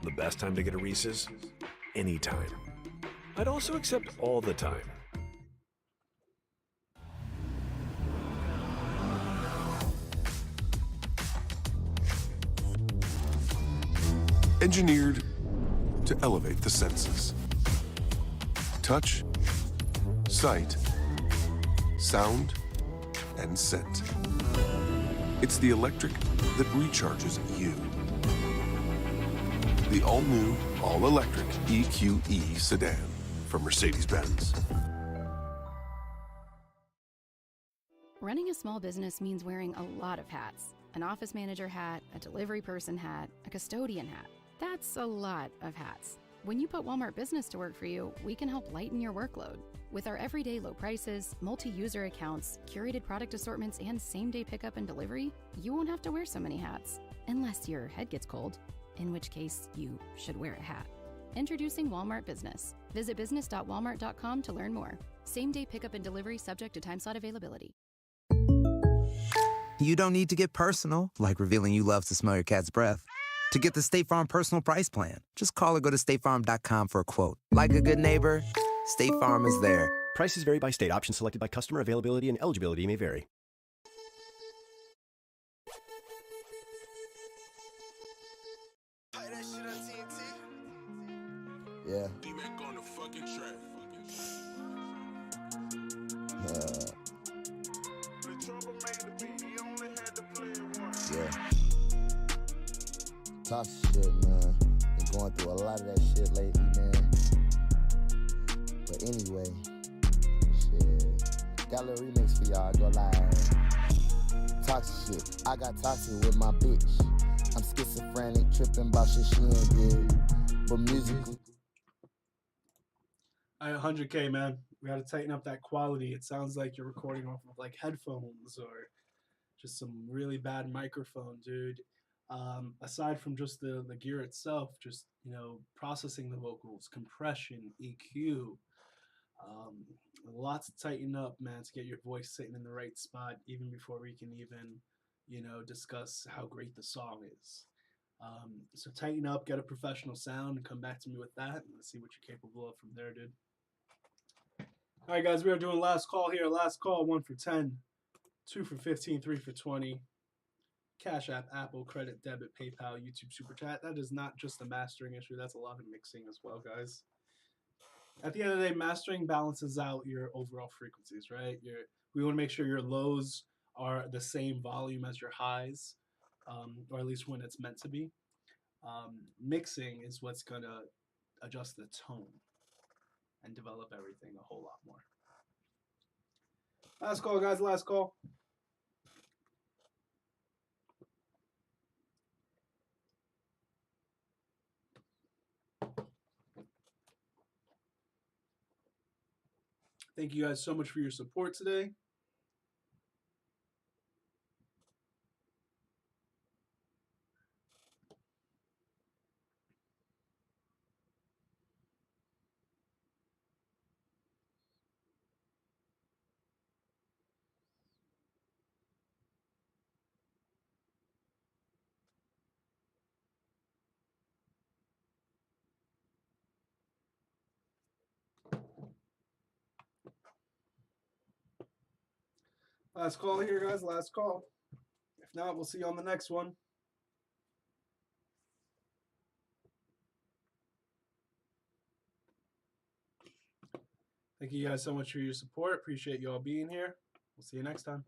The best time to get a Reese's? Anytime. I'd also accept all the time. Engineered to elevate the senses. Touch, sight, sound, and scent. It's the electric that recharges you. The all-new, all-electric EQE sedan from Mercedes-Benz. Running a small business means wearing a lot of hats. An office manager hat, a delivery person hat, a custodian hat. That's a lot of hats. When you put Walmart Business to work for you, we can help lighten your workload. With our everyday low prices, multi-user accounts, curated product assortments, and same-day pickup and delivery, you won't have to wear so many hats. Unless your head gets cold, in which case you should wear a hat. Introducing Walmart Business. Visit business.walmart.com to learn more. Same-day pickup and delivery subject to time slot availability. You don't need to get personal, like revealing you love to smell your cat's breath. To get the State Farm Personal Price Plan, just call or go to statefarm.com for a quote. Like a good neighbor, State Farm is there. Prices vary by state. Options selected by customer. Availability and eligibility may vary. Yeah. on the fucking track. Yeah. Toxic shit, man. Been going through a lot of that shit lately, man. But anyway, shit. Got a little remix for y'all. Go live. Toxic shit. I got toxic with my bitch. I'm schizophrenic, tripping about shit she ain't did. But music. All right, 100K, man. We got to tighten up that quality. It sounds like you're recording off of like headphones or just some really bad microphone, dude. Aside from just the gear itself, just, you know, processing the vocals, compression, EQ, lots to tighten up, man, to get your voice sitting in the right spot even before we can even, you know, discuss how great the song is. So tighten up, get a professional sound, and come back to me with that, and let's see what you're capable of from there, dude. All right, guys, we are doing last call here. Last call, 1 for 10, 2 for 15, 3 for 20. Cash App, Apple, Credit, Debit, PayPal, YouTube Super Chat. That is not just a mastering issue. That's a lot of mixing as well, guys. At the end of the day, mastering balances out your overall frequencies, right? We want to make sure your lows are the same volume as your highs, or at least when it's meant to be. Mixing is what's going to adjust the tone and develop everything a whole lot more. Last call, guys, last call. Thank you guys so much for your support today. Last call here, guys. Last call. If not, we'll see you on the next one. Thank you guys so much for your support. Appreciate you all being here. We'll see you next time.